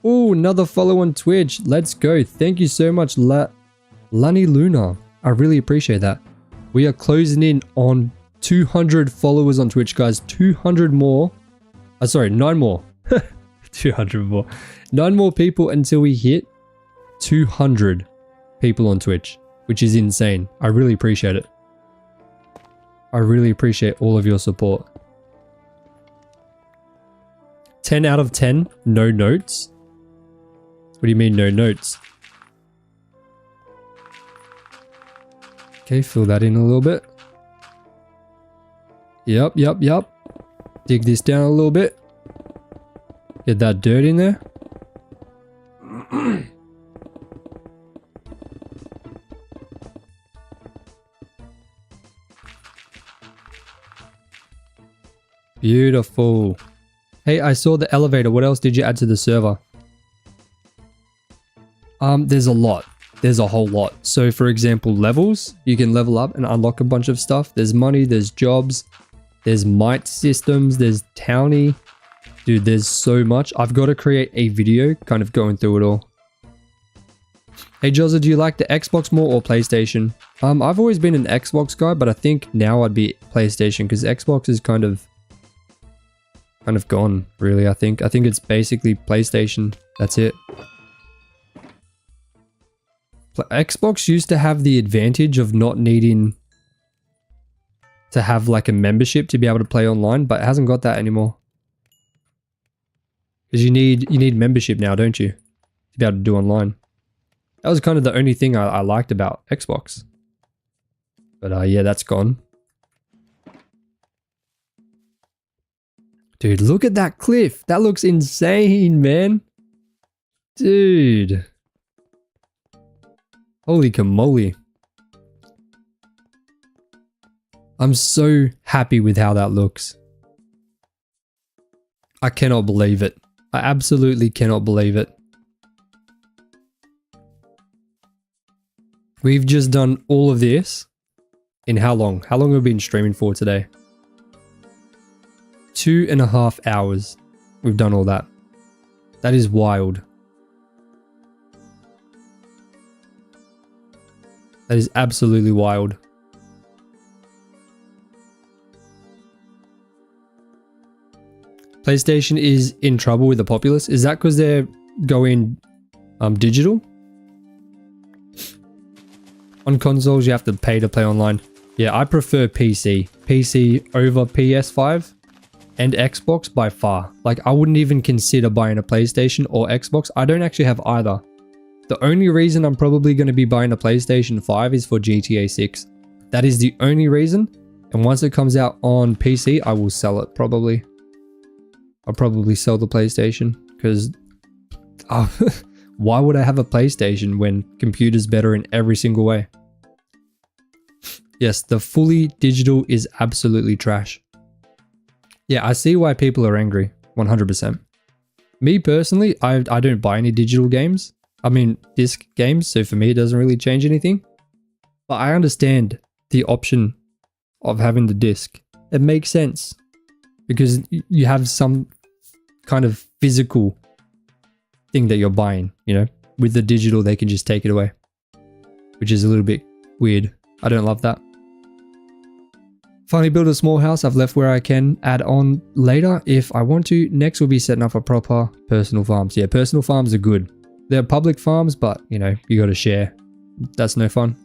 S1: Oh, another follow on Twitch. Let's go. Thank you so much, Lani Luna. I really appreciate that. We are closing in on 200 followers on Twitch, guys. 200 more. Sorry, 9 more. 200 more. 9 more people until we hit 200 people on Twitch, which is insane. I really appreciate it. I really appreciate all of your support. 10 out of 10, no notes. What do you mean no notes? Okay, fill that in a little bit. Yep. Dig this down a little bit. Get that dirt in there. Beautiful. Hey, I saw the elevator. What else did you add to the server? There's a lot. There's a whole lot. So for example, levels, you can level up and unlock a bunch of stuff. There's money, there's jobs, there's might systems, there's townie. Dude, there's so much. I've got to create a video kind of going through it all. Hey Jozza, do you like the Xbox more or PlayStation? I've always been an Xbox guy, but I think now I'd be PlayStation because Xbox is kind of gone, really. I think it's basically PlayStation. That's it. Xbox used to have the advantage of not needing to have like a membership to be able to play online, but it hasn't got that anymore. Because you need membership now, don't you? To be able to do online. That was kind of the only thing I liked about Xbox. But yeah, that's gone. Dude, look at that cliff. That looks insane, man. Dude. Holy camoly. I'm so happy with how that looks. I cannot believe it. I absolutely cannot believe it. We've just done all of this in how long? How long have we been streaming for today? 2.5 hours. We've done all that. That is wild. That is absolutely wild. PlayStation is in trouble with the populace. Is that because they're going digital? On consoles, you have to pay to play online. Yeah, I prefer PC. PC over PS5 and Xbox by far. Like, I wouldn't even consider buying a PlayStation or Xbox. I don't actually have either. The only reason I'm probably going to be buying a PlayStation 5 is for GTA 6. That is the only reason. And once it comes out on PC, I will sell it probably. I'll probably sell the PlayStation because why would I have a PlayStation when computer's better in every single way? Yes, the fully digital is absolutely trash. Yeah, I see why people are angry. 100%. Me personally, I don't buy any digital games. I mean, disc games, so for me it doesn't really change anything. But I understand the option of having the disc. It makes sense. Because you have some kind of physical thing that you're buying, you know? With the digital, they can just take it away. Which is a little bit weird. I don't love that. Finally built a small house. I've left where I can add on later if I want to. Next we'll be setting up a proper personal farms. Yeah, personal farms are good. They're public farms, but you know, you gotta share. That's no fun.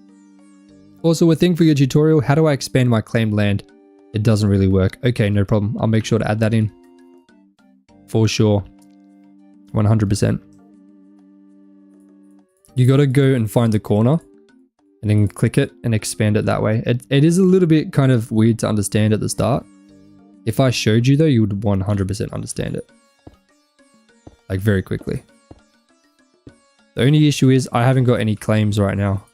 S1: Also, a thing for your tutorial, how do I expand my claimed land? It doesn't really work. Okay, no problem. I'll make sure to add that in. For sure. 100%. You gotta go and find the corner and then click it and expand it that way. It is a little bit kind of weird to understand at the start. If I showed you though, you would 100% understand it. Like very quickly. The only issue is I haven't got any claims right now.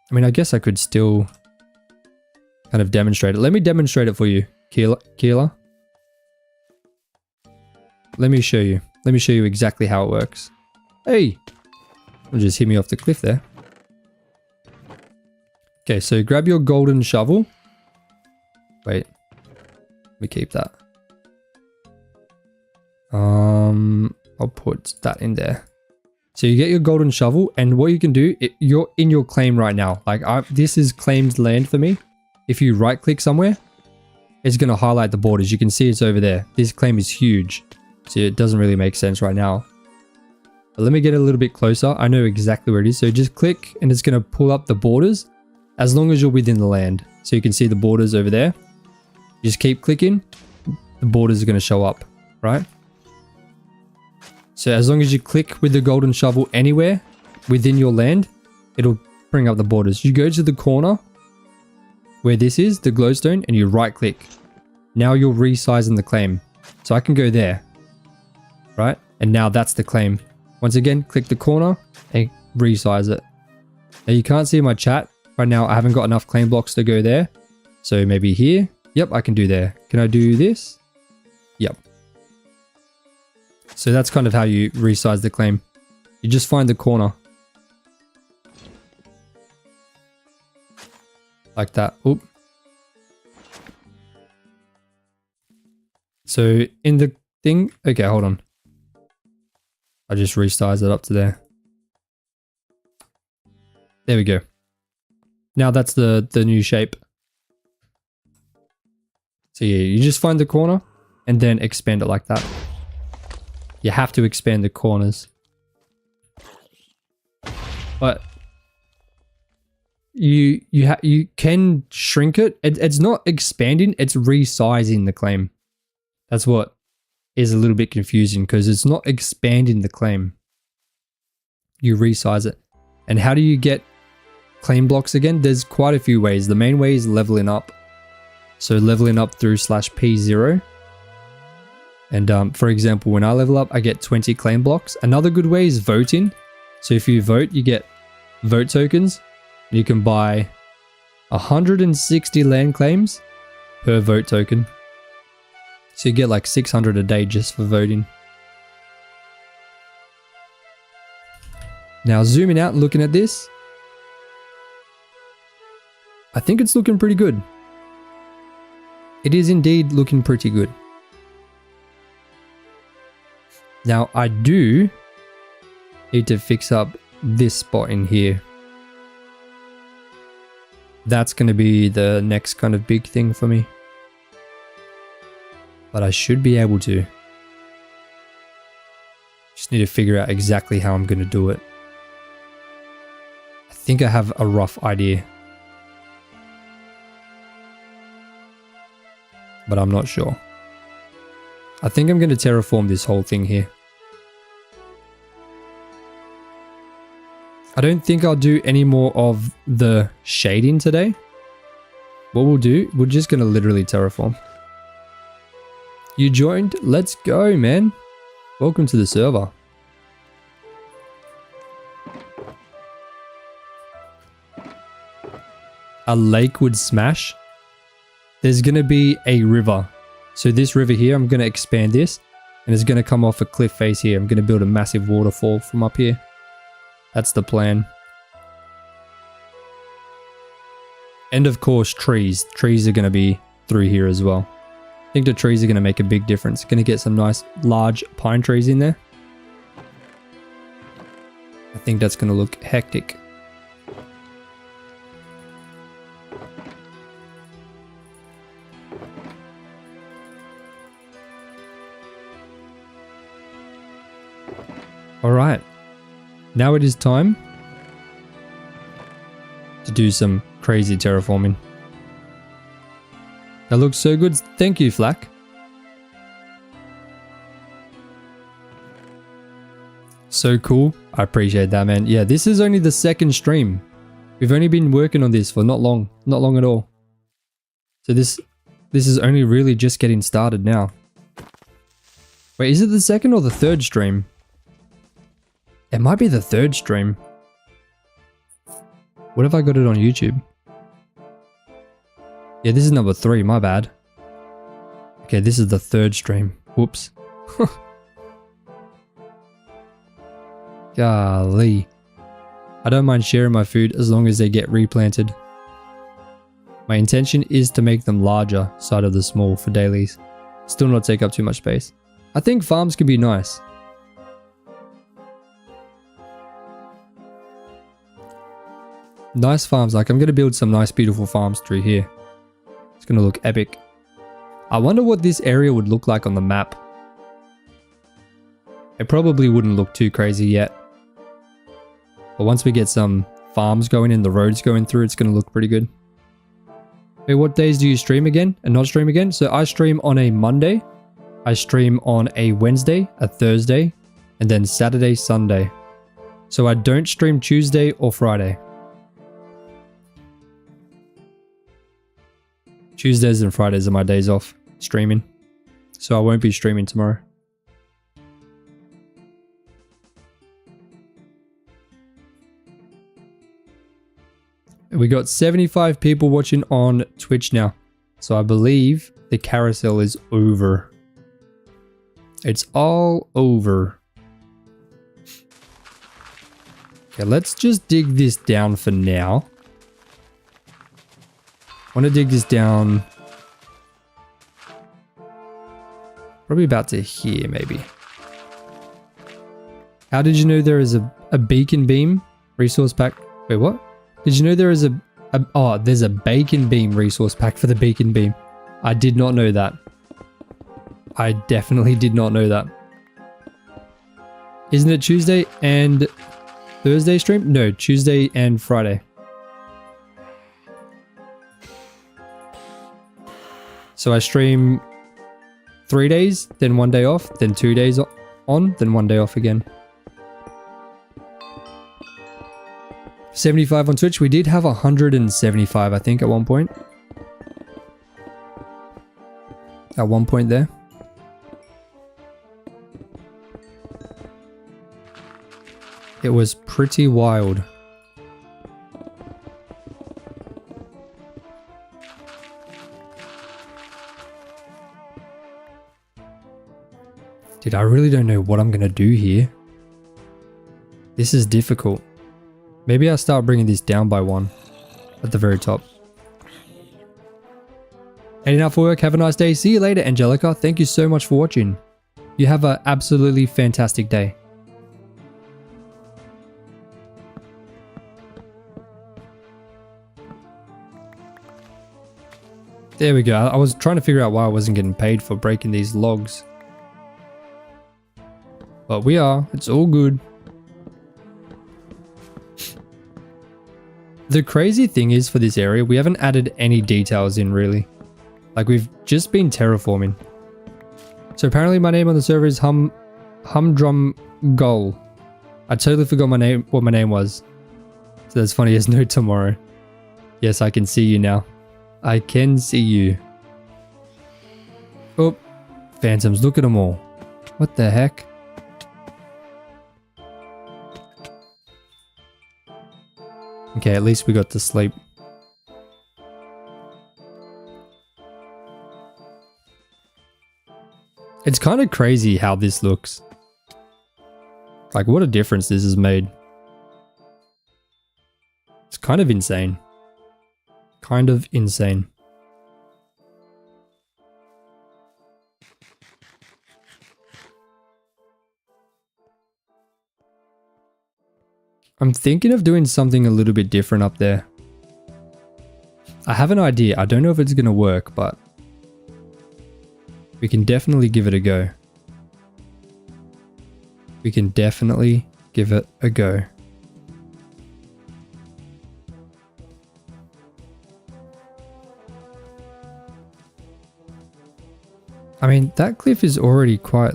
S1: I mean, I guess I could still kind of demonstrate it. Let me demonstrate it for you, Keela. Let me show you. Let me show you exactly how it works. Hey! It'll just hit me off the cliff there. Okay, so grab your golden shovel. Wait. Let me keep that. I'll put that in there. So you get your golden shovel, and what you can do, you're in your claim right now. Like, this is claimed land for me. If you right click somewhere, it's going to highlight the borders. You can see it's over there. This claim is huge. So it doesn't really make sense right now. But let me get a little bit closer. I know exactly where it is. So just click and it's going to pull up the borders as long as you're within the land. So you can see the borders over there. Just keep clicking. The borders are going to show up, right? So as long as you click with the golden shovel anywhere within your land, it'll bring up the borders. You go to the corner where this is, the glowstone, and you right click. Now you're resizing the claim. So I can go there, right? And now that's the claim. Once again, click the corner and resize it. Now you can't see my chat. Right now I haven't got enough claim blocks to go there. So maybe here. Yep, I can do there. Can I do this? Yep. So that's kind of how you resize the claim. You just find the corner. Like that. Oop. So in the thing, okay, hold on. I just resized it up to there. There we go. Now that's the new shape. So yeah, you just find the corner and then expand it like that. You have to expand the corners. But you can shrink it. It's not expanding, it's resizing the claim. That's what is a little bit confusing, because it's not expanding the claim. You resize it. And how do you get claim blocks again? There's quite a few ways. The main way is leveling up. So leveling up through /P0. And for example, when I level up, I get 20 claim blocks. Another good way is voting. So if you vote, you get vote tokens. You can buy 160 land claims per vote token. So you get like 600 a day just for voting. Now zooming out and looking at this, I think it's looking pretty good. It is indeed looking pretty good. Now I do need to fix up this spot in here. That's going to be the next kind of big thing for me. But I should be able to. Just need to figure out exactly how I'm going to do it. I think I have a rough idea. But I'm not sure. I think I'm going to terraform this whole thing here. I don't think I'll do any more of the shading today. What we'll do, we're just going to literally terraform. You joined? Let's go, man. Welcome to the server. A lake would smash. There's going to be a river. So this river here, I'm going to expand this. And it's going to come off a cliff face here. I'm going to build a massive waterfall from up here. That's the plan. And of course, trees. Trees are going to be through here as well. I think the trees are going to make a big difference. Going to get some nice large pine trees in there. I think that's going to look hectic. All right. Now it is time to do some crazy terraforming. That looks so good. Thank you, Flack. So cool. I appreciate that, man. Yeah, this is only the second stream. We've only been working on this for not long at all. So this is only really just getting started now. Wait, is it the second or the third stream? It might be the third stream. What if I got it on YouTube? Yeah, this is number 3, my bad. Okay, this is the third stream. Whoops. Golly. I don't mind sharing my food as long as they get replanted. My intention is to make them larger side of the small for dailies. Still not take up too much space. I think farms can be nice. Nice farms, like I'm going to build some nice beautiful farms through here. It's going to look epic. I wonder what this area would look like on the map. It probably wouldn't look too crazy yet. But once we get some farms going and the roads going through, it's going to look pretty good. Hey, what days do you stream again and not stream again? So I stream on a Monday, I stream on a Wednesday, a Thursday, and then Saturday, Sunday. So I don't stream Tuesday or Friday. Tuesdays and Fridays are my days off streaming. So I won't be streaming tomorrow. We got 75 people watching on Twitch now. So I believe the carousel is over. It's all over. Okay, let's just dig this down for now. I want to dig this down. Probably about to here, maybe. How did you know there is a beacon beam resource pack? Wait, what? Did you know there is there's a bacon beam resource pack for the beacon beam? I did not know that. I definitely did not know that. Isn't it Tuesday and Thursday stream? No, Tuesday and Friday. So I stream 3 days, then 1 day off, then 2 days on, then 1 day off again. 75 on Twitch. We did have 175, I think, at one point. At one point there. It was pretty wild. Dude, I really don't know what I'm going to do here. This is difficult. Maybe I'll start bringing this down by 1 at the very top. Heading out for work. Have a nice day. See you later, Angelica. Thank you so much for watching. You have an absolutely fantastic day. There we go. I was trying to figure out why I wasn't getting paid for breaking these logs. But we are. It's all good. The crazy thing is for this area, we haven't added any details in really. Like we've just been terraforming. So apparently my name on the server is Humdrum Goal. I totally forgot my name, what my name was. So that's funny, there's no tomorrow. Yes, I can see you now. I can see you. Oh, phantoms, look at them all. What the heck? Okay, at least we got to sleep. It's kind of crazy how this looks. Like, what a difference this has made. It's kind of insane. Kind of insane. I'm thinking of doing something a little bit different up there. I have an idea. I don't know if it's going to work, but we can definitely give it a go. We can definitely give it a go. I mean, that cliff is already quite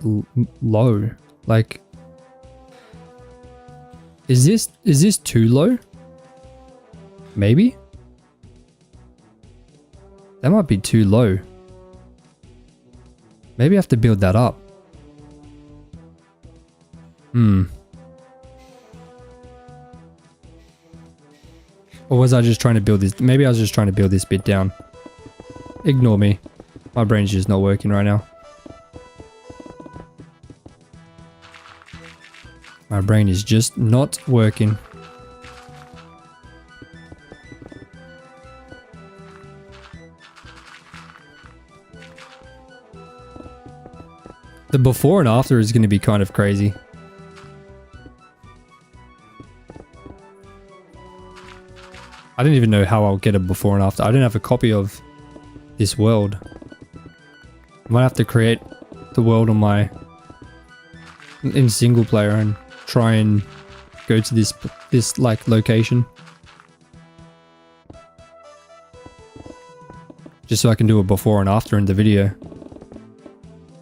S1: low. Like, is this too low? Maybe? That might be too low. Maybe I have to build that up. Hmm. Or was I just trying to build this? Maybe I was just trying to build this bit down. Ignore me. My brain's just not working right now. My brain is just not working. The before and after is going to be kind of crazy. I don't even know how I'll get a before and after. I don't have a copy of this world. I might have to create the world on my in single player and try and go to this like location. Just so I can do a before and after in the video.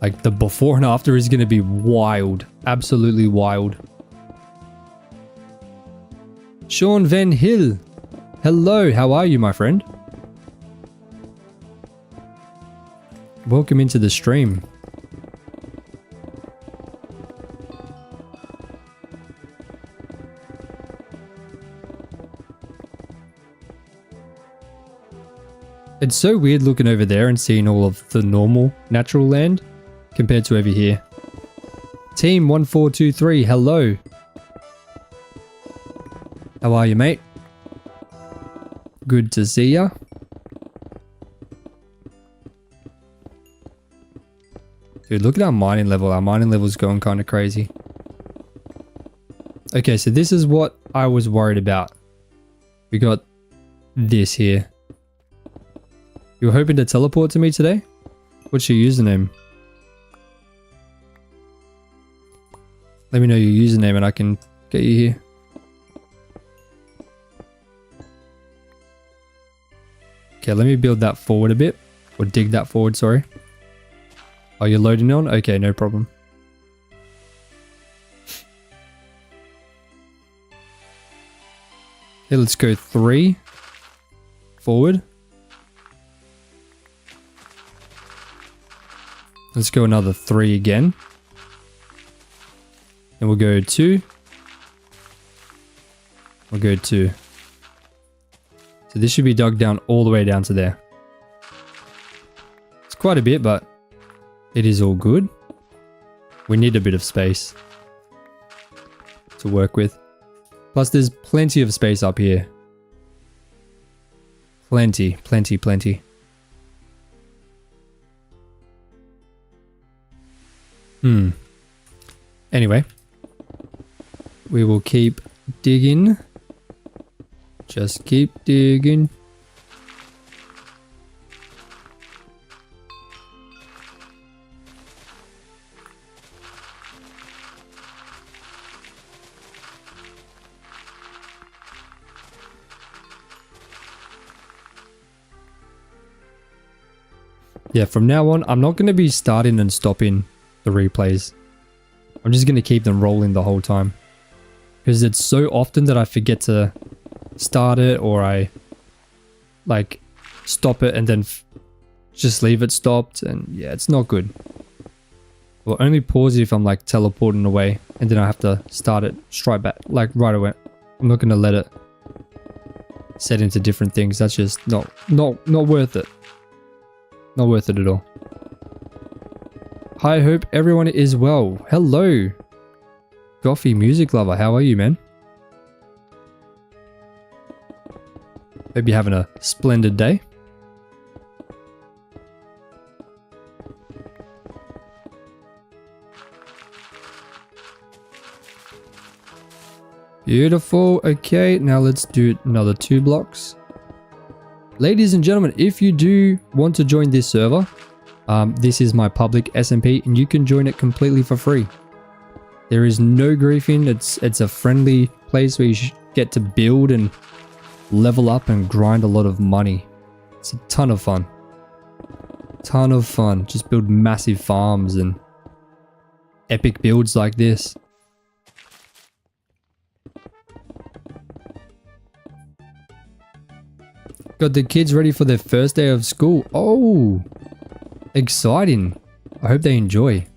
S1: Like the before and after is going to be wild. Absolutely wild. Sean Van Hill. Hello, how are you, my friend? Welcome into the stream. It's so weird looking over there and seeing all of the normal natural land compared to over here. Team 1423, hello. How are you, mate? Good to see ya. Dude, look at our mining level. Our mining level is going kind of crazy. Okay, so this is what I was worried about. We got this here. You were hoping to teleport to me today? What's your username? Let me know your username and I can get you here. Okay, let me build that forward a bit. Or dig that forward, sorry. Oh, you're loading on? Okay, no problem. Okay, let's go 3 forward. Let's go another 3 again. And we'll go 2. We'll go 2. So this should be dug down all the way down to there. It's quite a bit, but it is all good. We need a bit of space to work with. Plus there's plenty of space up here. Plenty, plenty, plenty. Anyway. We will keep digging. Just keep digging. Yeah, from now on, I'm not going to be starting and stopping the replays. I'm just going to keep them rolling the whole time. Because it's so often that I forget to start it or I like stop it and then just leave it stopped. And yeah, it's not good. We'll only pause it if I'm like teleporting away and then I have to start it straight back, like right away. I'm not going to let it set into different things. That's just not worth it. Not worth it at all. Hi, hope everyone is well. Hello. Goffy music lover, how are you, man? Hope you're having a splendid day. Beautiful. Okay, now let's do another 2 blocks. Ladies and gentlemen, if you do want to join this server, this is my public SMP and you can join it completely for free. There is no griefing. It's a friendly place where you get to build and level up and grind a lot of money. It's a ton of fun. Ton of fun. Just build massive farms and epic builds like this. Got the kids ready for their first day of school. Oh, exciting. I hope they enjoy.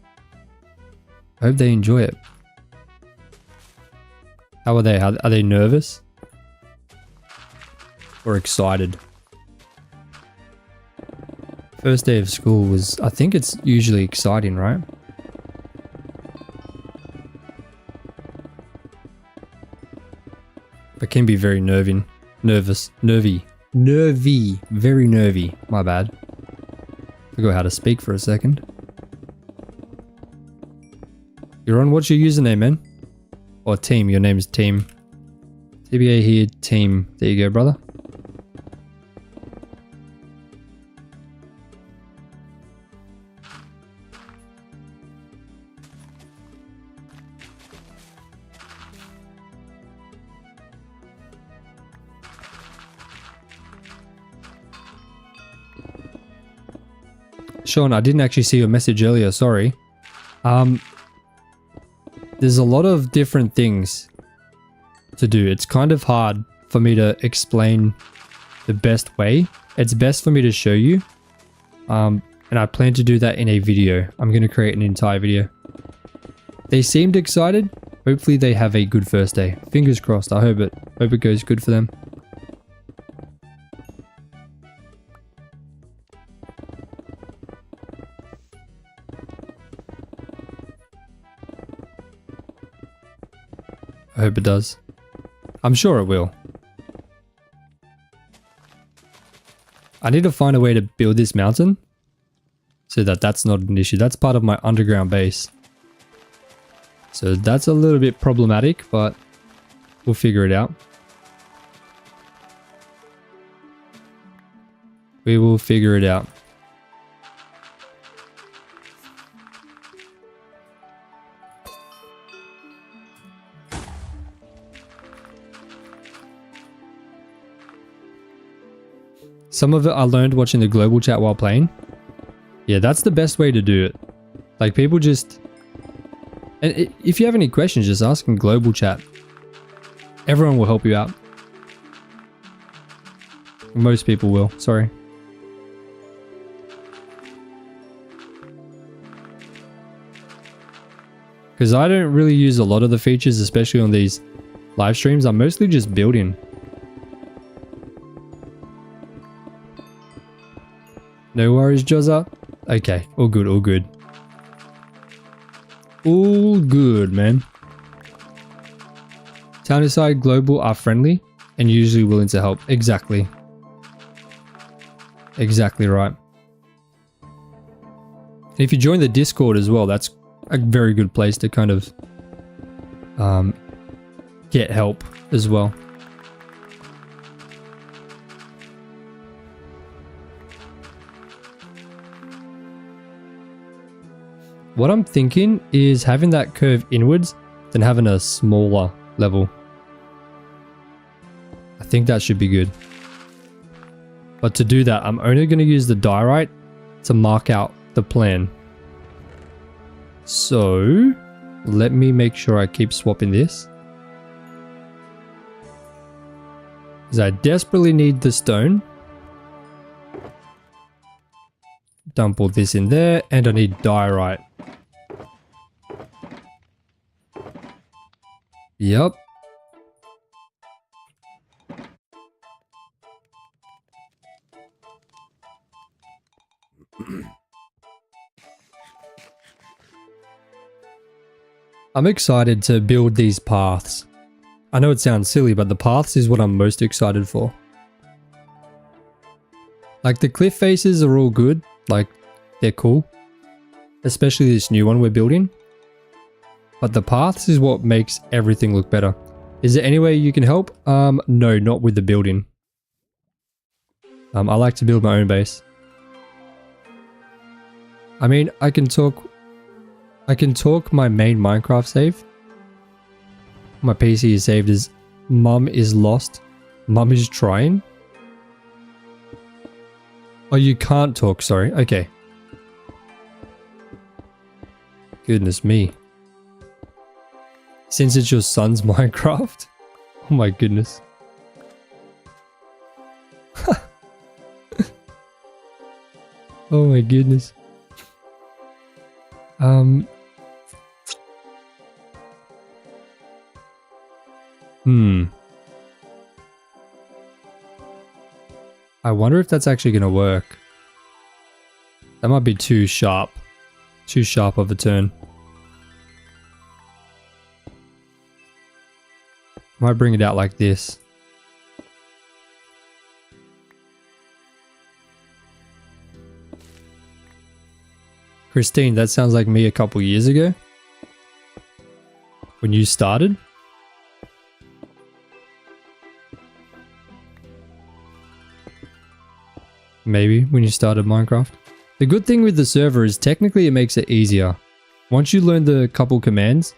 S1: I hope they enjoy it. How are they? Are they nervous? Or excited? First day of school was, I think it's usually exciting, right? But can be very nervy, very nervy. My bad. Forgot how to speak for a second. You're on. What's your username, man? Or team? Your name is Team. TBA here, Team. There you go, brother. Sean, I didn't actually see your message earlier, sorry. There's a lot of different things to do. It's kind of hard for me to explain the best way. It's best for me to show you. And I plan to do that in a video. I'm going to create an entire video. They seemed excited. Hopefully they have a good first day. Fingers crossed. I hope it goes good for them. I hope it does. I'm sure it will. I need to find a way to build this mountain so that that's not an issue. That's part of my underground base. So that's a little bit problematic, but we'll figure it out. We will figure it out. Some of it I learned watching the global chat while playing. Yeah, that's the best way to do it. Like people just... And if you have any questions, just ask in global chat. Everyone will help you out. Most people will, sorry. Because I don't really use a lot of the features, especially on these live streams. I'm mostly just building. No worries, Jozza. Okay, all good, all good. All good, man. Townside Global are friendly and usually willing to help. Exactly. Exactly right. And if you join the Discord as well, that's a very good place to kind of get help as well. What I'm thinking is having that curve inwards, then having a smaller level. I think that should be good. But to do that, I'm only going to use the diorite to mark out the plan. So, let me make sure I keep swapping this. Because I desperately need the stone. Dump all this in there, and I need diorite. Yep. I'm excited to build these paths. I know it sounds silly, but the paths is what I'm most excited for. Like the cliff faces are all good, like they're cool. Especially this new one we're building. But the paths is what makes everything look better. Is there any way you can help? No, not with the building. I like to build my own base. I mean, I can talk my main Minecraft save. My PC is saved as Mum is lost. Mum is trying. Oh, you can't talk, sorry. Okay. Goodness me. Since it's your son's Minecraft? Oh my goodness. Oh my goodness. I wonder if that's actually going to work. That might be too sharp. Too sharp of a turn. Might bring it out like this. Christine, that sounds like me a couple years ago. When you started. Maybe when you started Minecraft. The good thing with the server is technically it makes it easier. Once you learn the couple commands,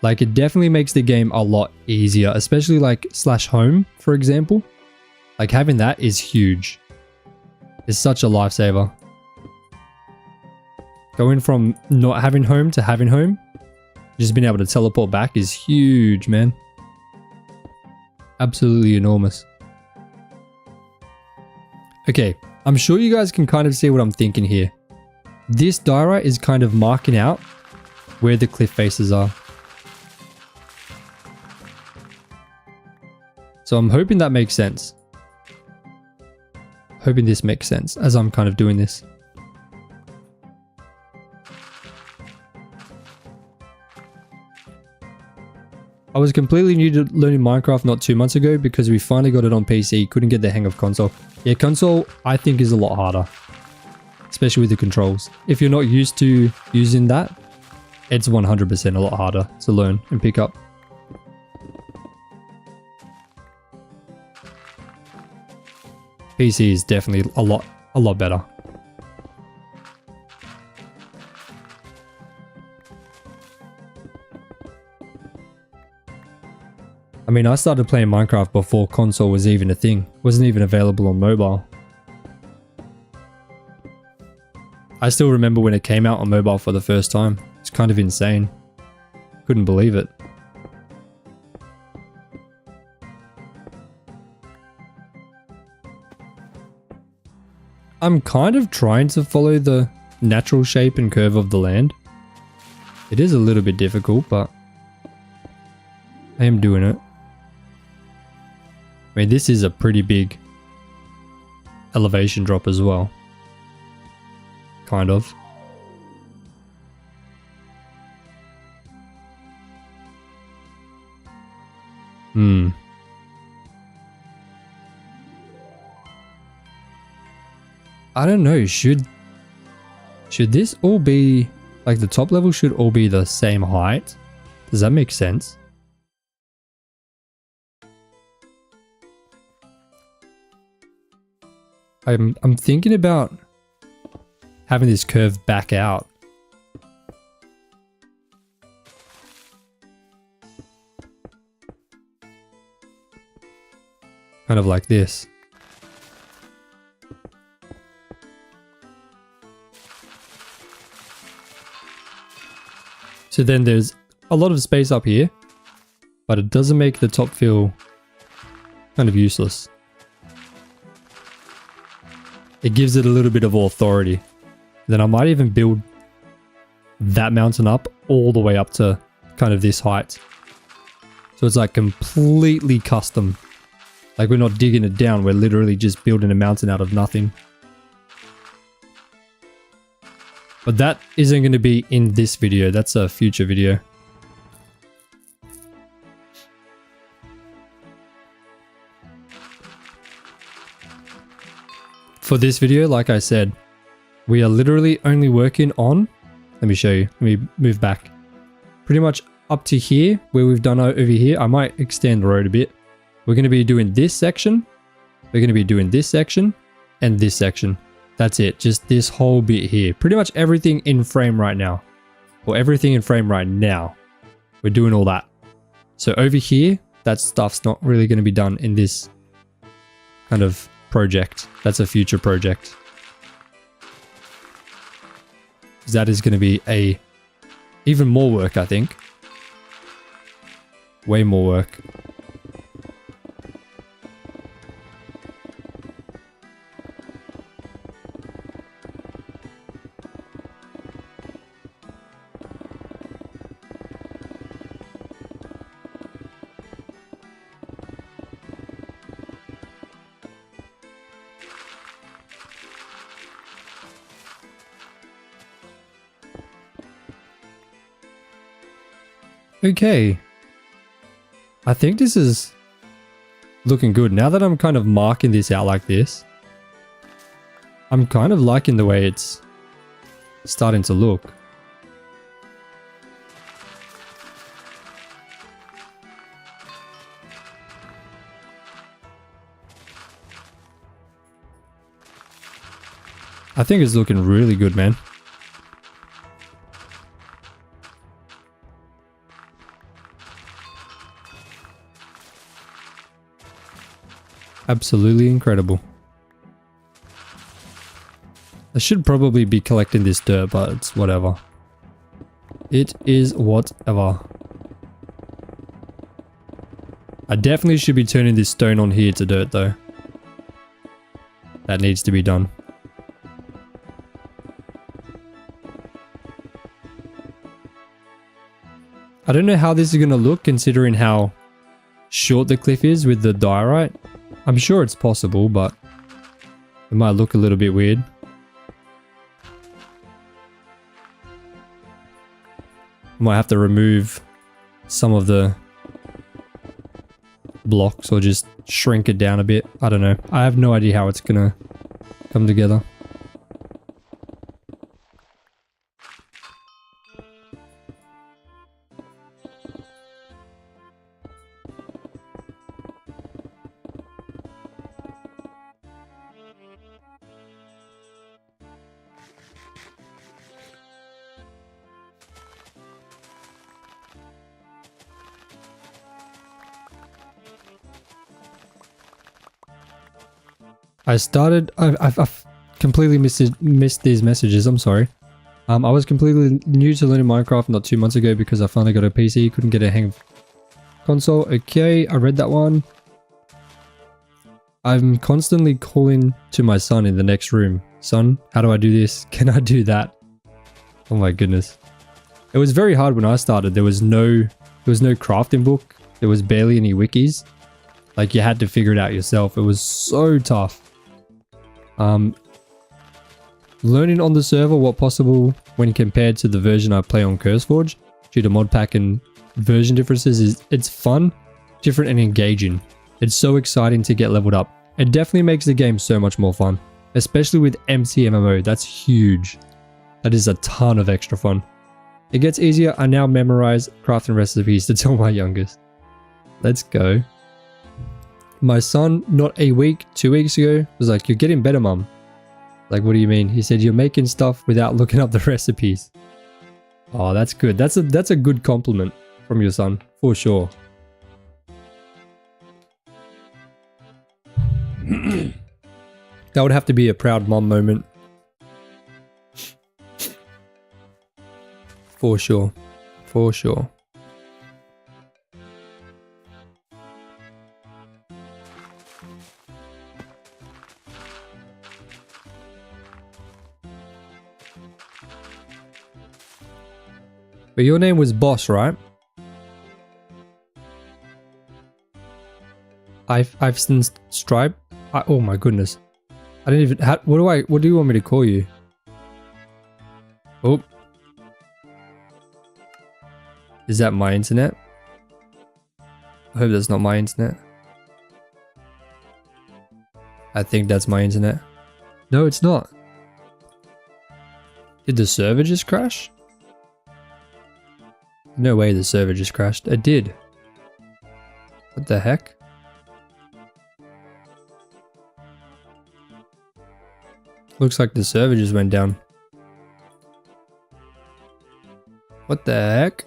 S1: like it definitely makes the game a lot easier, especially like /home, for example. Like having that is huge. It's such a lifesaver. Going from not having home to having home, just being able to teleport back is huge, man. Absolutely enormous. Okay, I'm sure you guys can kind of see what I'm thinking here. This diorite is kind of marking out where the cliff faces are. So I'm hoping that makes sense. Hoping this makes sense as I'm kind of doing this. I was completely new to learning Minecraft not 2 months ago because we finally got it on PC, couldn't get the hang of console. Yeah, console I think is a lot harder, especially with the controls. If you're not used to using that, it's 100% a lot harder to learn and pick up. PC is definitely a lot better. I mean, I started playing Minecraft before console was even a thing. Wasn't even available on mobile. I still remember when it came out on mobile for the first time. It's kind of insane. Couldn't believe it. I'm kind of trying to follow the natural shape and curve of the land. It is a little bit difficult, but I am doing it. I mean, this is a pretty big elevation drop as well. Kind of. I don't know, should this all be, like the top level should all be the same height? Does that make sense? I'm thinking about having this curve back out. Kind of like this. So then there's a lot of space up here, but it doesn't make the top feel kind of useless. It gives it a little bit of authority. Then I might even build that mountain up all the way up to kind of this height. So it's like completely custom. Like we're not digging it down, we're literally just building a mountain out of nothing. But that isn't going to be in this video, that's a future video. For this video, like I said, we are literally only working on, let me show you, let me move back. Pretty much up to here, where we've done over here, I might extend the road a bit. We're going to be doing this section, we're going to be doing this section, and this section. That's it, just this whole bit here. Pretty much everything in frame right now. Or everything in frame right now. We're doing all that. So over here, that stuff's not really going to be done in this kind of project. That's a future project. That is going to be even more work, I think. Way more work. Okay. I think this is looking good. Now that I'm kind of marking this out like this, I'm kind of liking the way it's starting to look. I think it's looking really good, man. Absolutely incredible. I should probably be collecting this dirt, but it's whatever. It is whatever. I definitely should be turning this stone on here to dirt though. That needs to be done. I don't know how this is going to look considering how short the cliff is with the diorite. I'm sure it's possible, but it might look a little bit weird. Might have to remove some of the blocks or just shrink it down a bit. I don't know. I have no idea how it's going to come together. I've completely missed these messages. I'm sorry. I was completely new to learning Minecraft not 2 months ago because I finally got a PC. Couldn't get a hang of console. Okay, I read that one. I'm constantly calling to my son in the next room. Son, how do I do this? Can I do that? Oh my goodness. It was very hard when I started. There was no crafting book. There was barely any wikis. Like you had to figure it out yourself. It was so tough. Learning on the server what possible when compared to the version I play on CurseForge due to mod pack and version differences it's fun, different and engaging. It's so exciting to get leveled up. It definitely makes the game so much more fun, especially with MCMMO. That's huge. That is a ton of extra fun. It gets easier. I now memorize crafting recipes to tell my youngest. Let's go. My son, not a week, 2 weeks ago, was like, "You're getting better, mum." Like, what do you mean? He said, "You're making stuff without looking up the recipes." Oh, that's good. That's a good compliment from your son, for sure. That would have to be a proud mom moment. For sure. For sure. But your name was Boss, right? I've since Stripe. Oh my goodness. I didn't even. What do you want me to call you? Oh. Is that my internet? I hope that's not my internet. I think that's my internet. No, it's not. Did the server just crash? No way the server just crashed. It did. What the heck? Looks like the server just went down. What the heck?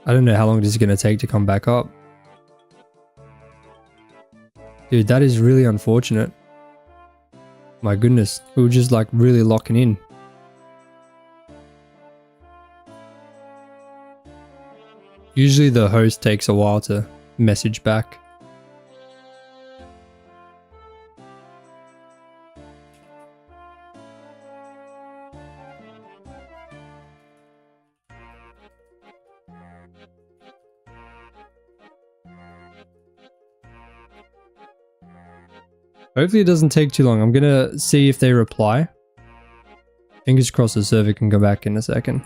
S1: I don't know how long this is going to take to come back up. Dude, that is really unfortunate. My goodness, we were just like really locking in. Usually the host takes a while to message back. Hopefully it doesn't take too long. I'm gonna see if they reply. Fingers crossed the server can go back in a second.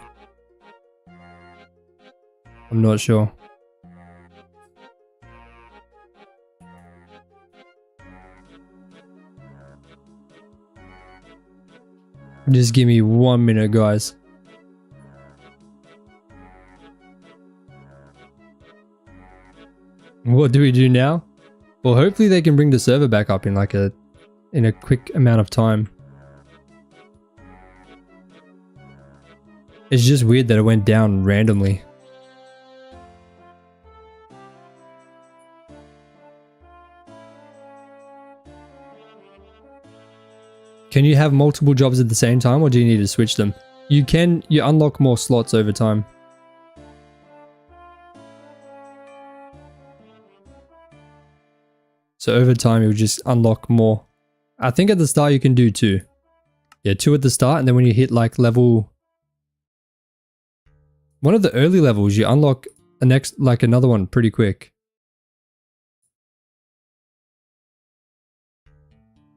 S1: I'm not sure. Just give me 1 minute, guys. What do we do now? Well, hopefully they can bring the server back up in like a quick amount of time. It's just weird that it went down randomly. Can you have multiple jobs at the same time, or do you need to switch them? You unlock more slots over time. So over time, you'll just unlock more. I think at the start you can do 2. Yeah, 2 at the start, and then when you hit like level... one of the early levels, you unlock another one pretty quick.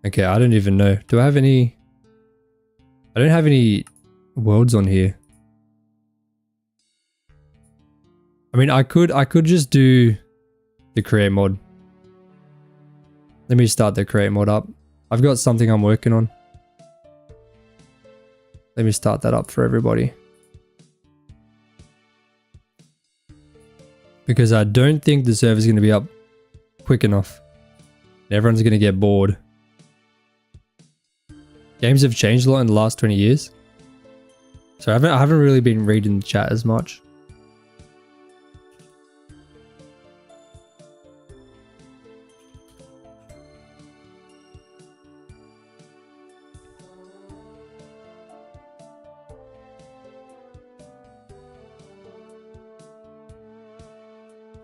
S1: Okay, I don't even know. Do I have any... I don't have any worlds on here. I mean, I could just do the create mod. Let me start the create mod up. I've got something I'm working on. Let me start that up for everybody. Because I don't think the server's going to be up quick enough. Everyone's going to get bored. Games have changed a lot in the last 20 years. So I haven't really been reading the chat as much.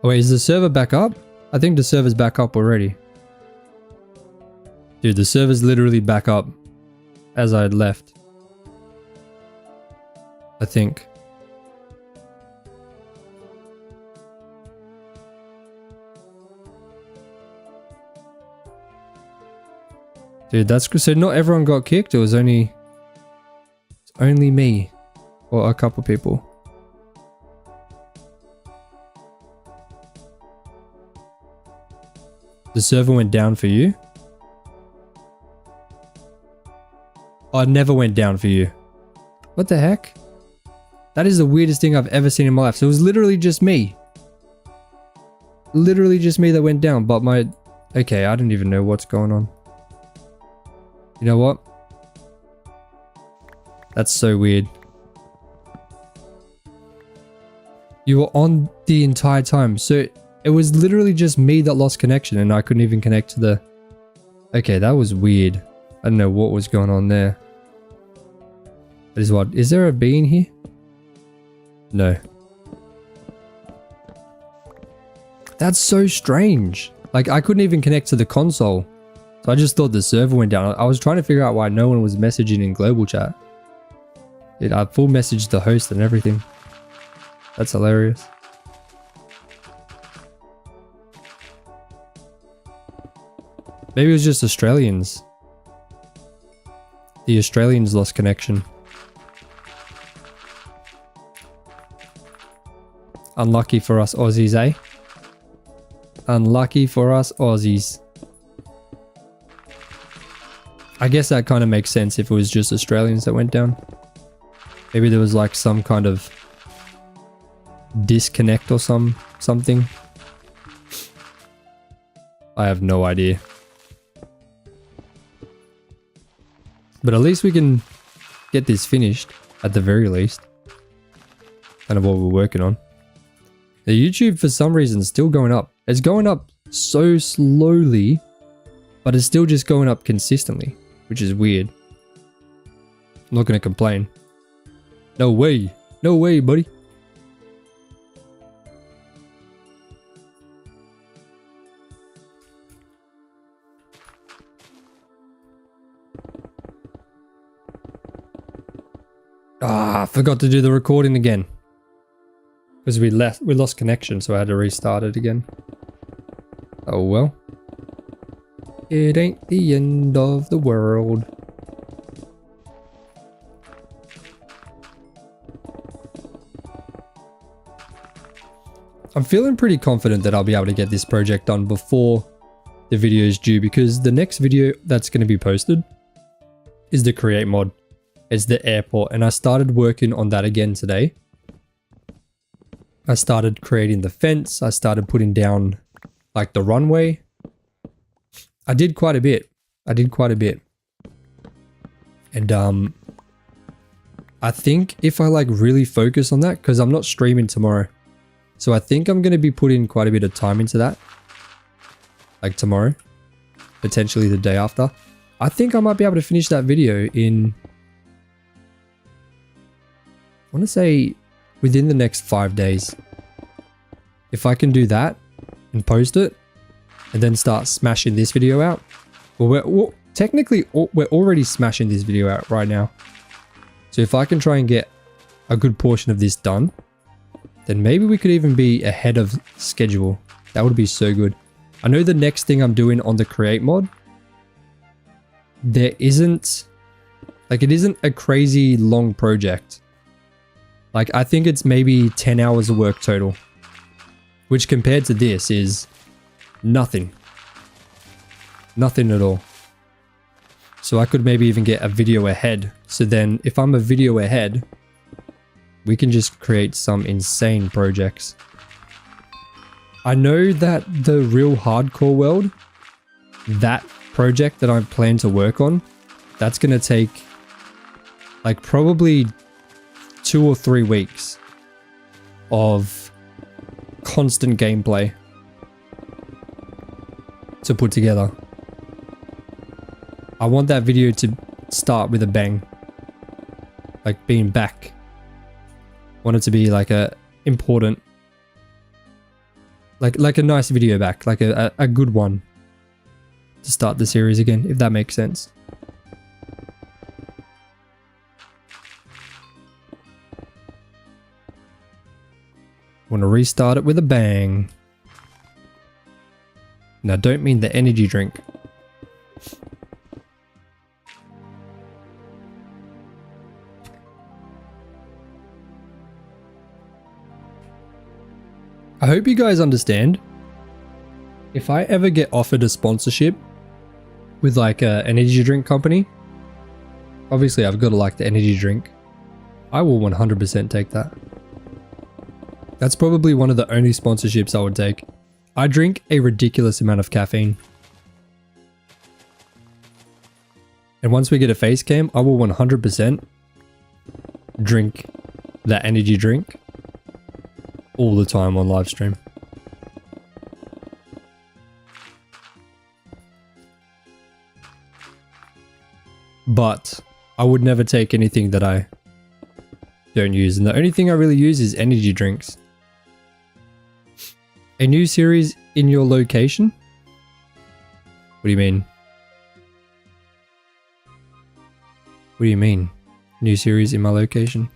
S1: Oh wait, is the server back up? I think the server's back up already. Dude, the server's literally back up as I had left. I think. Dude, that's good. So not everyone got kicked. It was only me or a couple people. The server went down for you? Oh, it never went down for you. What the heck? That is the weirdest thing I've ever seen in my life. So it was literally just me. Literally just me that went down, but my... Okay, I don't even know what's going on. You know what? That's so weird. You were on the entire time. So it was literally just me that lost connection and I couldn't even connect to the... Okay, that was weird. I don't know what was going on there. That is what... Is there a bee in here? No. That's so strange. Like, I couldn't even connect to the console. So I just thought the server went down. I was trying to figure out why no one was messaging in global chat. Dude, I full messaged the host and everything. That's hilarious. Maybe it was just Australians. The Australians lost connection. Unlucky for us Aussies, eh? Unlucky for us Aussies. I guess that kind of makes sense if it was just Australians that went down. Maybe there was like some kind of disconnect or something. I have no idea. But at least we can get this finished, at the very least. Kind of what we're working on. The YouTube, for some reason, is still going up. It's going up so slowly, but it's still just going up consistently, which is weird. I'm not going to complain. No way. No way, buddy. Ah, I forgot to do the recording again. Because we lost connection, so I had to restart it again. Oh well. It ain't the end of the world. I'm feeling pretty confident that I'll be able to get this project done before the video is due, because the next video that's going to be posted is the create mod. It's the airport, and I started working on that again today. I started creating the fence. I started putting down like the runway. I did quite a bit. And I think if I like really focus on that, because I'm not streaming tomorrow, so I think I'm going to be putting quite a bit of time into that. Like tomorrow, potentially the day after. I think I might be able to finish that video in, I want to say within the next 5 days. If I can do that and post it and then start smashing this video out. Well, technically we're already smashing this video out right now. So if I can try and get a good portion of this done, then maybe we could even be ahead of schedule. That would be so good. I know the next thing I'm doing on the create mod, it isn't a crazy long project. Like I think it's maybe 10 hours of work total, which compared to this is nothing. Nothing at all. So I could maybe even get a video ahead. So then if I'm a video ahead, we can just create some insane projects. I know that the real hardcore world, that project that I plan to work on, that's going to take like probably 2 or 3 weeks of constant gameplay to put together. I want that video to start with a bang, like being back. I want it to be like a important, like a nice video back, like a good one to start the series again, if that makes sense. Want to restart it with a bang. Now, don't mean the energy drink. I hope you guys understand. If I ever get offered a sponsorship with like an energy drink company, obviously I've got to like the energy drink. I will 100% take that. That's probably one of the only sponsorships I would take. I drink a ridiculous amount of caffeine. And once we get a face cam, I will 100% drink that energy drink all the time on live stream. But I would never take anything that I don't use. And the only thing I really use is energy drinks. A new series in your location? What do you mean? What do you mean? New series in my location?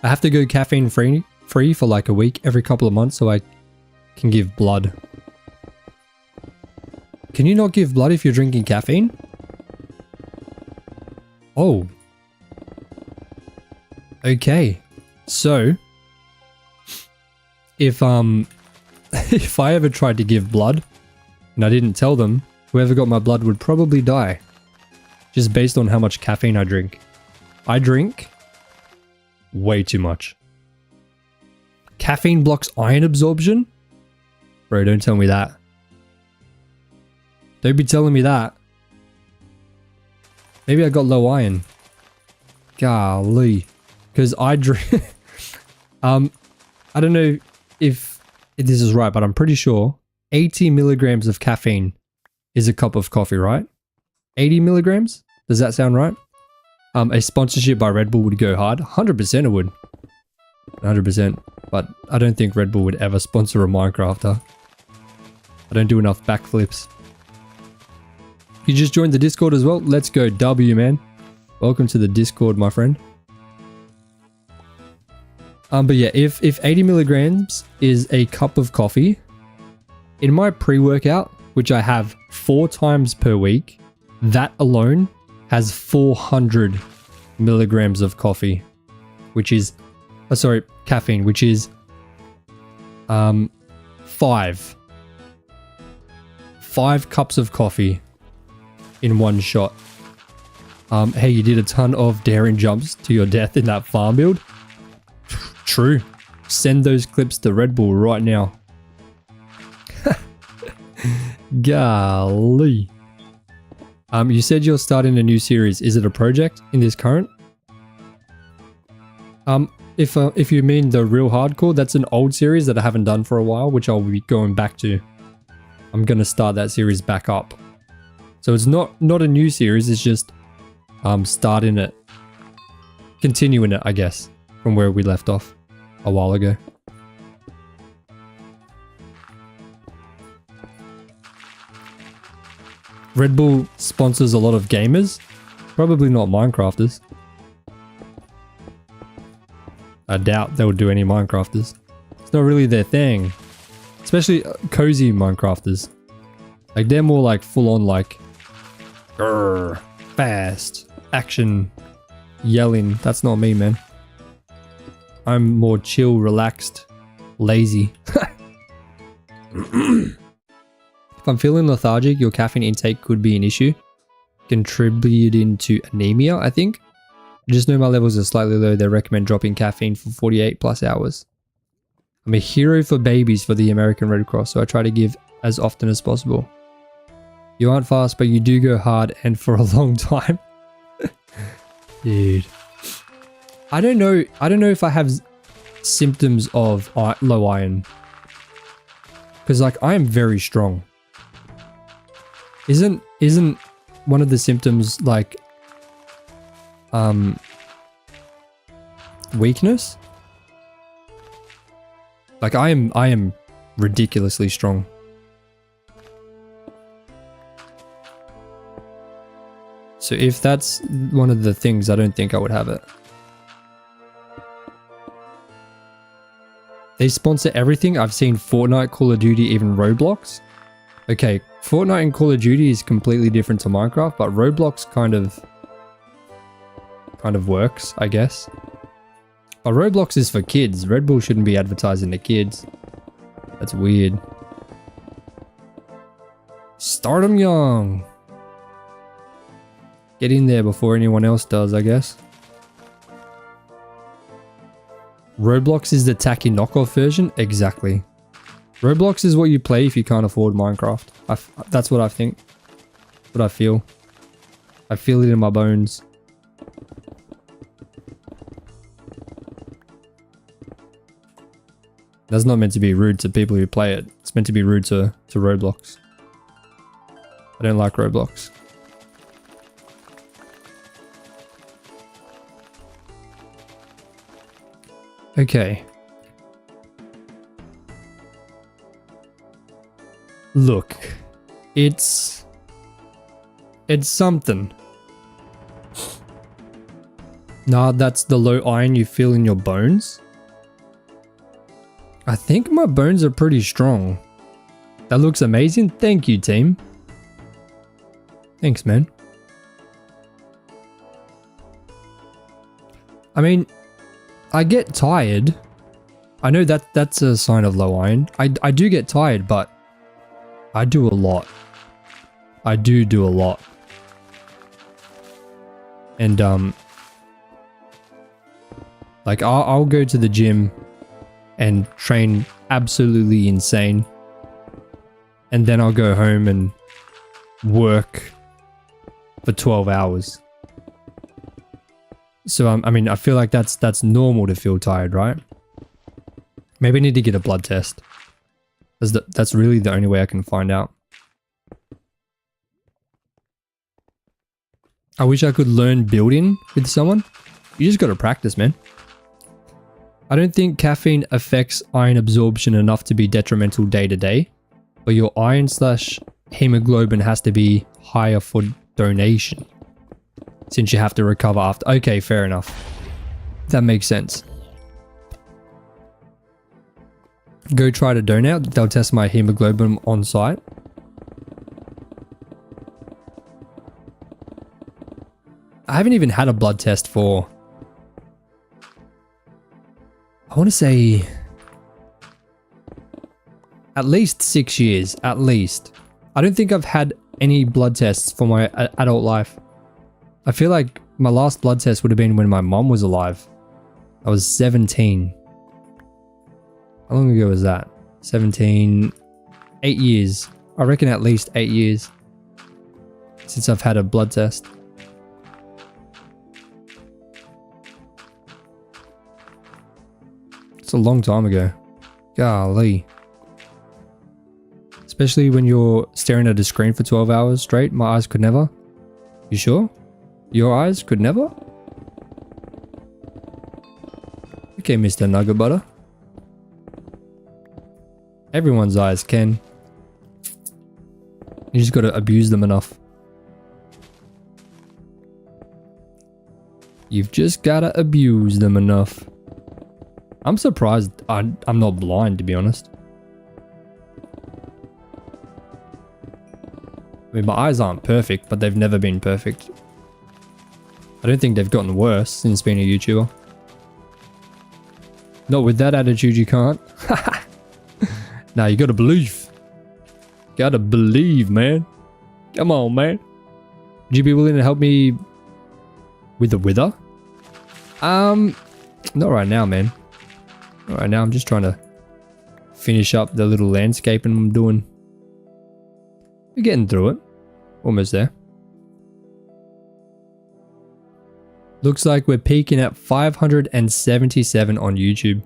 S1: I have to go caffeine free for like a week every couple of months so I can give blood. Can you not give blood if you're drinking caffeine? Oh. Okay. So, if I ever tried to give blood and I didn't tell them, whoever got my blood would probably die. Just based on how much caffeine I drink. I drink way too much. Caffeine blocks iron absorption? Bro, don't tell me that. Don't be telling me that. Maybe I got low iron. Golly. Because I drink... I don't know if this is right, but I'm pretty sure 80 milligrams of caffeine is a cup of coffee, right? 80 milligrams? Does that sound right? A sponsorship by Red Bull would go hard. 100% it would. 100%. But I don't think Red Bull would ever sponsor a Minecrafter. I don't do enough backflips. You just joined the Discord as well? Let's go W, man. Welcome to the Discord, my friend. But yeah, if 80 milligrams is a cup of coffee, in my pre-workout, which I have 4 times per week, that alone has 400 milligrams of coffee, which is, caffeine, which is 5 cups of coffee in one shot. Hey, you did a ton of daring jumps to your death in that farm build. True. Send those clips to Red Bull right now. Golly. You said you're starting a new series. Is it a project in this current? If you mean the real hardcore, that's an old series that I haven't done for a while, which I'll be going back to. I'm gonna start that series back up. So it's not a new series, it's just starting it, continuing it, I guess, from where we left off a while ago. Red Bull sponsors a lot of gamers, probably not Minecrafters. I doubt they would do any Minecrafters. It's not really their thing. Especially cozy Minecrafters. Like, they're more like full-on like... grrr, fast, action, yelling. That's not me, man. I'm more chill, relaxed, lazy. If I'm feeling lethargic, your caffeine intake could be an issue. Contributing to anemia, I think. I just know my levels are slightly low. They recommend dropping caffeine for 48 plus hours. I'm a hero for babies for the American Red Cross, so I try to give as often as possible. You aren't fast, but you do go hard and for a long time. Dude. I don't know if I have symptoms of low iron. Because like, I am very strong. Isn't one of the symptoms like weakness? Like, I am ridiculously strong. So if that's one of the things, I don't think I would have it. They sponsor everything. I've seen Fortnite, Call of Duty, even Roblox. Okay, Fortnite and Call of Duty is completely different to Minecraft, but Roblox kind of works, I guess. But Roblox is for kids. Red Bull shouldn't be advertising to kids. That's weird. Start 'em young. Get in there before anyone else does, I guess. Roblox is the tacky knockoff version? Exactly. Roblox is what you play if you can't afford Minecraft. That's what I think. What I feel. I feel it in my bones. That's not meant to be rude to people who play it. It's meant to be rude to Roblox. I don't like Roblox. Okay. Look. It's something. Nah, that's the low iron you feel in your bones. I think my bones are pretty strong. That looks amazing. Thank you, team. Thanks, man. I mean, I get tired. I know that's a sign of low iron. I do get tired, but I do a lot. I do a lot. And like I'll go to the gym and train absolutely insane. And then I'll go home and work for 12 hours. So I mean, I feel like that's normal to feel tired, right? Maybe I need to get a blood test. That's really the only way I can find out. I wish I could learn building with someone. You just gotta practice, man. I don't think caffeine affects iron absorption enough to be detrimental day to day, but your iron/hemoglobin has to be higher for donation, since you have to recover after. Okay, fair enough. That makes sense. Go try to donate. They'll test my hemoglobin on site. I haven't even had a blood test for, I want to say At least 6 years, at least. I don't think I've had any blood tests for my adult life. I feel like my last blood test would have been when my mom was alive. I was 17. How long ago was that? 17, 8 years. I reckon at least 8 years since I've had a blood test. It's a long time ago. Golly. Especially when you're staring at a screen for 12 hours straight. My eyes could never. You sure? Your eyes could never? Okay, Mr. Nugget Butter. Everyone's eyes can. You just gotta abuse them enough. You've just gotta abuse them enough. I'm surprised I'm not blind, to be honest. I mean, my eyes aren't perfect, but they've never been perfect. I don't think they've gotten worse since being a YouTuber. Not with that attitude, you can't. Nah, you gotta believe. Gotta believe, man. Come on, man. Would you be willing to help me with the wither? Not right now, man. Not right now. I'm just trying to finish up the little landscaping I'm doing. We're getting through it. Almost there. Looks like we're peaking at 577 on YouTube.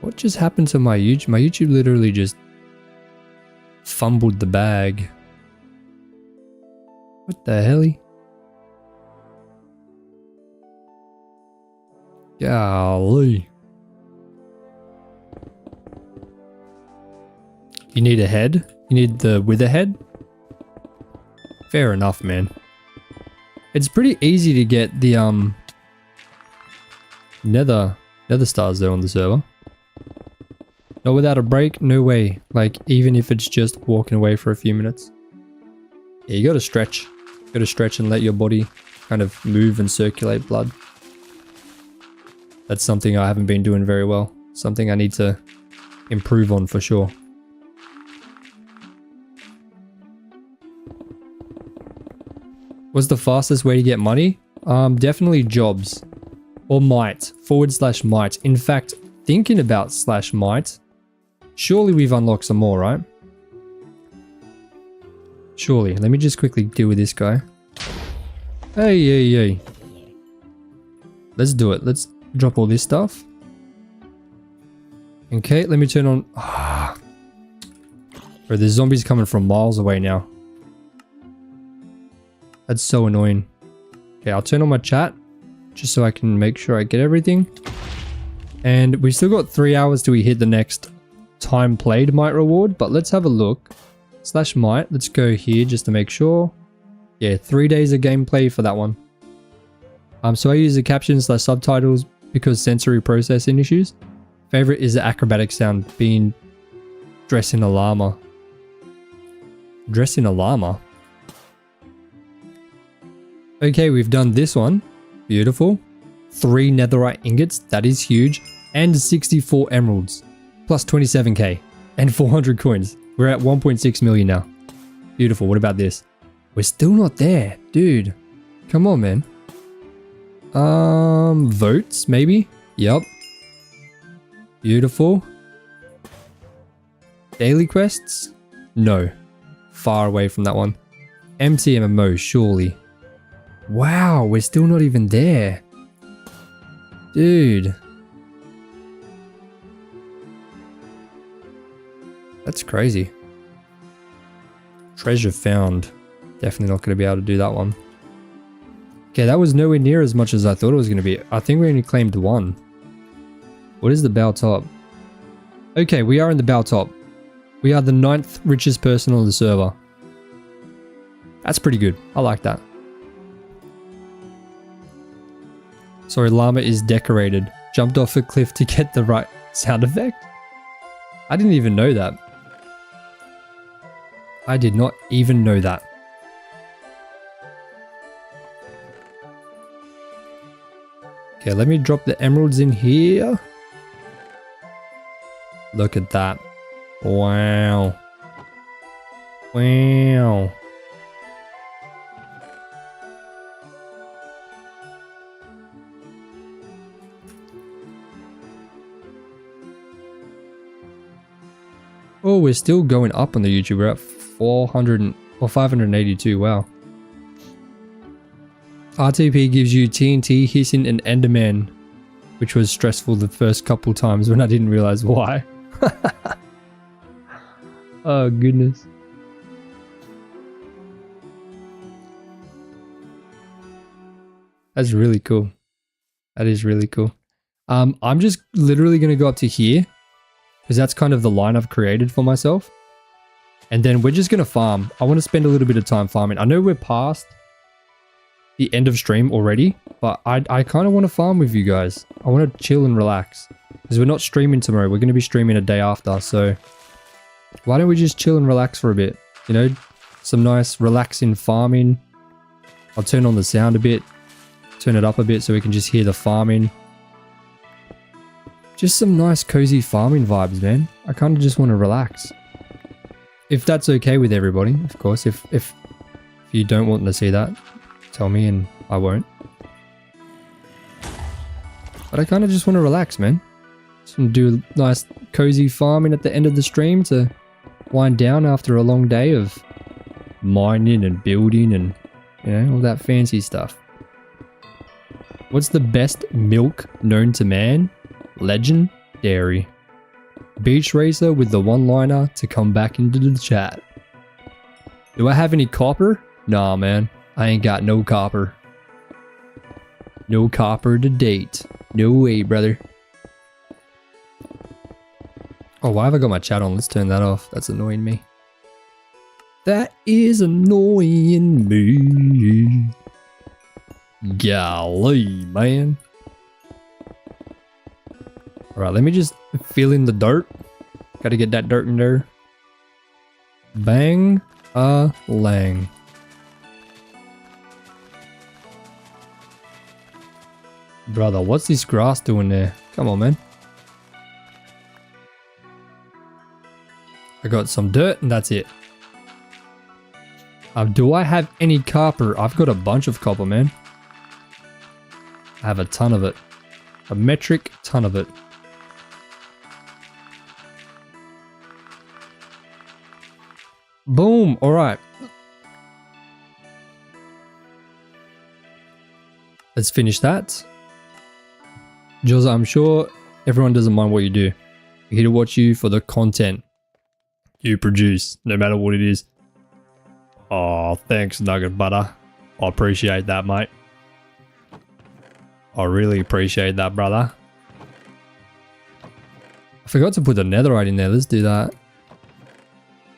S1: What just happened to my YouTube? My YouTube literally just fumbled the bag. What the helly? Golly. You need a head? You need the wither head? Fair enough, man. It's pretty easy to get the nether stars though on the server. Not without a break, no way. Like, even if it's just walking away for a few minutes. Yeah, you gotta stretch. You gotta stretch and let your body kind of move and circulate blood. That's something I haven't been doing very well. Something I need to improve on for sure. What's the fastest way to get money? Definitely jobs. Or might. /might. In fact, thinking about /might. Surely we've unlocked some more, right? Surely. Let me just quickly deal with this guy. Hey. Let's do it. Let's drop all this stuff. Okay, let me turn on... Bro, there's zombies coming from miles away now. That's so annoying. Okay, I'll turn on my chat. Just so I can make sure I get everything. And we've still got 3 hours till we hit the next time played might reward. But let's have a look. /might. Let's go here just to make sure. Yeah, 3 days of gameplay for that one. So I use the captions / subtitles because sensory processing issues. Favorite is the acrobatic sound being dressing a llama. Dressing a llama? Okay, we've done this one. Beautiful. 3 netherite ingots. That is huge. And 64 emeralds. Plus 27k. And 400 coins. We're at 1.6 million now. Beautiful. What about this? We're still not there. Dude. Come on, man. Votes, maybe? Yup. Beautiful. Daily quests? No. Far away from that one. Empty MMO, surely. Wow, we're still not even there. Dude. That's crazy. Treasure found. Definitely not going to be able to do that one. Okay, that was nowhere near as much as I thought it was going to be. I think we only claimed 1. What is the bow top? Okay, we are in the bow top. We are the 9th richest person on the server. That's pretty good. I like that. Sorry, llama is decorated. Jumped off a cliff to get the right sound effect. I didn't even know that. I did not even know that. Okay, let me drop the emeralds in here. Look at that. Wow. Wow. Oh, we're still going up on the YouTube. We're at 400 or 582. Wow. RTP gives you TNT, hissing, and Enderman, which was stressful the first couple times when I didn't realize why. Oh, goodness. That's really cool. That is really cool. I'm just literally going to go up to here because that's kind of the line I've created for myself. And then we're just going to farm. I want to spend a little bit of time farming. I know we're past the end of stream already, but I kind of want to farm with you guys. I want to chill and relax because we're not streaming tomorrow. We're going to be streaming a day after. So why don't we just chill and relax for a bit? You know, some nice relaxing farming. I'll turn on the sound a bit, turn it up a bit so we can just hear the farming. Just some nice cozy farming vibes, man. I kind of just want to relax. If that's okay with everybody, of course. If you don't want to see that, tell me and I won't. But I kind of just want to relax, man. Just want to do a nice cozy farming at the end of the stream to wind down after a long day of mining and building and, you know, all that fancy stuff. What's the best milk known to man? Legendary. Beach Racer with the one-liner to come back into the chat. Do I have any copper? Nah, man. I ain't got no copper. No copper to date. No way, brother. Oh, why have I got my chat on? Let's turn that off. That's annoying me. That is annoying me. Golly, man. Alright, let me just fill in the dirt. Gotta get that dirt in there. Bang a lang. Brother, what's this grass doing there? Come on, man. I got some dirt and that's it. Do I have any copper? I've got a bunch of copper, man. I have a ton of it. A metric ton of it. Boom. All right. Let's finish that. Joza, I'm sure everyone doesn't mind what you do. We're here to watch you for the content you produce, no matter what it is. Oh, thanks, Nugget Butter. I appreciate that, mate. I really appreciate that, brother. I forgot to put the netherite in there. Let's do that.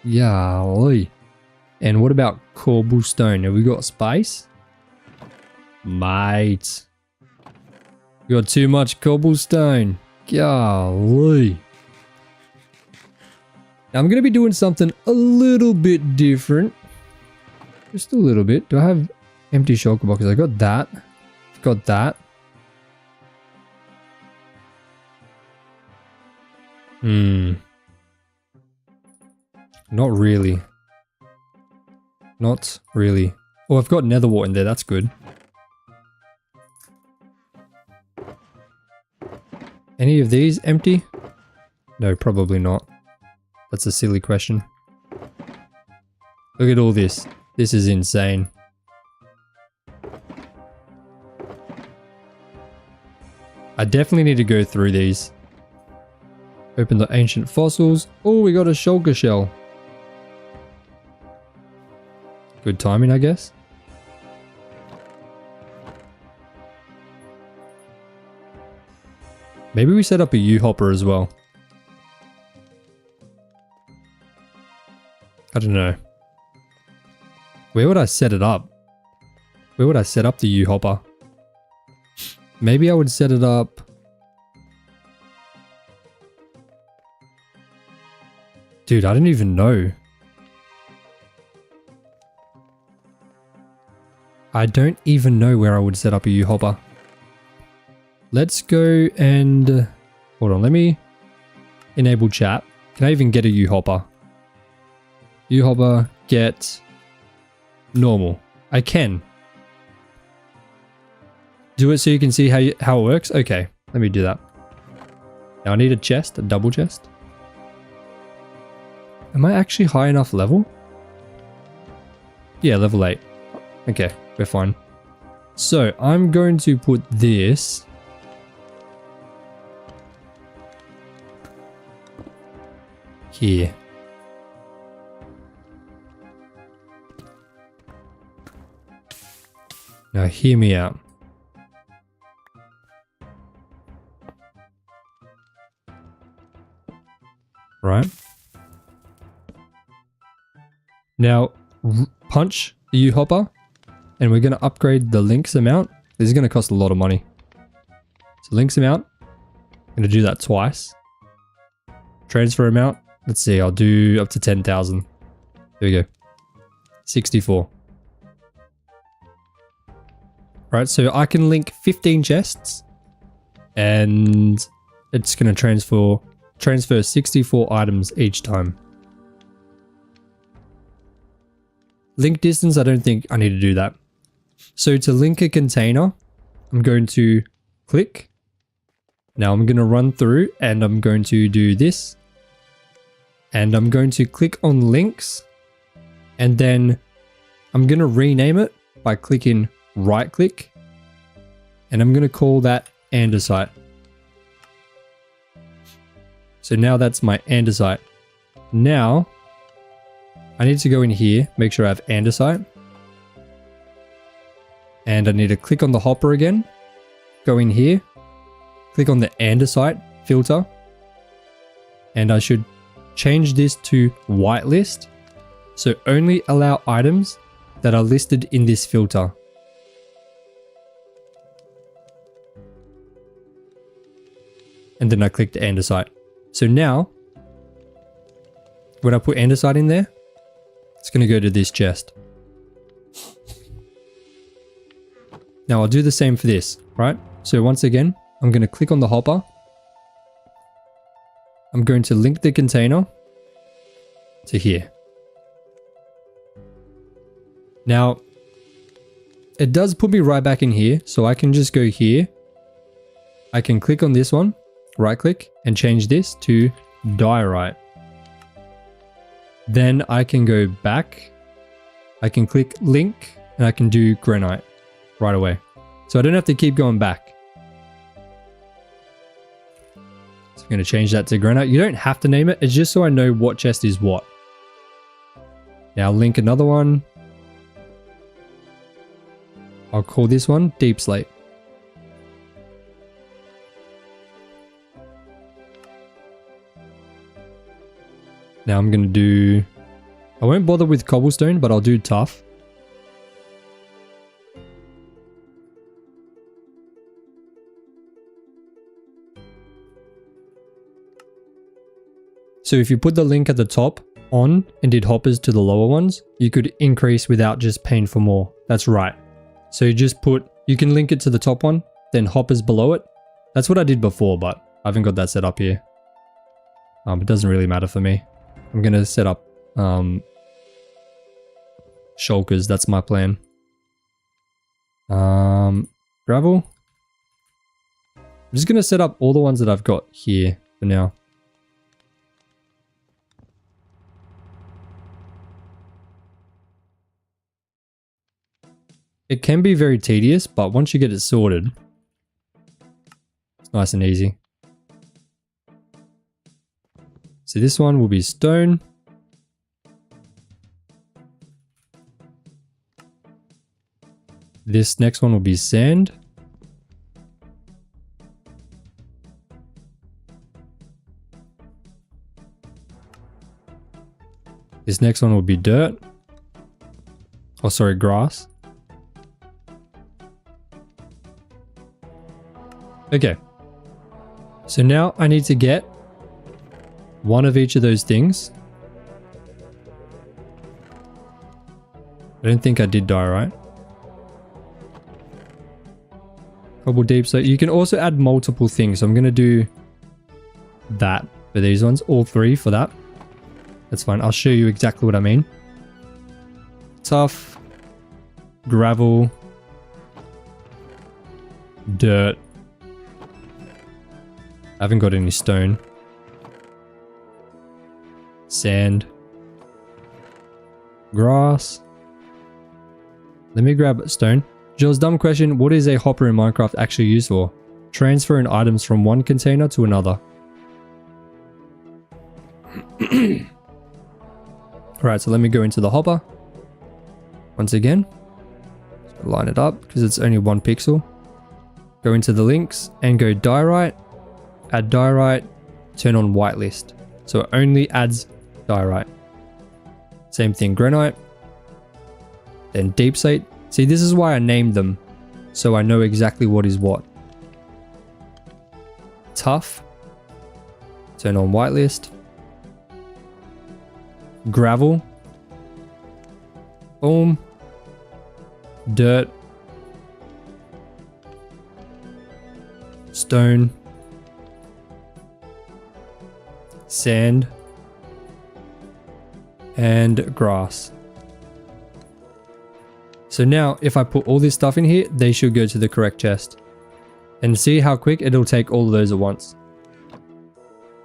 S1: Yally. And what about cobblestone? Have we got space? Mate. We got too much cobblestone. Golly. Now I'm going to be doing something a little bit different. Just a little bit. Do I have empty shulker boxes? I got that. I've got that. Not really. Not really. Oh, I've got nether wart in there. That's good. Any of these empty? No, probably not. That's a silly question. Look at all this. This is insane. I definitely need to go through these. Open the ancient fossils. Oh, we got a shulker shell. Good timing, I guess. Maybe we set up a U-hopper as well. I don't know. Where would I set it up? Where would I set up the U-hopper? Maybe I would set it up... Dude, I don't even know. I don't even know where I would set up a U-hopper. Let's go and... hold on, let me enable chat. Can I even get a U-hopper? U-hopper, get normal. I can. Do it so you can see how it works? Okay, let me do that. Now I need a chest, a double chest. Am I actually high enough level? Yeah, level 8. Okay, we're fine. So I'm going to put this here. Now hear me out. Right. Now punch the U-hopper and we're going to upgrade the links amount. This is going to cost a lot of money. So links amount, I'm going to do that twice. Transfer amount, let's see, I'll do up to 10,000. There we go. 64. Right, so I can link 15 chests and it's going to transfer 64 items each time. Link distance, I don't think I need to do that. So to link a container, I'm going to click. Now I'm going to run through and I'm going to do this. And I'm going to click on links. And then I'm going to rename it by clicking right click. And I'm going to call that andesite. So now that's my andesite. Now I need to go in here, make sure I have andesite. And I need to click on the hopper again. Go in here, click on the andesite filter. And I should change this to whitelist. So only allow items that are listed in this filter. And then I click the andesite. So now, when I put andesite in there, it's going to go to this chest. Now I'll do the same for this, right? So once again, I'm going to click on the hopper. I'm going to link the container to here. Now, it does put me right back in here, so I can just go here. I can click on this one, right click, and change this to diorite. Then I can go back, I can click link, and I can do granite right away. So I don't have to keep going back. So I'm going to change that to granite. You don't have to name it, it's just so I know what chest is what. Now link another one. I'll call this one deep slate. Now I'm going to do, I won't bother with cobblestone, but I'll do tough. So if you put the link at the top on and did hoppers to the lower ones, you could increase without just paying for more. That's right. So you just put, you can link it to the top one, then hoppers below it. That's what I did before, but I haven't got that set up here. It doesn't really matter for me. I'm going to set up shulkers. That's my plan. Gravel. I'm just going to set up all the ones that I've got here for now. It can be very tedious, but once you get it sorted, it's nice and easy. So this one will be stone. This next one will be sand. This next one will be dirt. Oh, sorry, grass. Okay. So now I need to get one of each of those things. I don't think I did diorite. Cobble deep. So you can also add multiple things. So I'm going to do that. For these ones, all 3 for that. That's fine. I'll show you exactly what I mean. Tough, gravel, dirt. I haven't got any stone. Sand. Grass. Let me grab stone. Joel's dumb question, what is a hopper in Minecraft actually used for? Transferring items from one container to another. Alright, so let me go into the hopper. Once again. Line it up because it's only 1 pixel. Go into the links and go diorite. Add diorite. Turn on whitelist. So it only adds diorite. Same thing, granite. Then deep slate. See, this is why I named them. So I know exactly what is what. Tough. Turn on whitelist. Gravel. Boom. Dirt. Stone. Sand. And grass. So now if I put all this stuff in here, they should go to the correct chest. And see how quick it'll take all of those at once.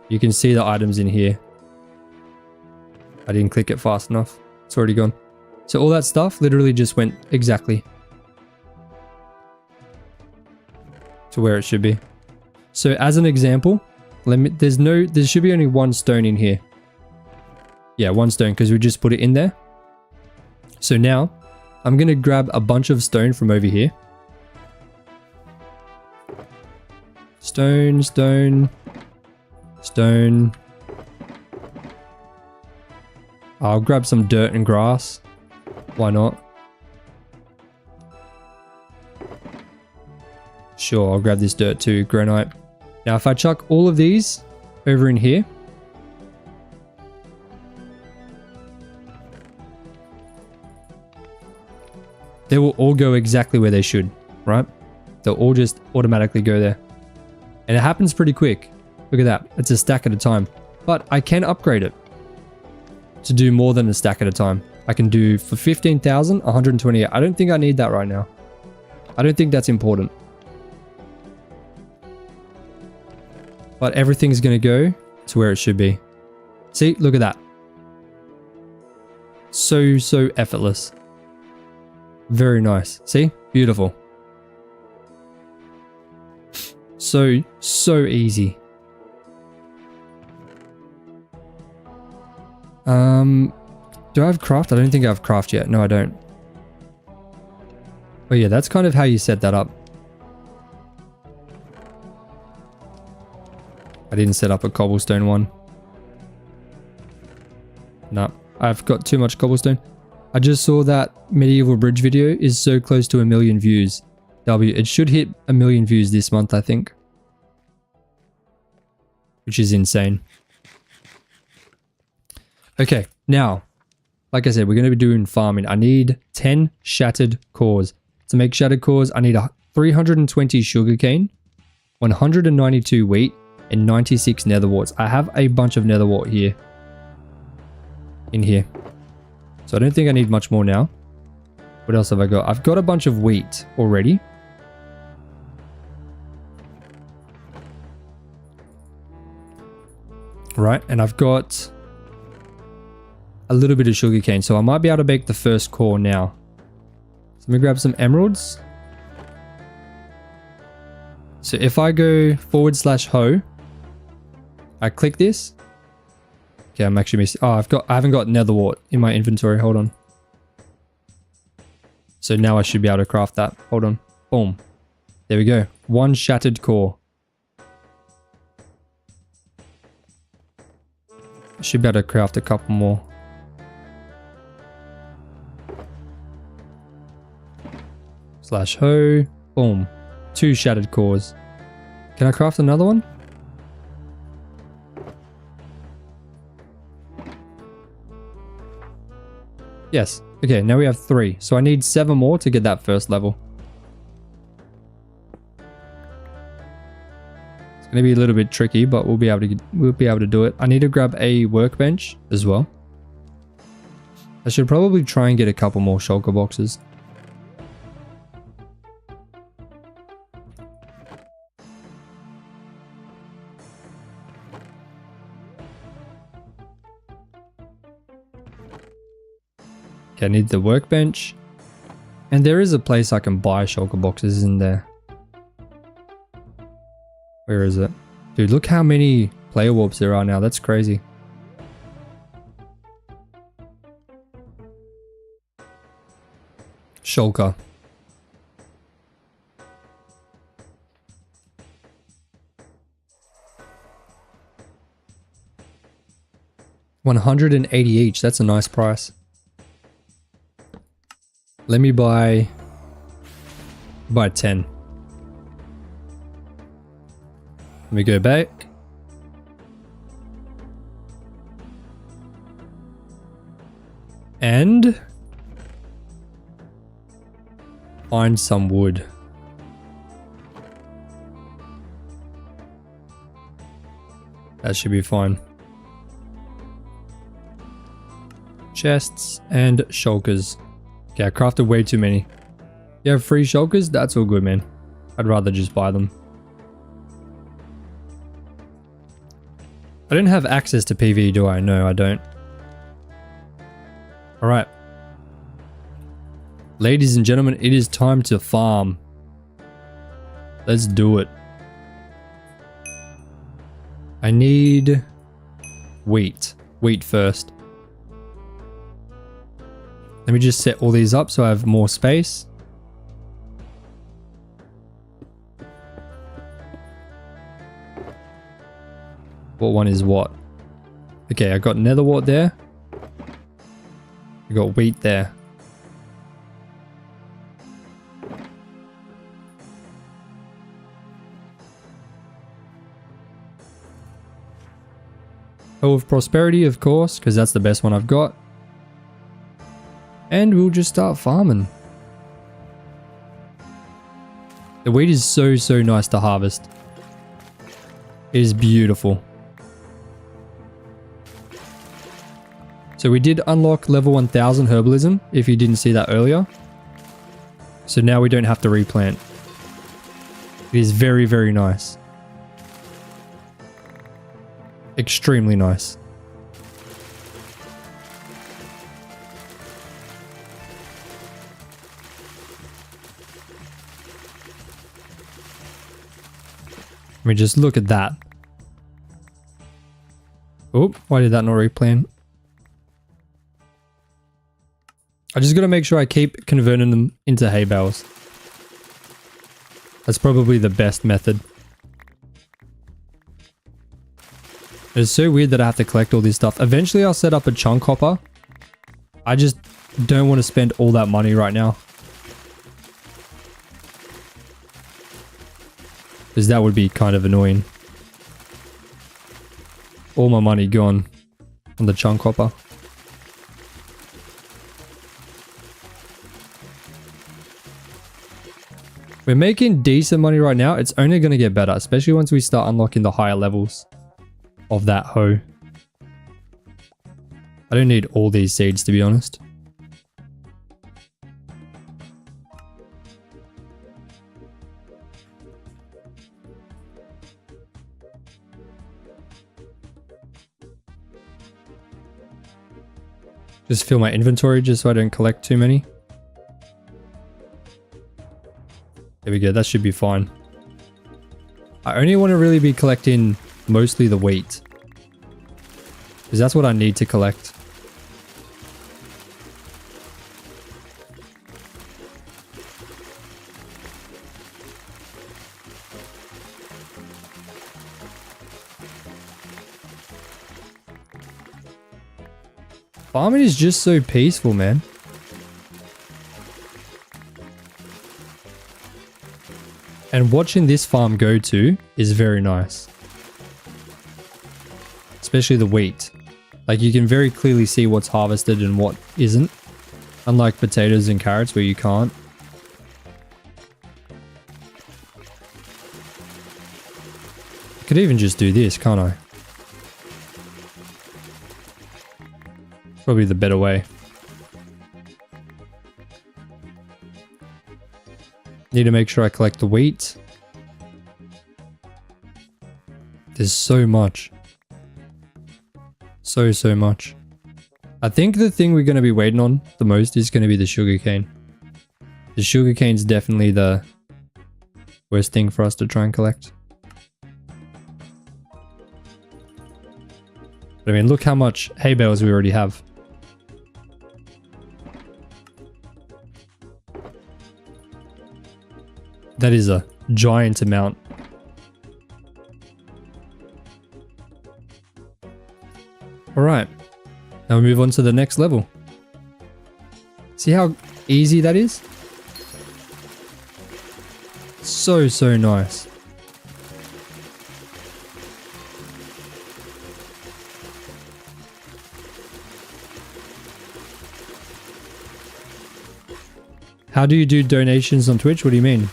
S1: You can see the items in here. I didn't click it fast enough. It's already gone. So all that stuff literally just went exactly to where it should be. So as an example, there should be only 1 stone in here. Yeah, 1 stone because we just put it in there. So now I'm going to grab a bunch of stone from over here. Stone, stone, stone. I'll grab some dirt and grass. Why not? Sure, I'll grab this dirt too, granite. Now if I chuck all of these over in here. They will all go exactly where they should, right? They'll all just automatically go there. And it happens pretty quick. Look at that. It's a stack at a time. But I can upgrade it to do more than a stack at a time. I can do for 15,000, 128. I don't think I need that right now. I don't think that's important. But everything's going to go to where it should be. See, look at that. So effortless. Very nice. See? Beautiful. So easy. Do I have craft? I don't think I have craft yet. No, I don't. Oh yeah, that's kind of how you set that up. I didn't set up a cobblestone one. No, I've got too much cobblestone. I just saw that medieval bridge video is so close to 1 million views. It should hit 1 million views this month, I think. Which is insane. Okay, now, like I said, we're going to be doing farming. I need 10 shattered cores. To make shattered cores, I need 320 sugarcane, 192 wheat, and 96 nether warts. I have a bunch of nether wart here. In here. So I don't think I need much more now. What else have I got? I've got a bunch of wheat already. Right, and I've got a little bit of sugarcane, so I might be able to make the first core now. So let me grab some emeralds. So if I go /hoe, I click this. Okay, I'm actually missing. Oh, I haven't got nether wart in my inventory. Hold on. So now I should be able to craft that. Hold on. Boom. There we go. 1 shattered core. I should be able to craft a couple more. /hoe. Boom. 2 shattered cores. Can I craft another one? Yes. Okay, now we have 3. So I need 7 more to get that first level. Let's Gonna be a little bit tricky, but we'll be able to do it. I need to grab a workbench as well. I should probably try and get a couple more shulker boxes. Okay, I need the workbench. And there is a place I can buy shulker boxes in there. Where is it? Dude, look how many player warps there are now. That's crazy. Shulker. $180 each. That's a nice price. Let me buy 10. Let me go back. And find some wood. That should be fine. Chests and shulkers. Okay, I crafted way too many. You have free shulkers? That's all good, man. I'd rather just buy them. I don't have access to PvE, do I? No, I don't. Alright. Ladies and gentlemen, it is time to farm. Let's do it. I need wheat. Wheat first. Let me just set all these up so I have more space. What one is what? Okay, I got nether wart there. I got wheat there. Oh, of prosperity, of course, because that's the best one I've got. And we'll just start farming. The wheat is so nice to harvest. It is beautiful. So we did unlock level 1000 herbalism, if you didn't see that earlier. So now we don't have to replant. It is very nice. Extremely nice. Let me just look at that. Oh, why did that not replan? I just gotta make sure I keep converting them into hay bales. That's probably the best method. It's so weird that I have to collect all this stuff. Eventually I'll set up a chunk hopper. I just don't want to spend all that money right now. Because that would be kind of annoying. All my money gone on the chunk hopper. We're making decent money right now. It's only going to get better, especially once we start unlocking the higher levels of that hoe. I don't need all these seeds, to be honest. Just fill my inventory just so I don't collect too many. There we go, that should be fine. I only want to really be collecting mostly the wheat, because that's what I need to collect. Farming is just so peaceful, man. And watching this farm go to is very nice. Especially the wheat. Like, you can very clearly see what's harvested and what isn't. Unlike potatoes and carrots where you can't. I could even just do this, can't I? Probably the better way. Need to make sure I collect the wheat. There's so much. So much. I think the thing we're going to be waiting on the most is going to be the sugarcane. The sugarcane's definitely the worst thing for us to try and collect. But I mean, look how much hay bales we already have. That is a giant amount. Alright, now we move on to the next level. See how easy that is? So nice. How do you do donations on Twitch? What do you mean?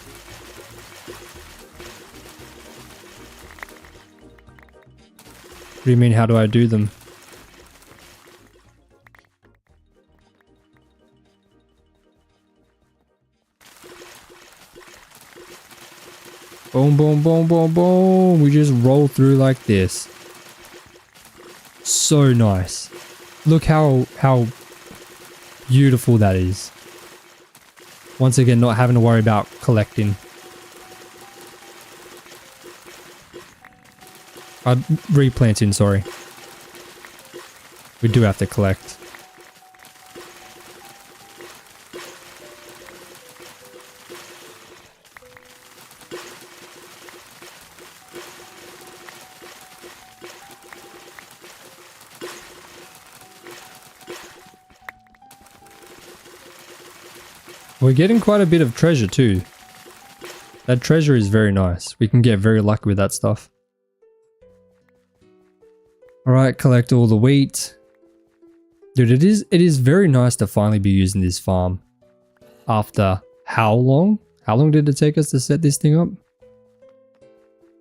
S1: What do you mean, how do I do them? Boom, boom, boom, boom, boom. We just roll through like this. So nice. Look how beautiful that is. Once again, not having to worry about collecting. Replanting, sorry. We do have to collect. We're getting quite a bit of treasure too. That treasure is very nice. We can get very lucky with that stuff. Alright, collect all the wheat. Dude, it is very nice to finally be using this farm. After how long? How long did it take us to set this thing up?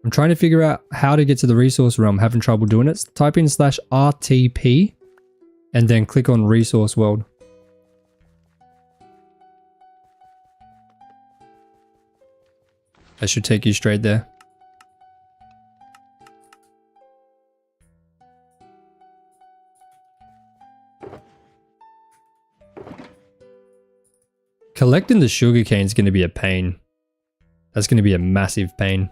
S1: I'm trying to figure out how to get to the resource realm. Having trouble doing it. Type in /RTP and then click on resource world. That should take you straight there. Collecting the sugarcane is going to be a pain. That's going to be a massive pain.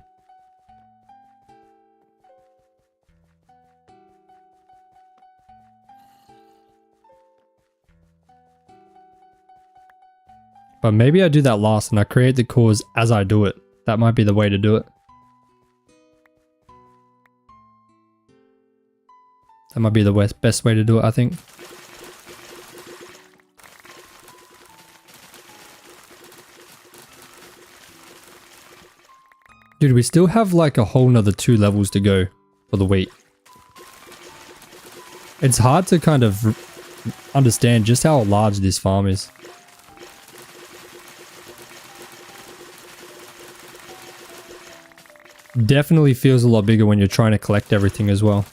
S1: But maybe I do that last and I create the cores as I do it. That might be the way to do it. That might be the best way to do it, I think. Dude, we still have like a whole nother 2 levels to go for the wheat. It's hard to kind of understand just how large this farm is. Definitely feels a lot bigger when you're trying to collect everything as well.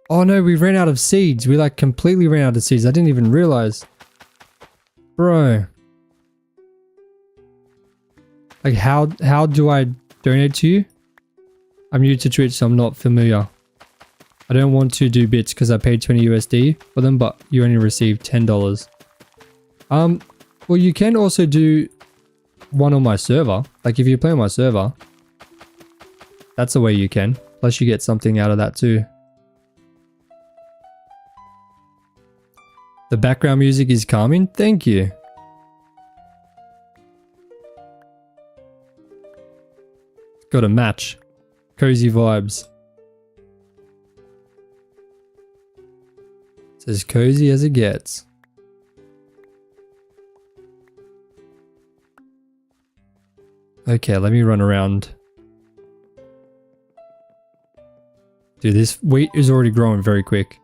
S1: Oh no, we ran out of seeds. We like completely ran out of seeds. I didn't even realize. Bro. Like how do I donate to you? I'm new to Twitch, so I'm not familiar. I don't want to do bits because I paid 20 USD for them, but you only received $10. Well, you can also do one on my server. Like if you play on my server, that's a way you can. Plus you get something out of that too. The background music is calming. Thank you. Got a match. Cozy vibes. It's as cozy as it gets. Okay, let me run around. Dude, this wheat is already growing very quick.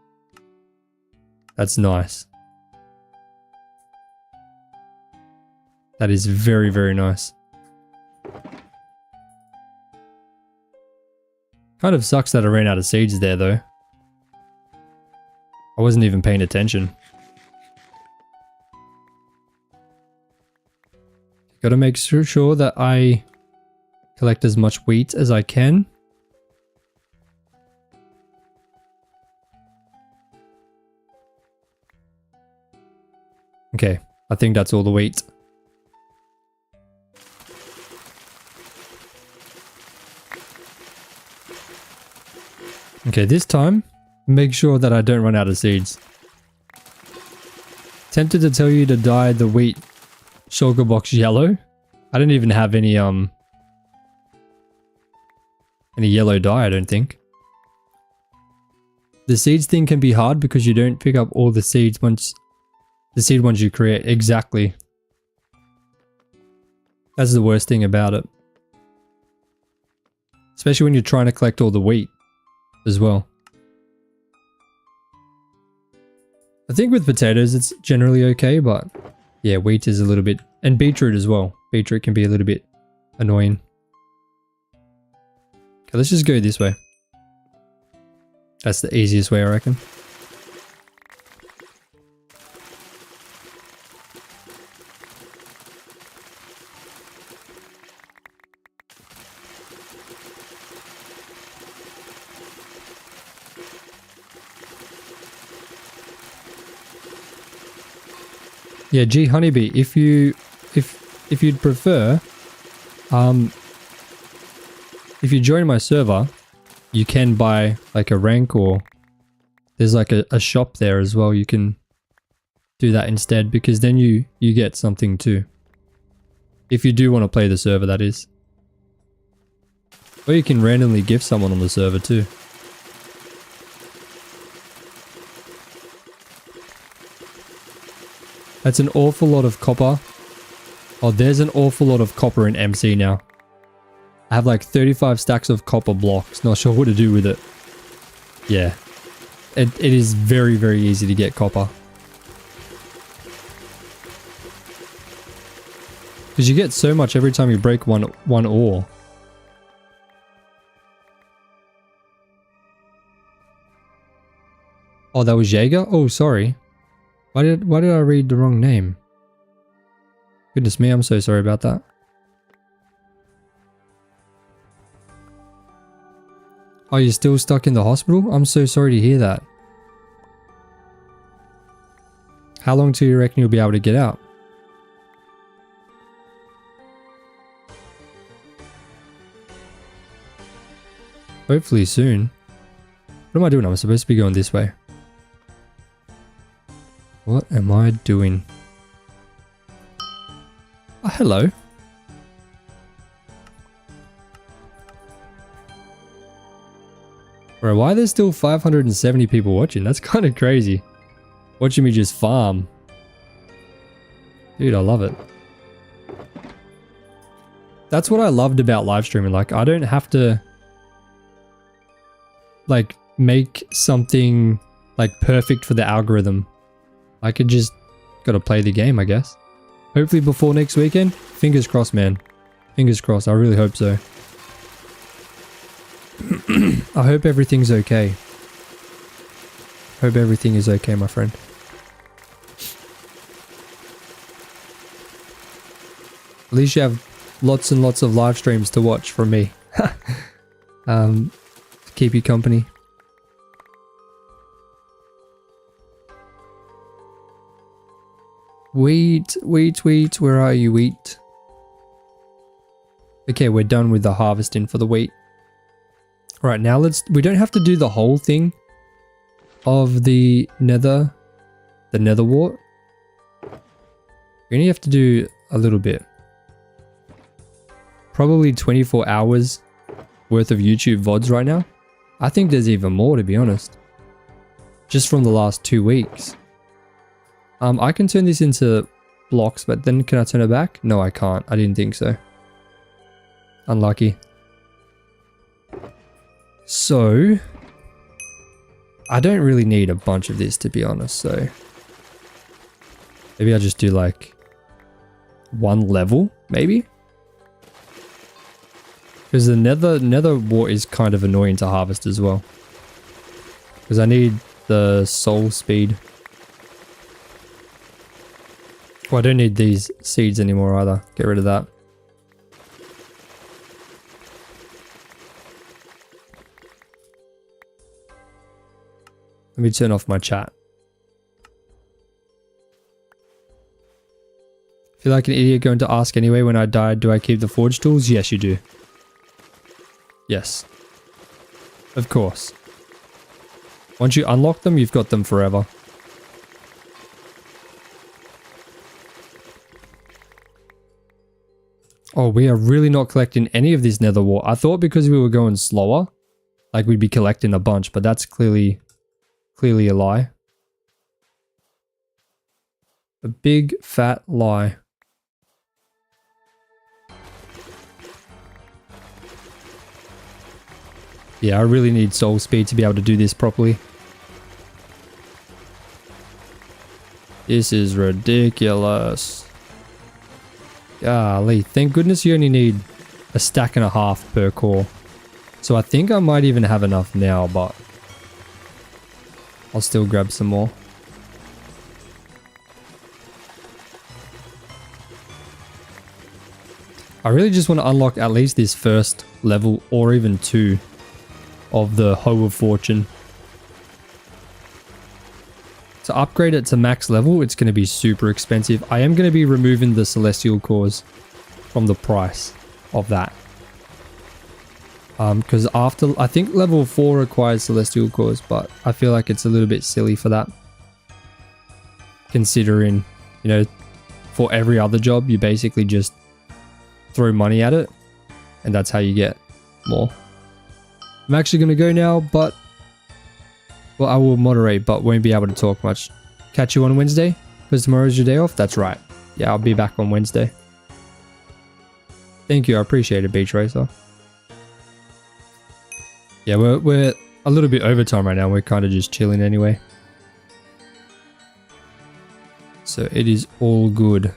S1: That's nice. That is very, very nice. Kind of sucks that I ran out of seeds there though. I wasn't even paying attention. Gotta make sure that I collect as much wheat as I can. Okay, I think that's all the wheat. Okay, this time, make sure that I don't run out of seeds. Tempted to tell you to dye the wheat shulker box yellow. I don't even have any yellow dye, I don't think. The seeds thing can be hard because you don't pick up all the seeds once the seed ones you create. Exactly. That's the worst thing about it. Especially when you're trying to collect all the wheat as well. I think with potatoes it's generally okay, but yeah, wheat is a little bit, and beetroot as well. Beetroot can be a little bit annoying. Okay, let's just go this way. That's the easiest way, I reckon. Yeah, G Honeybee, if you'd prefer, if you join my server, you can buy like a rank, or there's like a shop there as well. You can do that instead, because then you get something too. If you do want to play the server, that is. Or you can randomly gift someone on the server too. That's an awful lot of copper. Oh, there's an awful lot of copper in MC now. I have like 35 stacks of copper blocks. Not sure what to do with it. Yeah. It is very, very easy to get copper. Because you get so much every time you break one ore. Oh, that was Jaeger? Oh, sorry. Why did I read the wrong name? Goodness me, I'm so sorry about that. Oh, you're still stuck in the hospital? I'm so sorry to hear that. How long do you reckon you'll be able to get out? Hopefully soon. What am I doing? I'm supposed to be going this way. What am I doing? Oh, hello. Bro, why are there still 570 people watching? That's kind of crazy. Watching me just farm. Dude, I love it. That's what I loved about live streaming. Like, I don't have to like make something like perfect for the algorithm. I could just gotta play the game, I guess. Hopefully before next weekend. Fingers crossed, man. Fingers crossed. I really hope so. I hope everything's okay. Hope everything is okay, my friend. At least you have lots and lots of live streams to watch from me. To keep you company. Wheat, where are you, wheat? Okay, we're done with the harvesting for the wheat. Alright, now we don't have to do the whole thing of the nether the nether wart. You only have to do a little bit. Probably 24 hours worth of YouTube VODs right now. I think there's even more, to be honest. Just from the last 2 weeks. I can turn this into blocks, but then can I turn it back? No, I can't. I didn't think so. Unlucky. So, I don't really need a bunch of this, to be honest, so maybe I'll just do like 1 level, maybe? Because the nether wart is kind of annoying to harvest as well. Because I need the soul speed. Well, I don't need these seeds anymore either. Get rid of that. Let me turn off my chat. Feel like an idiot going to ask anyway when I died, do I keep the forge tools? Yes, you do. Yes. Of course. Once you unlock them, you've got them forever. Oh, we are really not collecting any of this nether wart. I thought because we were going slower, like we'd be collecting a bunch, but that's clearly a lie. A big fat lie. Yeah, I really need soul speed to be able to do this properly. This is ridiculous. Golly, thank goodness you only need a stack and a half per core. So I think I might even have enough now, but I'll still grab some more. I really just want to unlock at least this first level or even 2 of the Hoe of Fortune. To upgrade it to max level, it's going to be super expensive. I am going to be removing the celestial cores from the price of that. Because after, I think level 4 requires celestial cores, but I feel like it's a little bit silly for that. Considering, you know, for every other job, you basically just throw money at it, and that's how you get more. I'm actually going to go now, but well, I will moderate, but won't be able to talk much. Catch you on Wednesday, because tomorrow's your day off. That's right. Yeah, I'll be back on Wednesday. Thank you. I appreciate it, Beach Racer. Yeah, we're a little bit overtime right now. We're kind of just chilling anyway. So it is all good.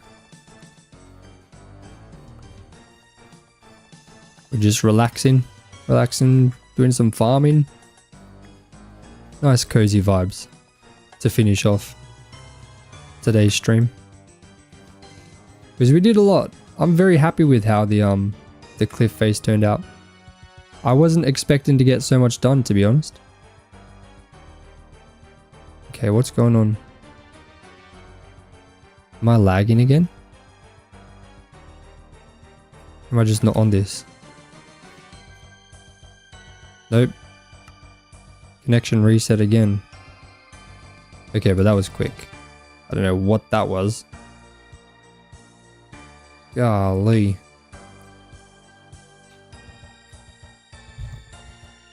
S1: We're just relaxing, doing some farming. Nice cozy vibes to finish off today's stream. Because we did a lot. I'm very happy with how the cliff face turned out. I wasn't expecting to get so much done, to be honest. Okay, what's going on? Am I lagging again? Am I just not on this? Nope. Connection reset again. Okay, but that was quick. I don't know what that was. Golly.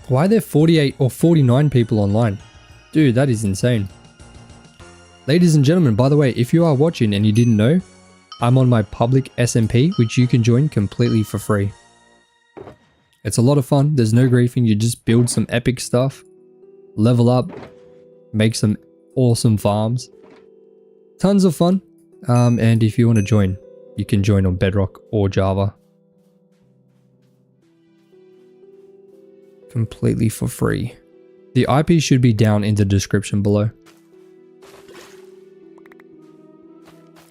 S1: Why are there 48 or 49 people online? Dude, that is insane. Ladies and gentlemen, by the way, if you are watching and you didn't know, I'm on my public SMP, which you can join completely for free. It's a lot of fun. There's no griefing. You just build some epic stuff, level up, make some awesome farms. Tons of fun. And if you want to join, you can join on Bedrock or Java. Completely for free. The IP should be down in the description below.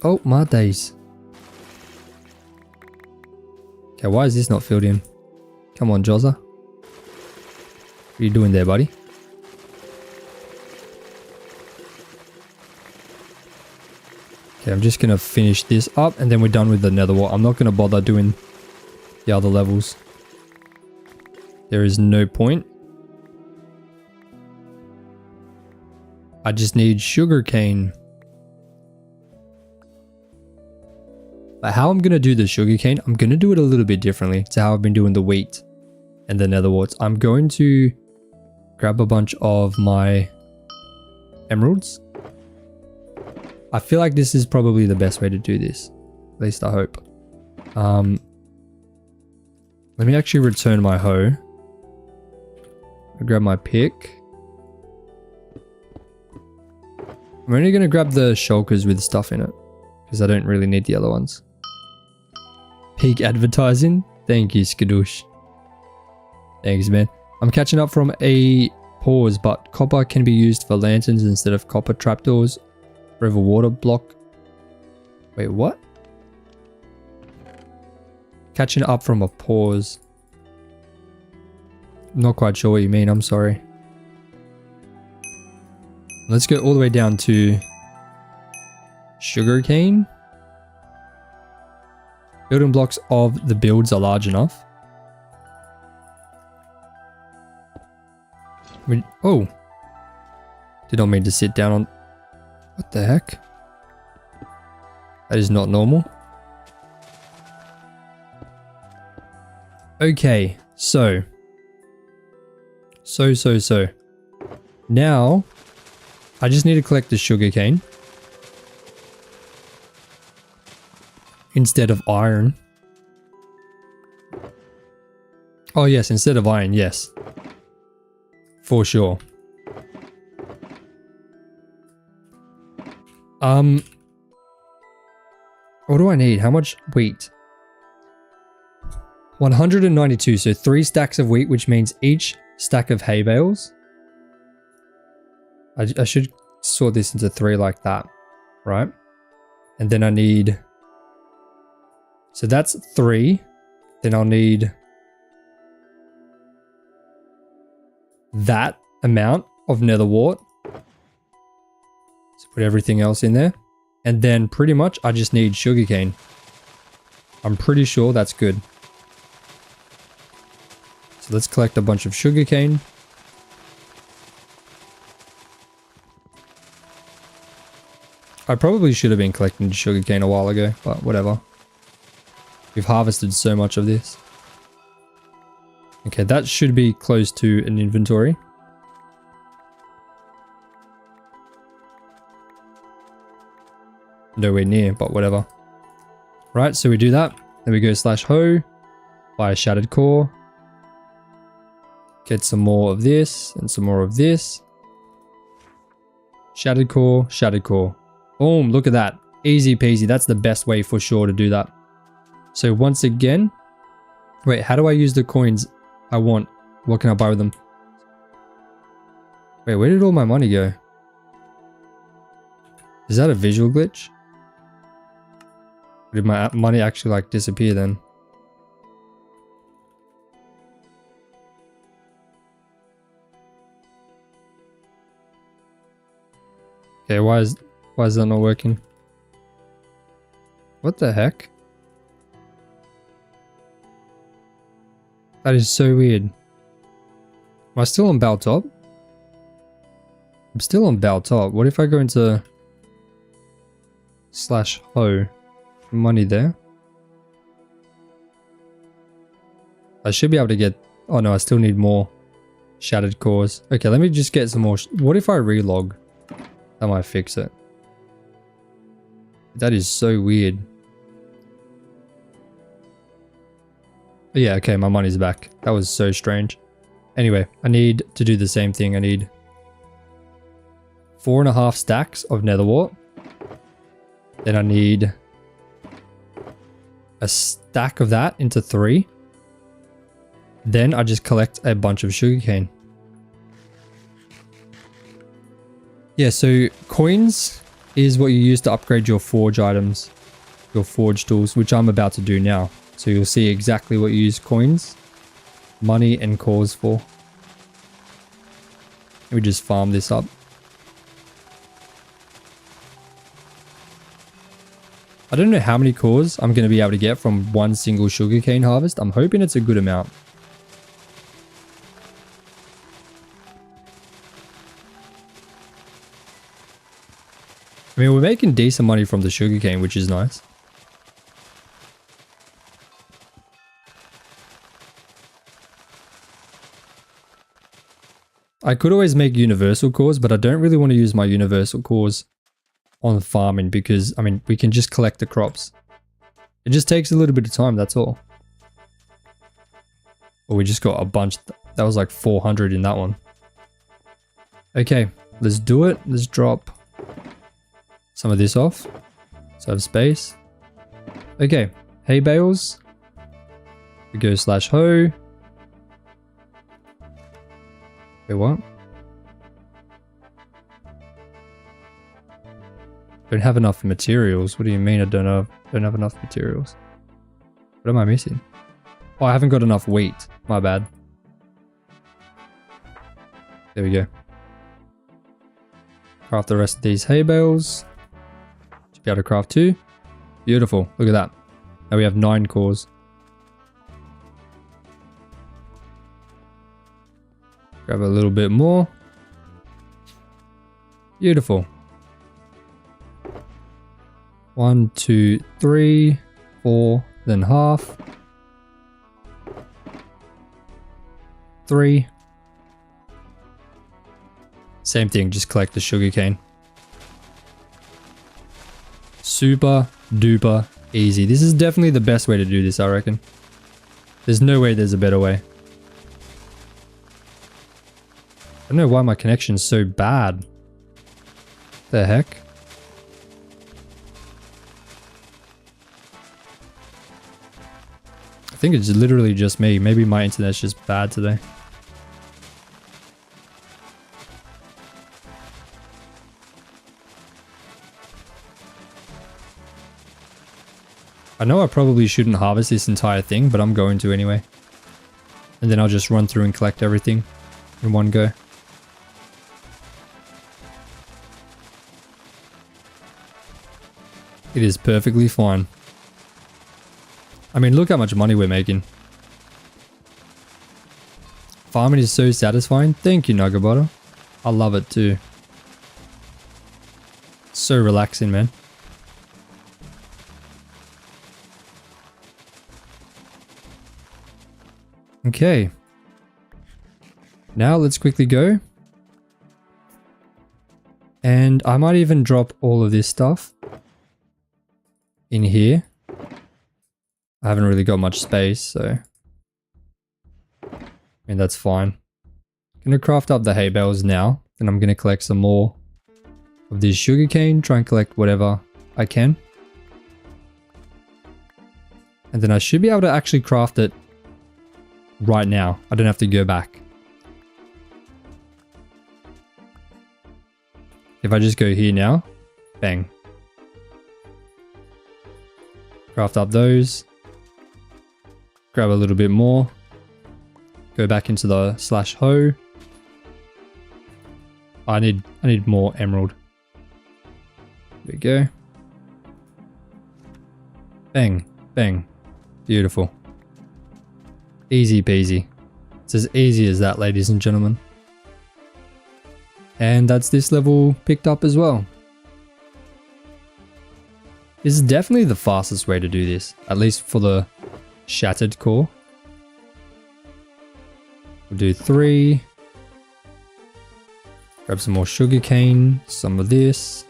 S1: Oh, my days. Okay, why is this not filled in? Come on, Jozza. What are you doing there, buddy? Okay, I'm just going to finish this up and then we're done with the nether wall. I'm not going to bother doing the other levels. There is no point. I just need sugarcane. But how I'm going to do the sugarcane, I'm going to do it a little bit differently to how I've been doing the wheat and the nether warts. I'm going to grab a bunch of my emeralds. I feel like this is probably the best way to do this. At least I hope. Let me actually return my hoe. I'll grab my pick. I'm only going to grab the shulkers with stuff in it, because I don't really need the other ones. Peak advertising. Thank you, Skadoosh. Thanks, man. I'm catching up from a pause, but copper can be used for lanterns instead of copper trapdoors. River water block. Wait, what? Catching up from a pause. I'm not quite sure what you mean. I'm sorry. Let's go all the way down to sugarcane. Building blocks of the builds are large enough. Oh. Did not mean to sit down on... What the heck? That is not normal. Okay, so. Now, I just need to collect the sugarcane. Instead of iron. Oh yes, instead of iron, yes. For sure. What do I need? How much wheat? 192, so 3 stacks of wheat, which means each stack of hay bales. I should sort this into 3 like that, right? And then I need... So that's 3. Then I'll need that amount of nether wart. So put everything else in there. And then pretty much I just need sugarcane. I'm pretty sure that's good. So let's collect a bunch of sugarcane. I probably should have been collecting sugarcane a while ago, but whatever. We've harvested so much of this. Okay, that should be close to an inventory. Nowhere near, but whatever. Right, so we do that. Then we go /hoe, buy a shattered core. Get some more of this and some more of this. Shattered core, shattered core. Boom, look at that. Easy peasy. That's the best way for sure to do that. So once again, wait, how do I use the coins I want? What can I buy with them? Wait, where did all my money go? Is that a visual glitch? Did my money actually like disappear then? Okay, why is that not working? What the heck? That is so weird. Am I still on Bow Top? I'm still on Bow Top. What if I go into /hoe? Money there. I should be able to get... Oh no, I still need more shattered cores. Okay, let me just get some more... What if I relog? That might fix it. That is so weird. But yeah, okay, my money's back. That was so strange. Anyway, I need to do the same thing. I need 4.5 stacks of nether wart. Then I need a stack of that into 3. Then I just collect a bunch of sugarcane. Yeah, so coins is what you use to upgrade your forge items, your forge tools, which I'm about to do now. So you'll see exactly what you use coins, money, and cores for. Let me just farm this up. I don't know how many cores I'm going to be able to get from one single sugarcane harvest. I'm hoping it's a good amount. I mean, we're making decent money from the sugarcane, which is nice. I could always make universal cores, but I don't really want to use my universal cores on farming because, I mean, we can just collect the crops. It just takes a little bit of time, that's all. Well, we just got a bunch. That was like 400 in that one. Okay, let's do it. Let's drop some of this off. So I have space. Okay, hay bales. We go /hoe. Wait, what? Don't have enough materials. What do you mean I don't have enough materials? What am I missing? Oh, I haven't got enough wheat. My bad. There we go. Craft the rest of these hay bales. Should be able to craft 2. Beautiful. Look at that. Now we have 9 cores. Grab a little bit more. Beautiful. 1, 2, 3, 4, then half. 3. Same thing, just collect the sugarcane. Super duper easy. This is definitely the best way to do this, I reckon. There's no way there's a better way. I don't know why my connection's so bad. The heck? I think it's literally just me. Maybe my internet's just bad today. I know I probably shouldn't harvest this entire thing, but I'm going to anyway. And then I'll just run through and collect everything in one go. It is perfectly fine. I mean, look how much money we're making. Farming is so satisfying. Thank you, Nugget Butter. I love it too. So relaxing, man. Okay. Now let's quickly go. And I might even drop all of this stuff in here. I haven't really got much space, so I mean, that's fine. I'm gonna craft up the hay bales now, and I'm gonna collect some more of this sugarcane, try and collect whatever I can. And then I should be able to actually craft it right now. I don't have to go back. If I just go here now, bang. Craft up those. Grab a little bit more. Go back into the /hoe. I need more emerald. There we go. Bang, bang. Beautiful. Easy peasy. It's as easy as that, ladies and gentlemen. And that's this level picked up as well. This is definitely the fastest way to do this, at least for the shattered core. We'll do 3. Grab some more sugarcane, some of this.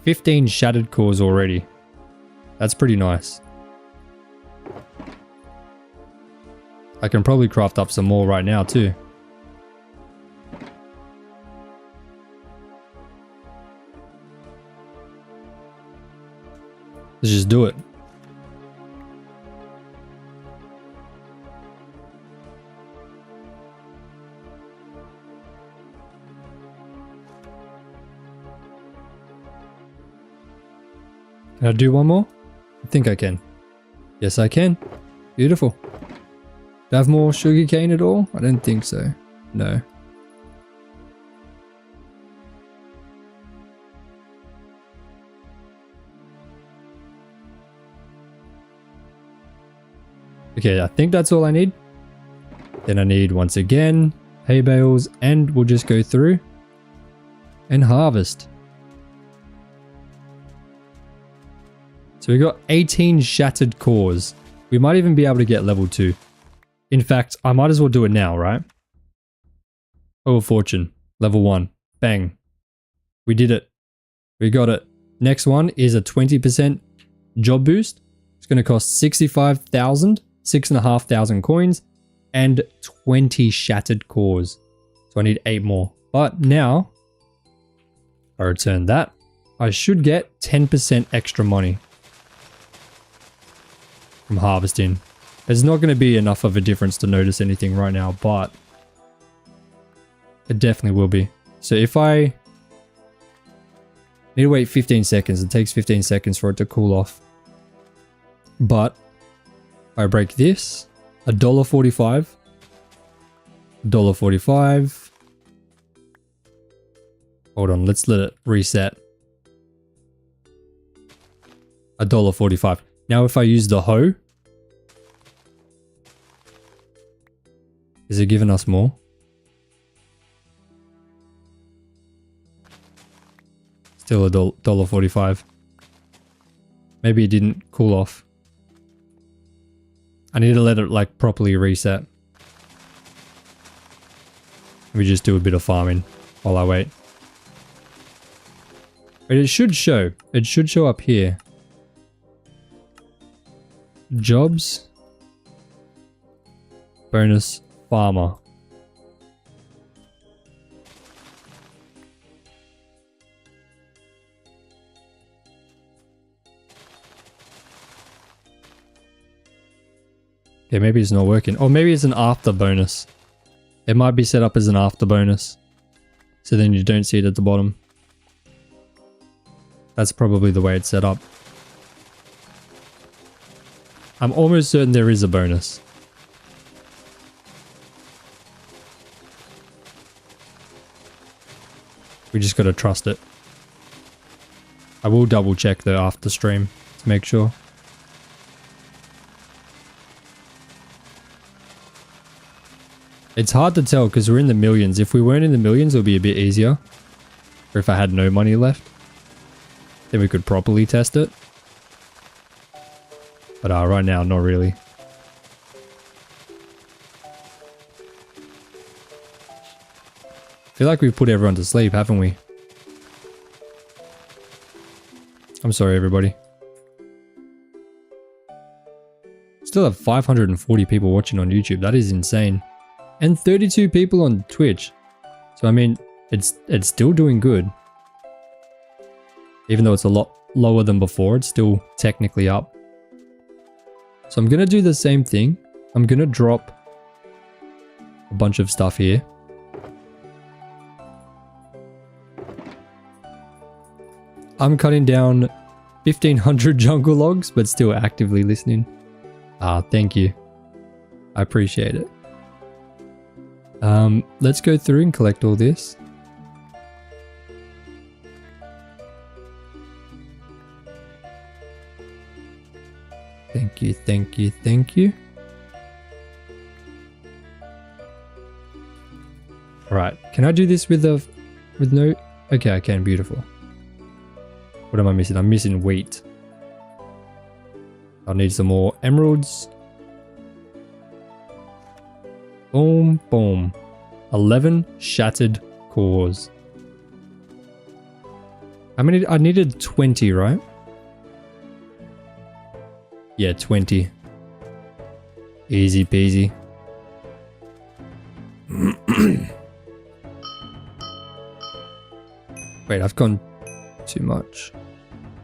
S1: $15 shattered cores already. That's pretty nice. I can probably craft up some more right now too. Let's just do it. Can I do one more? I think I can. Yes, I can. Beautiful. Do I have more sugarcane at all? I don't think so. No. Okay, I think that's all I need. Then I need, once again, hay bales, and we'll just go through and harvest. So we got 18 shattered cores. We might even be able to get level 2. In fact, I might as well do it now, right? Oh, fortune. Level 1. Bang. We did it. We got it. Next one is a 20% job boost. It's going to cost 65,000, 6,500 coins, and 20 shattered cores. So I need 8 more. But now, if I return that, I should get 10% extra money from harvesting. There's not going to be enough of a difference to notice anything right now, but it definitely will be. So if I need to wait 15 seconds, it takes 15 seconds for it to cool off. But if I break this, $1.45, $1.45. Hold on, let's let it reset. $1.45. Now if I use the hoe, is it giving us more? Still $1.45. Maybe it didn't cool off. I need to let it like properly reset. We just do a bit of farming while I wait. But it should show. It should show up here. Jobs. Bonus farmer. Yeah, maybe it's not working. Or maybe it's an after bonus. It might be set up as an after bonus. So then you don't see it at the bottom. That's probably the way it's set up. I'm almost certain there is a bonus. We just gotta trust it. I will double check though after stream to make sure. It's hard to tell because we're in the millions. If we weren't in the millions, it would be a bit easier. Or if I had no money left, then we could properly test it. But right now, not really. I feel like we've put everyone to sleep, haven't we? I'm sorry, everybody. Still have 540 people watching on YouTube. That is insane. And 32 people on Twitch. So I mean, it's still doing good. Even though it's a lot lower than before, it's still technically up. So I'm gonna do the same thing. I'm gonna drop a bunch of stuff here. I'm cutting down 1,500 jungle logs, but still actively listening. Thank you. I appreciate it. Let's go through and collect all this. Thank you, thank you, thank you. Alright, can I do this with no... Okay, I can, beautiful. What am I missing? I'm missing wheat. I'll need some more emeralds. Boom, boom. 11 shattered cores. How many? I needed 20, right? Yeah, 20. Easy peasy. Wait, I've gone too much.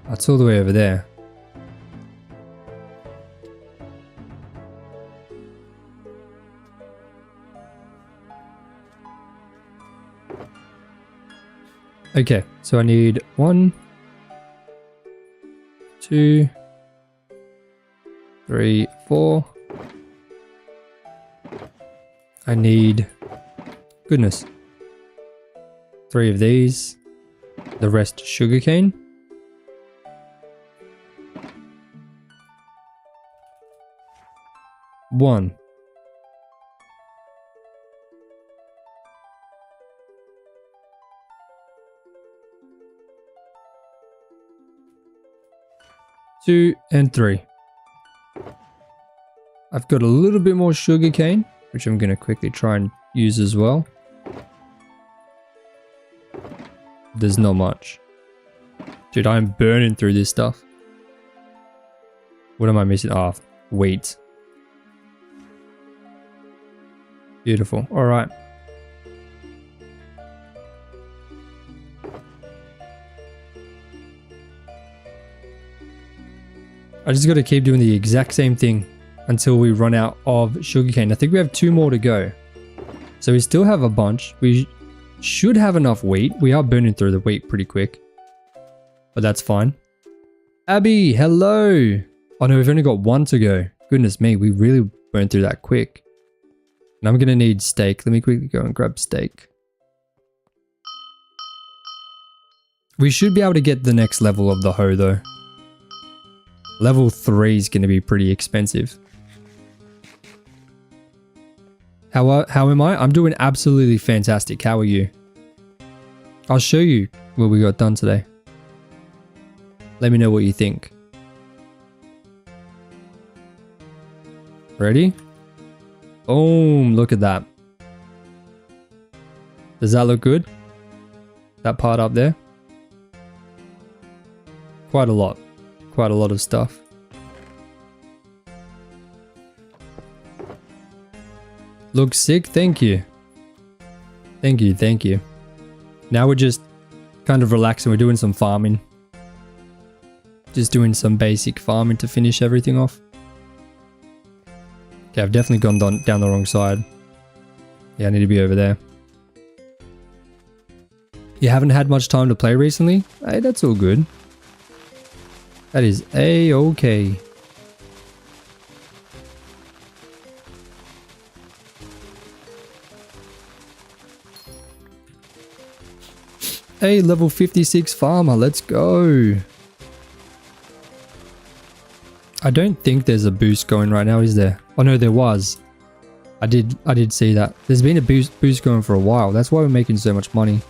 S1: That's all the way over there. Okay, so I need 1, 2, 3, 4. I need, goodness, 3 of these. The rest sugarcane. One. 2, and 3. I've got a little bit more sugarcane, which I'm going to quickly try and use as well. There's not much. Dude, I'm burning through this stuff. What am I missing? Ah, wheat. Beautiful. All right. I just got to keep doing the exact same thing until we run out of sugarcane. I think we have 2 more to go. So we still have a bunch. We should have enough wheat. We are burning through the wheat pretty quick. But that's fine. Abby, hello. Oh no, we've only got 1 to go. Goodness me, we really burned through that quick. And I'm going to need steak. Let me quickly go and grab steak. We should be able to get the next level of the hoe though. Level 3 is going to be pretty expensive. How am I? I'm doing absolutely fantastic. How are you? I'll show you what we got done today. Let me know what you think. Ready? Boom, look at that. Does that look good? That part up there? Quite a lot. Quite a lot of stuff. Looks sick, thank you. Thank you, thank you. Now we're just kind of relaxing, we're doing some farming. Just doing some basic farming to finish everything off. Okay, I've definitely gone down the wrong side. Yeah, I need to be over there. You haven't had much time to play recently? Hey, that's all good. That is a-okay. Hey, level 56 farmer, let's go. I don't think there's a boost going right now, is there? Oh no, there was. I did see that. There's been a boost going for a while. That's why we're making so much money.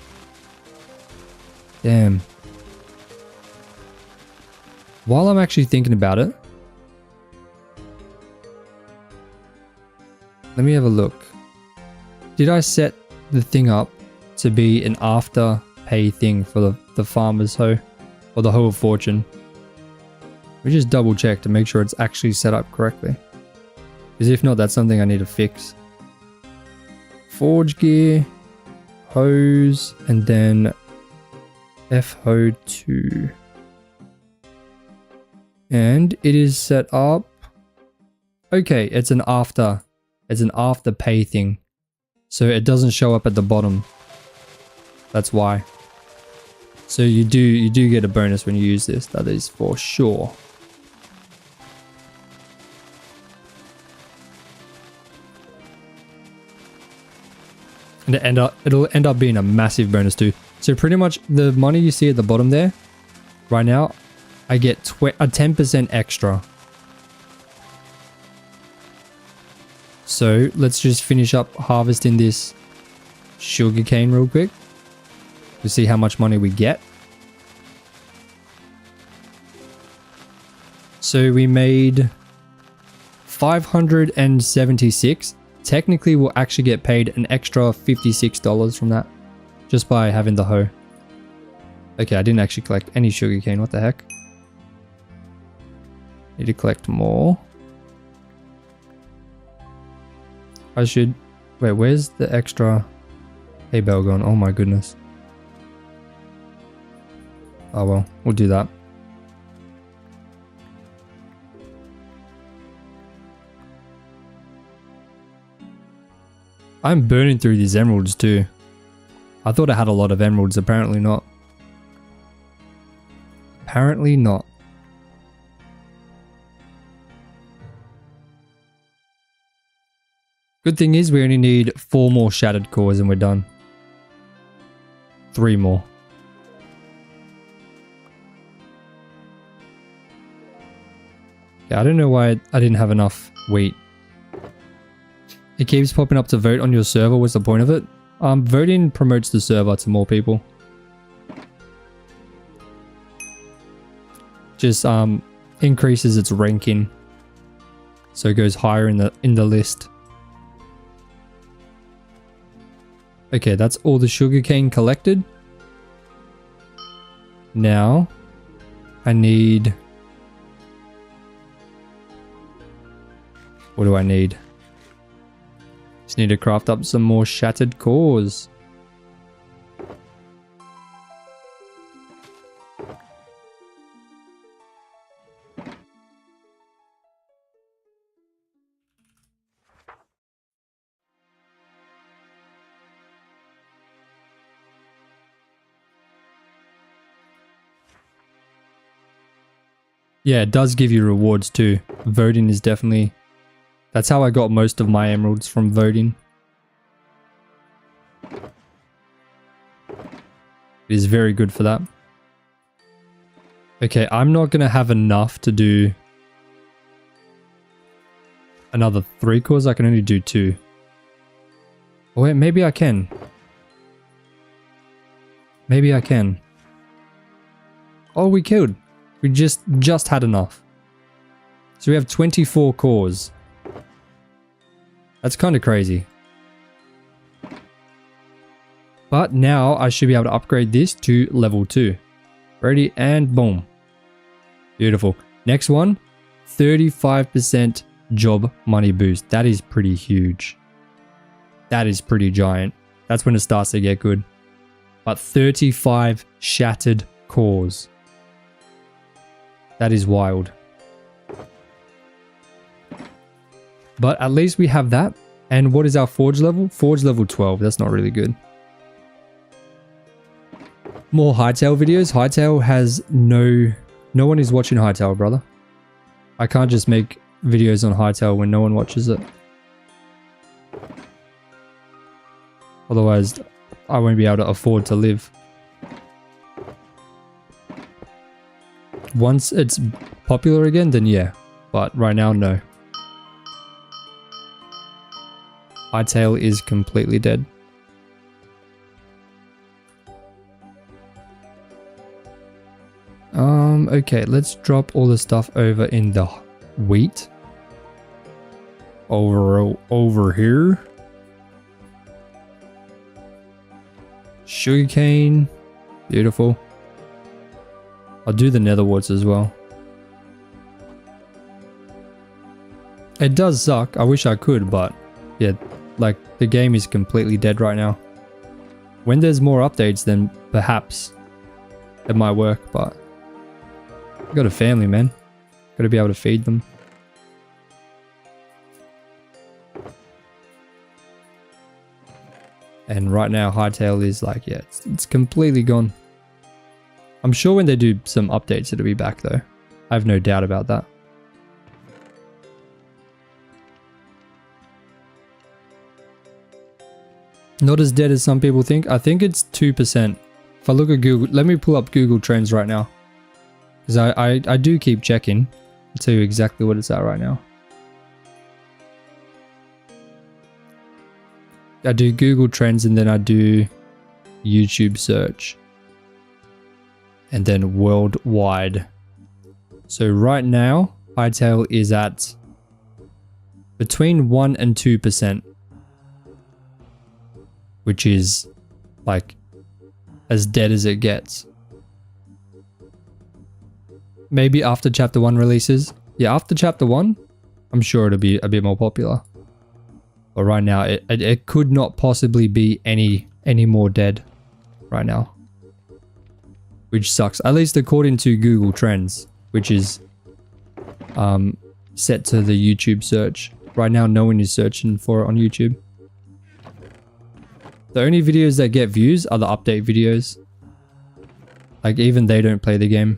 S1: Damn. While I'm actually thinking about it, let me have a look. Did I set the thing up to be an after pay thing for the farmer's hoe? Or the hoe of fortune? Let me just double check to make sure it's actually set up correctly. Because if not, that's something I need to fix. Forge gear, hose, and then F-hoe 2. And it is set up. Okay, it's an after pay thing. So it doesn't show up at the bottom. That's why. So you do get a bonus when you use this, that is for sure. And it'll end up being a massive bonus too. So pretty much the money you see at the bottom there, right now, I get a 10% extra. So let's just finish up harvesting this sugarcane real quick to see how much money we get. So we made 576. Technically, we'll actually get paid an extra $56 from that just by having the hoe. Okay, I didn't actually collect any sugarcane. What the heck? Need to collect more. I should... Wait, where's the extra hay bale gone? Oh my goodness. Oh well, we'll do that. I'm burning through these emeralds too. I thought I had a lot of emeralds, apparently not. Apparently not. Good thing is we only need 4 more shattered cores and we're done. 3 more. Yeah, I don't know why I didn't have enough wheat. It keeps popping up to vote on your server. What's the point of it? Voting promotes the server to more people. Just increases its ranking. So it goes higher in the list. Okay, that's all the sugarcane collected. Now, I need... What do I need? Just need to craft up some more shattered cores. Yeah, it does give you rewards too. Voting is definitely... That's how I got most of my emeralds, from voting. It is very good for that. Okay, I'm not going to have enough to do another 3 cores. I can only do 2. Oh wait, maybe I can. Maybe I can. Oh, we killed. We just had enough. So we have 24 cores. That's kind of crazy. But now I should be able to upgrade this to level 2. Ready and boom. Beautiful. Next one, 35% job money boost. That is pretty huge. That is pretty giant. That's when it starts to get good. But 35 shattered cores. That is wild. But at least we have that. And what is our forge level? Forge level 12. That's not really good. More Hightail videos. Hightail has no one is watching Hightail, brother. I can't just make videos on Hightail when no one watches it. Otherwise, I won't be able to afford to live. Once it's popular again, then yeah. But right now, no. Hightail is completely dead. Okay, let's drop all the stuff over in the wheat. Over here. Sugarcane. Beautiful. I'll do the nether warts as well. It does suck. I wish I could, but yeah, like the game is completely dead right now. When there's more updates, then perhaps it might work, but I got a family, man. Gotta be able to feed them. And right now, Hightail is like, yeah, it's completely gone. I'm sure when they do some updates, it'll be back though. I have no doubt about that. Not as dead as some people think. I think it's 2%. If I look at Google, let me pull up Google Trends right now. Because I do keep checking. I'll tell you exactly what it's at right now. I do Google Trends and then I do YouTube search. And then worldwide. So right now, Hightail is at between 1 and 2%. Which is like as dead as it gets. Maybe after chapter 1 releases. Yeah, after chapter 1, I'm sure it'll be a bit more popular. But right now, it could not possibly be any more dead right now. Which sucks. At least according to Google Trends, which is set to the YouTube search. Right now, no one is searching for it on YouTube. The only videos that get views are the update videos. Like, even they don't play the game.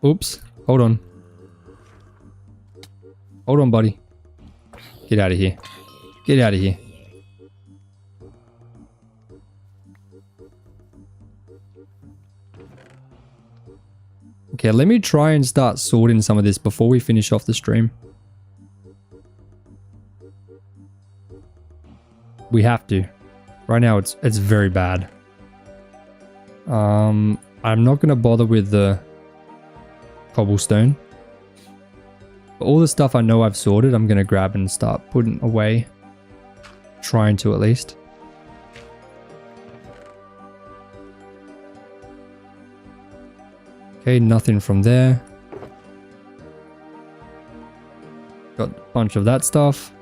S1: Oops. Hold on. Hold on, buddy. Get out of here. Get out of here. Okay, let me try and start sorting some of this before we finish off the stream. We have to. Right now, it's very bad. I'm not going to bother with the cobblestone. But all the stuff I know I've sorted, I'm going to grab and start putting away. Trying to at least. Okay, nothing from there. Got a bunch of that stuff.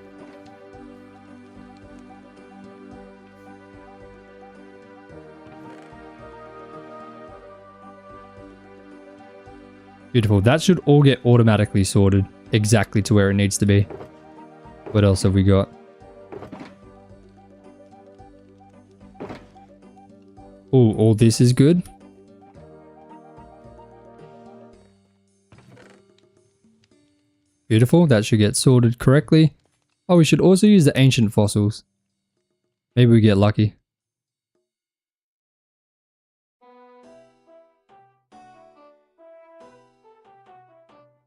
S1: Beautiful. That should all get automatically sorted exactly to where it needs to be. What else have we got? Oh, all this is good. Beautiful. That should get sorted correctly. Oh, we should also use the ancient fossils. Maybe we get lucky.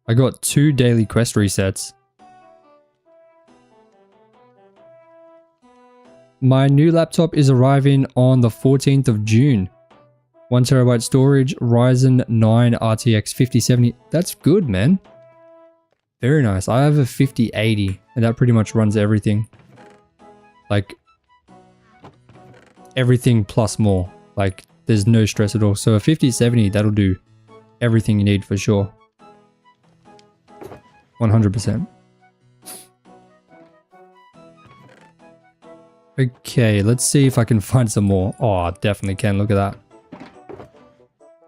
S1: I got 2 daily quest resets. My new laptop is arriving on the 14th of June. 1TB storage, Ryzen 9 RTX 5070. That's good, man. Very nice. I have a 5080 and that pretty much runs everything. Like everything plus more. Like there's no stress at all. So a 5070, that'll do everything you need for sure. 100%. Okay, let's see if I can find some more. Oh, I definitely can. Look at that.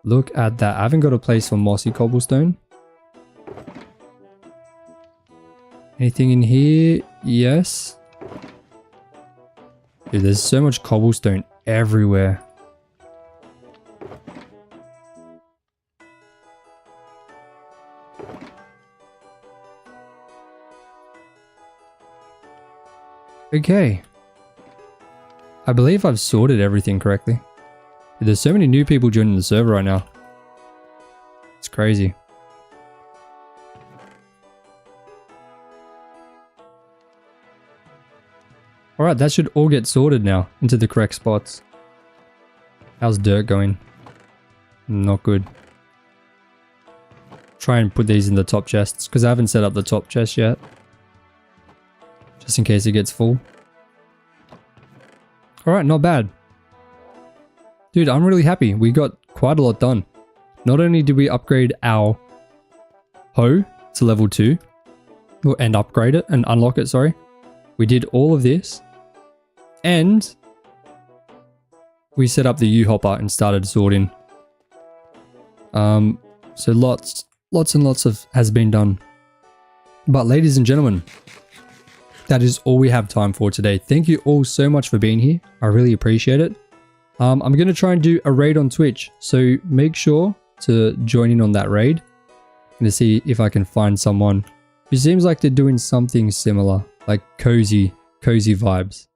S1: Look at that. I haven't got a place for mossy cobblestone. Anything in here? Yes. Dude, there's so much cobblestone everywhere. Okay. I believe I've sorted everything correctly. There's so many new people joining the server right now. It's crazy. Alright, that should all get sorted now into the correct spots. How's dirt going? Not good. Try and put these in the top chests because I haven't set up the top chest yet. Just in case it gets full. Alright, not bad. Dude, I'm really happy. We got quite a lot done. Not only did we upgrade our hoe to level 2. And upgrade it and unlock it, sorry. We did all of this. And we set up the U-hopper and started sorting. So lots and lots of has been done. But ladies and gentlemen, that is all we have time for today. Thank you all so much for being here. I really appreciate it. I'm going to try and do a raid on Twitch. So make sure to join in on that raid. I'm going to see if I can find someone who seems like they're doing something similar. Like cozy vibes.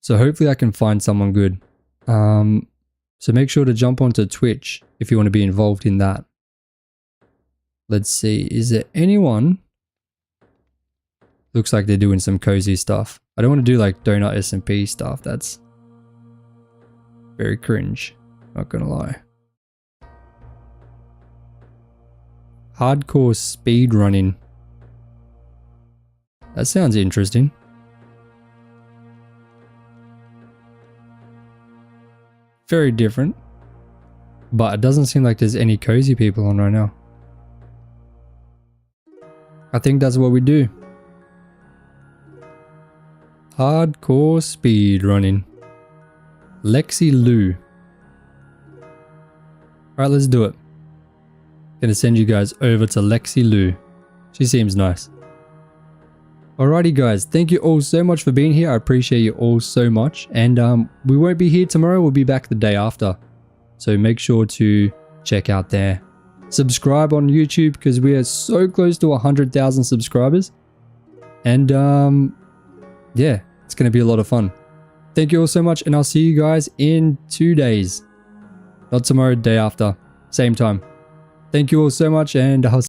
S1: So hopefully I can find someone good. So make sure to jump onto Twitch if you want to be involved in that. Let's see. Is there anyone? Looks like they're doing some cozy stuff. I don't want to do like donut SMP stuff. That's very cringe. Not gonna lie. Hardcore speed running. That sounds interesting. Very different. But it doesn't seem like there's any cozy people on right now. I think that's what we do. Hardcore speed running. Lexi Lou. Alright, let's do it. Gonna send you guys over to Lexi Lou. She seems nice. Alrighty guys, thank you all so much for being here. I appreciate you all so much. And we won't be here tomorrow, we'll be back the day after. So make sure to check out there. Subscribe on YouTube because we are so close to 100,000 subscribers. And yeah, it's going to be a lot of fun. Thank you all so much and I'll see you guys in 2 days. Not tomorrow, day after. Same time. Thank you all so much and I'll